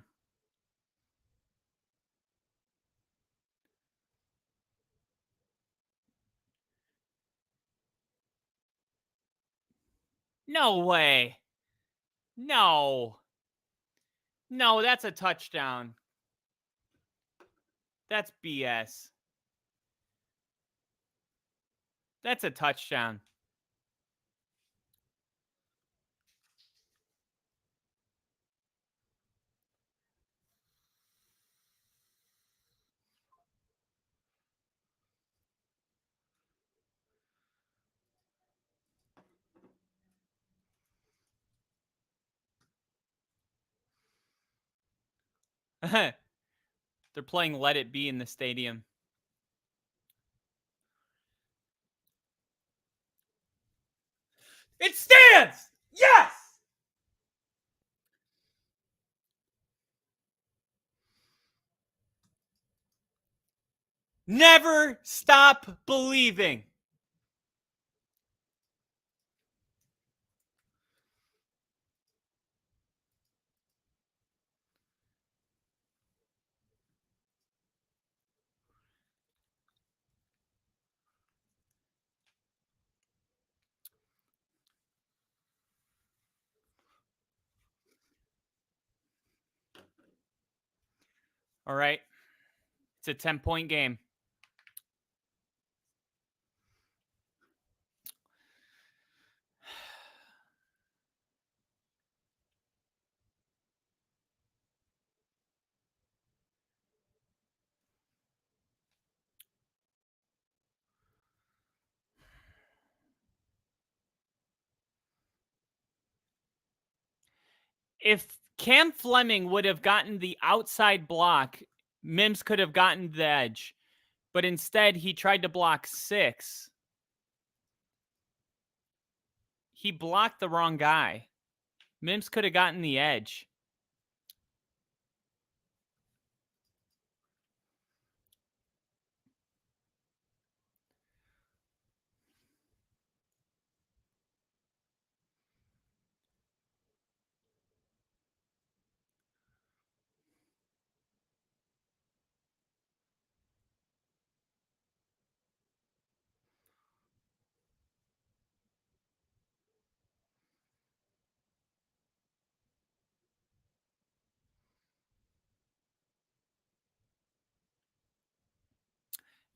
No way. No. No, that's a touchdown. That's BS. That's a touchdown. They're playing Let It Be in the stadium. It stands! Yes! Never stop believing. All right. It's a 10-point game. If Cam Fleming would have gotten the outside block, Mims could have gotten the edge. But instead, he tried to block 6. He blocked the wrong guy. Mims could have gotten the edge.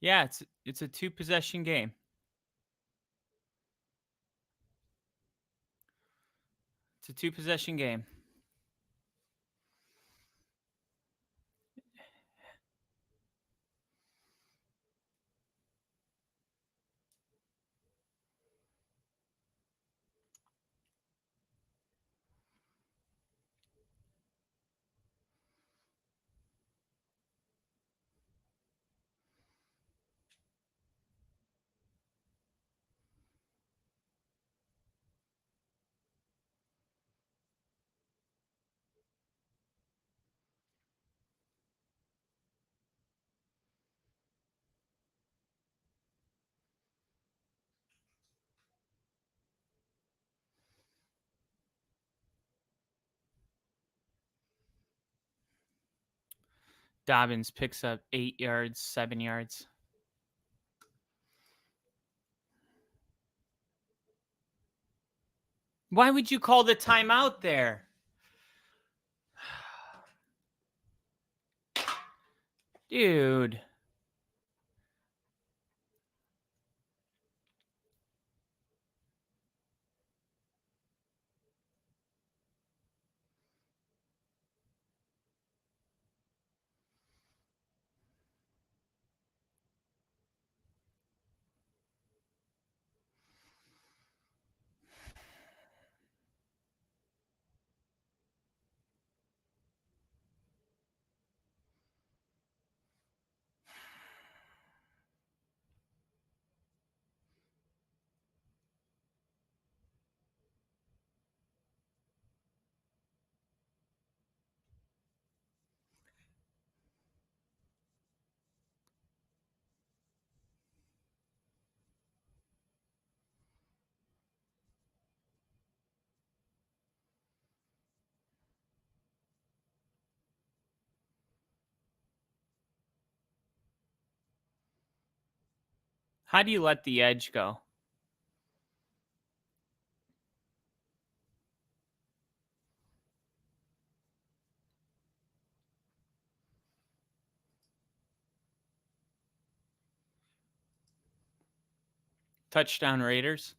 Yeah, it's a 2-possession game. It's a 2-possession game. Dobbins picks up 8 yards, 7 yards. Why would you call the timeout there? Dude. How do you let the edge go? Touchdown Raiders.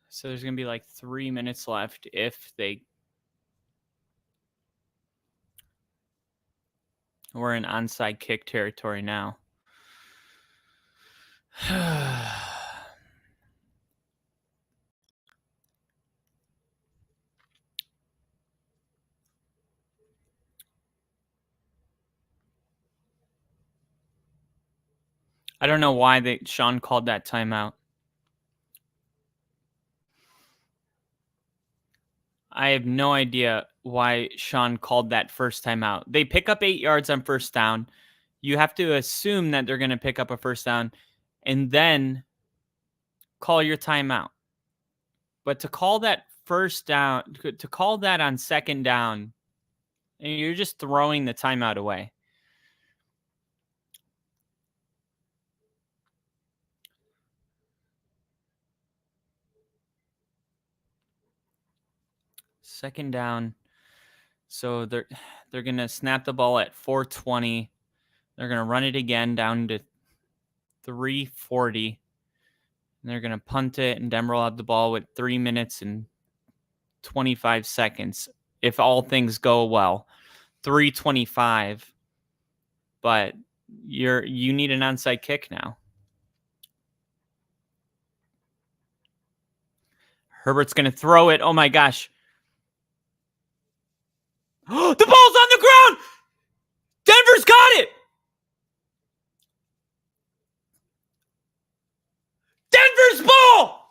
So there's going to be like 3 minutes left if they. We're in onside kick territory now. I don't know why Sean called that timeout. I have no idea why Sean called that first timeout. They pick up 8 yards on first down. You have to assume that they're going to pick up a first down and then call your timeout. But to call that first down, to call that on second down, you're just throwing the timeout away. Second down. So they're going to snap the ball at 4:20. They're going to run it again down to 3:40. And they're going to punt it, and Denver will have the ball with 3 minutes and 25 seconds if all things go well. 3:25. But you need an onside kick now. Herbert's going to throw it. Oh my gosh. The ball's on the ground. Denver's got it. Denver's ball.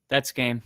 That's game.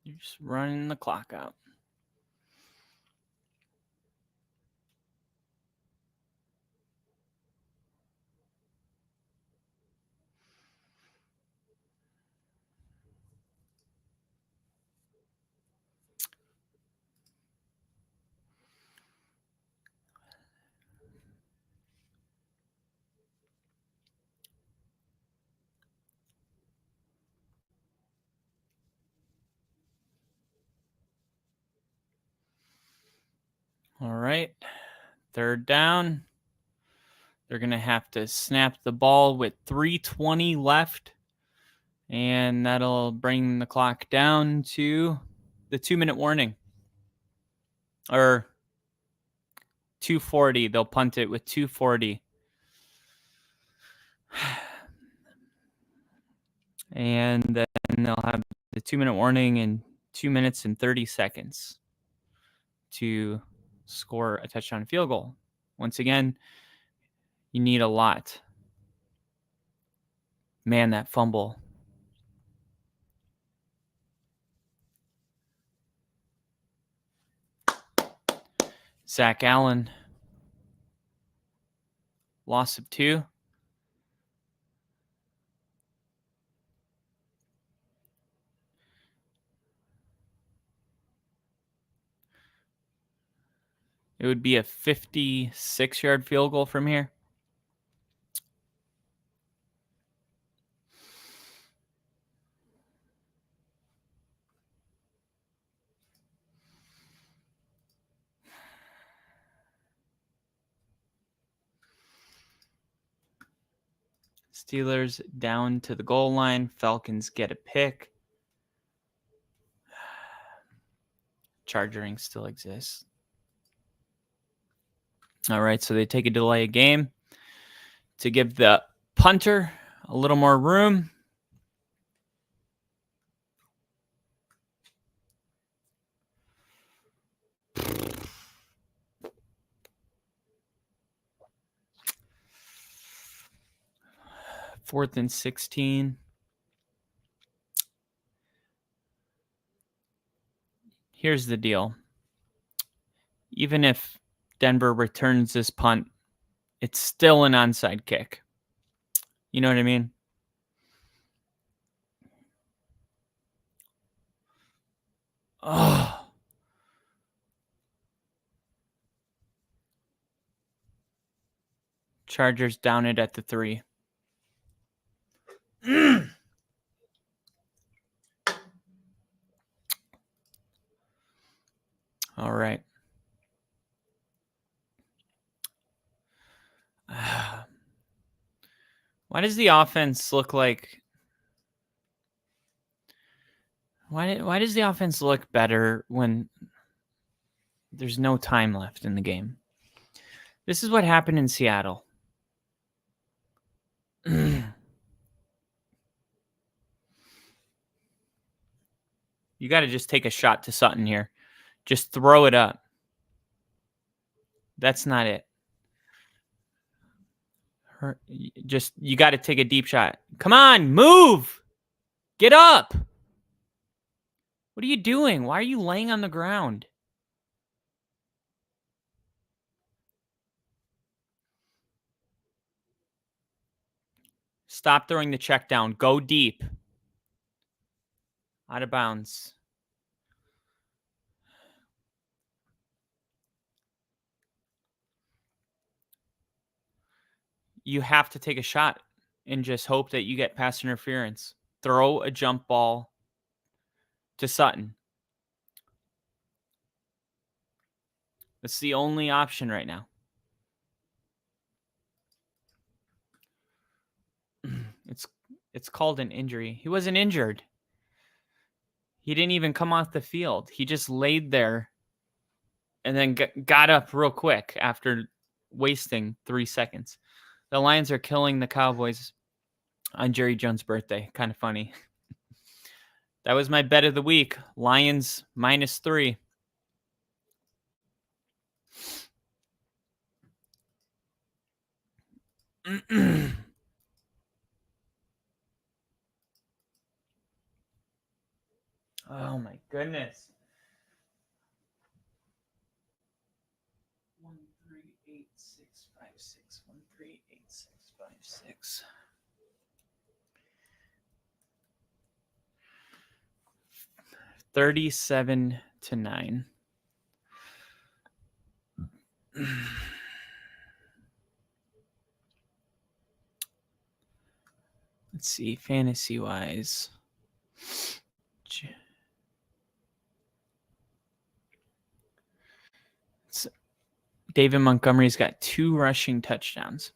You're just running the clock out. All right. Third down. They're going to have to snap the ball with 3:20 left. And that'll bring the clock down to the 2-minute warning. Or 2:40. They'll punt it with 2:40. And then they'll have the 2-minute warning in 2 minutes and 30 seconds to score a touchdown field goal. Once again, you need a lot. Man, that fumble Zach Allen. Loss of 2. It would be a 56-yard field goal from here. Steelers down to the goal line. Falcons get a pick. Charging still exists. All right, so they take a delay of game to give the punter a little more room. Fourth and 16. Here's the deal. Even if Denver returns this punt, it's still an onside kick. You know what I mean? Oh. Chargers down it at the 3. All right. Why does the offense look like... Why does the offense look better when there's no time left in the game? This is what happened in Seattle. You got to just take a shot to Sutton here. Just throw it up. That's not it. You got to take a deep shot. Come on, move. Get up. What are you doing? Why are you laying on the ground? Stop throwing the check down. Go deep. Out of bounds. You have to take a shot and just hope that you get pass interference. Throw a jump ball to Sutton. That's the only option right now. It's called an injury. He wasn't injured. He didn't even come off the field. He just laid there and then got up real quick after wasting 3 seconds. The Lions are killing the Cowboys on Jerry Jones' birthday. Kind of funny. That was my bet of the week. Lions -3. Oh my goodness. 138656. 138656. 37-9. Let's see, fantasy wise. David Montgomery's got 2 rushing touchdowns.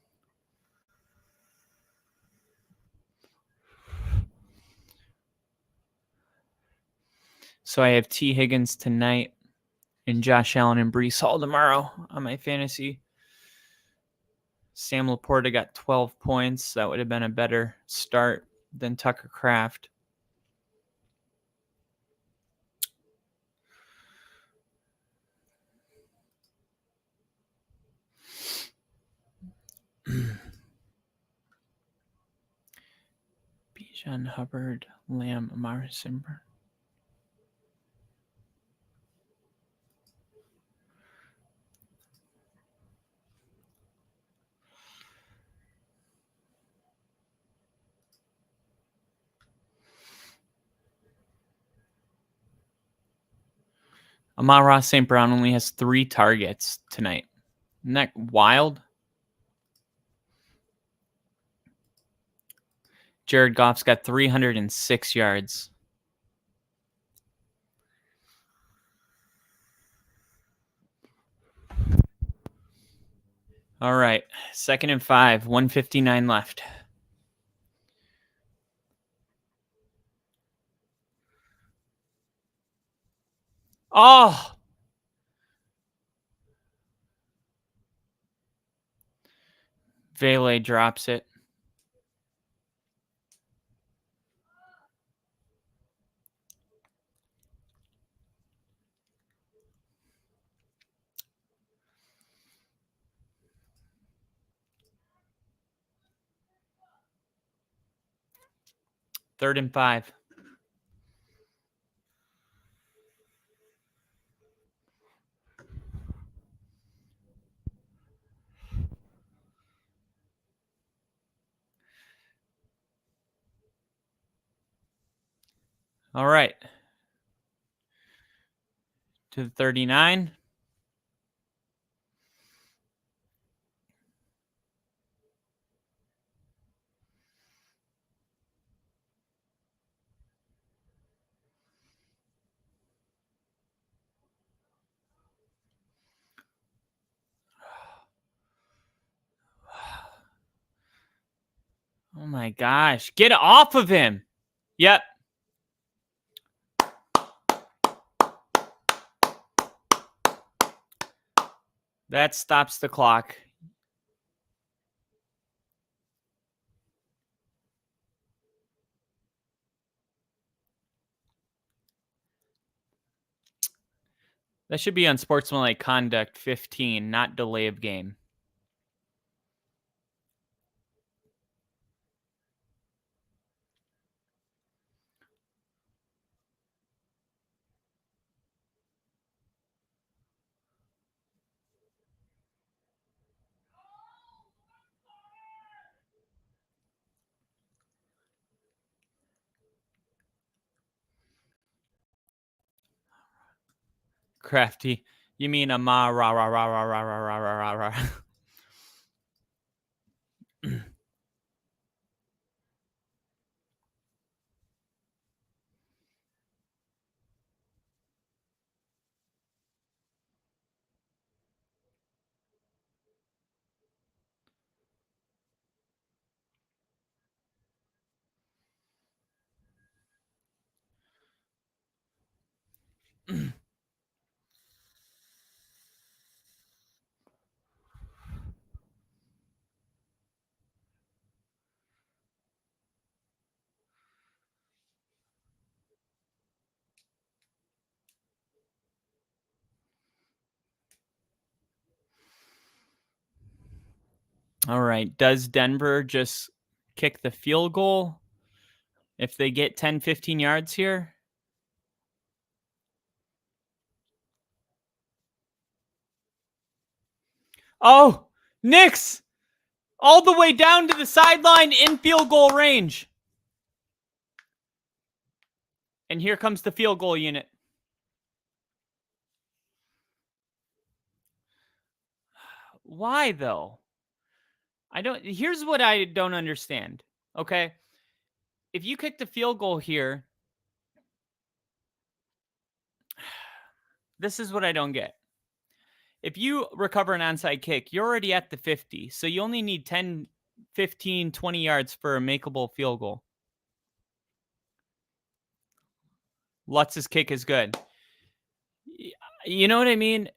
So I have T. Higgins tonight and Josh Allen and Breece Hall tomorrow on my fantasy. Sam Laporta got 12 points. That would have been a better start than Tucker Kraft. Bijan Hubbard, Lamb, Amari Simber. Amon-Ra St. Brown only has 3 targets tonight. Isn't that wild? Jared Goff's got 306 yards. All right, 2nd and 5, 1:59 left. Oh! Vele drops it. Third and 5. All right. To the 39. Oh my gosh. Get off of him. Yep. That stops the clock. That should be unsportsmanlike conduct 15, not delay of game. Crafty. You mean a ma ra ra ra ra ra ra ra ra ra ra. All right. Does Denver just kick the field goal if they get 10, 15 yards here? Oh, Knicks all the way down to the sideline in field goal range. And here comes the field goal unit. Why though? Here's what I don't understand. Okay. If you kick the field goal here, this is what I don't get. If you recover an onside kick, you're already at the 50. So you only need 10, 15, 20 yards for a makeable field goal. Lutz's kick is good. You know what I mean?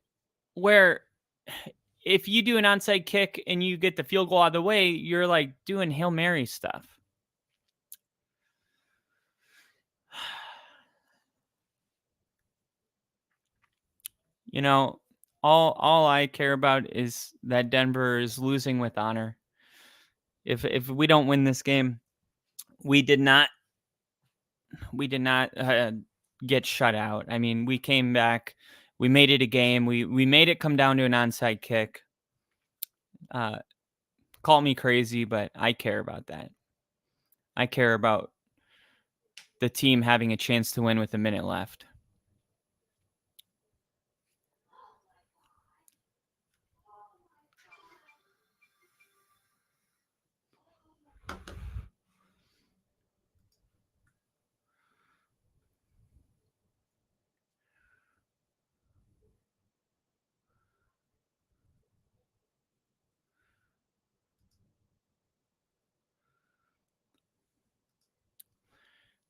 Where if you do an onside kick and you get the field goal out of the way, you're like doing Hail Mary stuff. You know, all I care about is that Denver is losing with honor. If we don't win this game, we did not get shut out. I mean, we came back, we made it a game. We made it come down to an onside kick. Call me crazy, but I care about that. I care about the team having a chance to win with a minute left.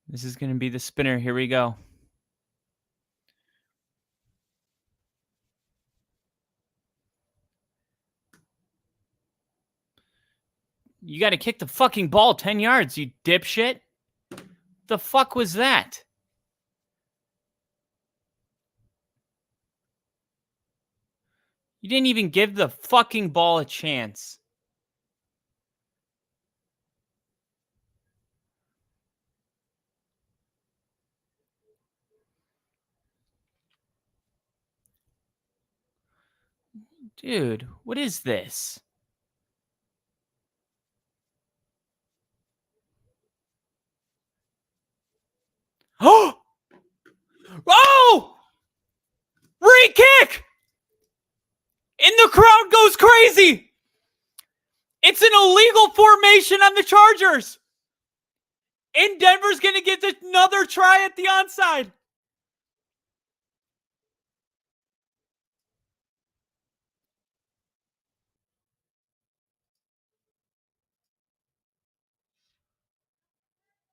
This is going to be the spinner. Here we go. You got to kick the fucking ball 10 yards, you dipshit. The fuck was that? You didn't even give the fucking ball a chance. Dude, what is this? Oh! Oh! Re-kick! And the crowd goes crazy! It's an illegal formation on the Chargers! And Denver's gonna get another try at the onside.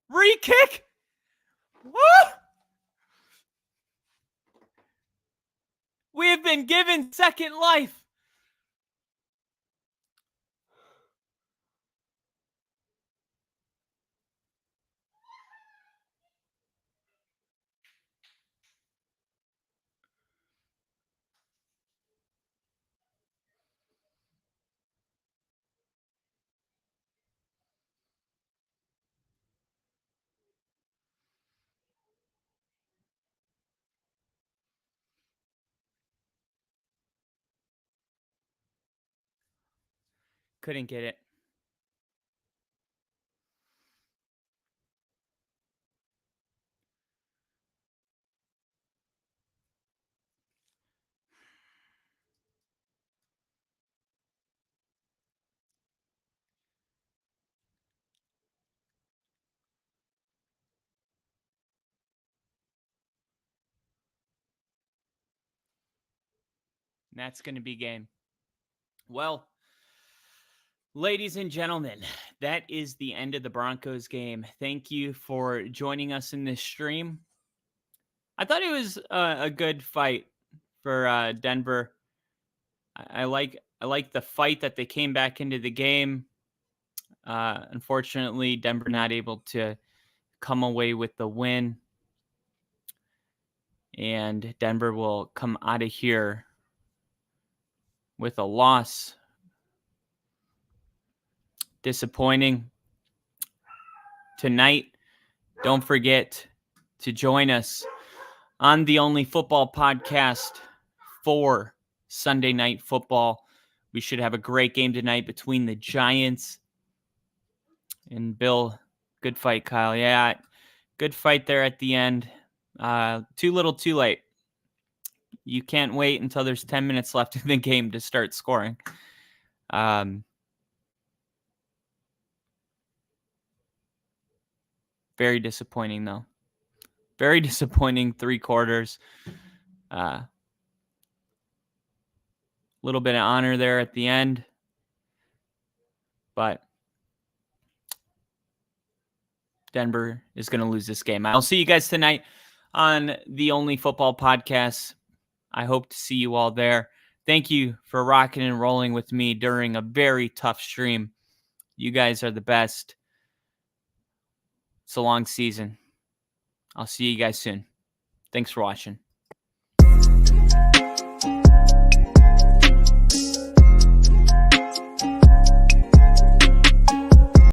Re-kick? What? We have been given second life. Couldn't get it. And that's going to be game. Well, ladies and gentlemen, that is the end of the Broncos game. Thank you for joining us in this stream. I thought it was a good fight for Denver. I like the fight that they came back into the game. Unfortunately, Denver not able to come away with the win. And Denver will come out of here with a loss. Disappointing. Tonight, don't forget to join us on the Only Football podcast for Sunday Night Football. We should have a great game tonight between the Giants and Bill. Good fight, Kyle. Yeah, good fight there at the end. Too little, too late. You can't wait until there's 10 minutes left in the game to start scoring. Very disappointing, though. Very disappointing 3 quarters. Little bit of honor there at the end. But Denver is going to lose this game. I'll see you guys tonight on the Only Football podcast. I hope to see you all there. Thank you for rocking and rolling with me during a very tough stream. You guys are the best. It's a long season. I'll see you guys soon. Thanks for watching.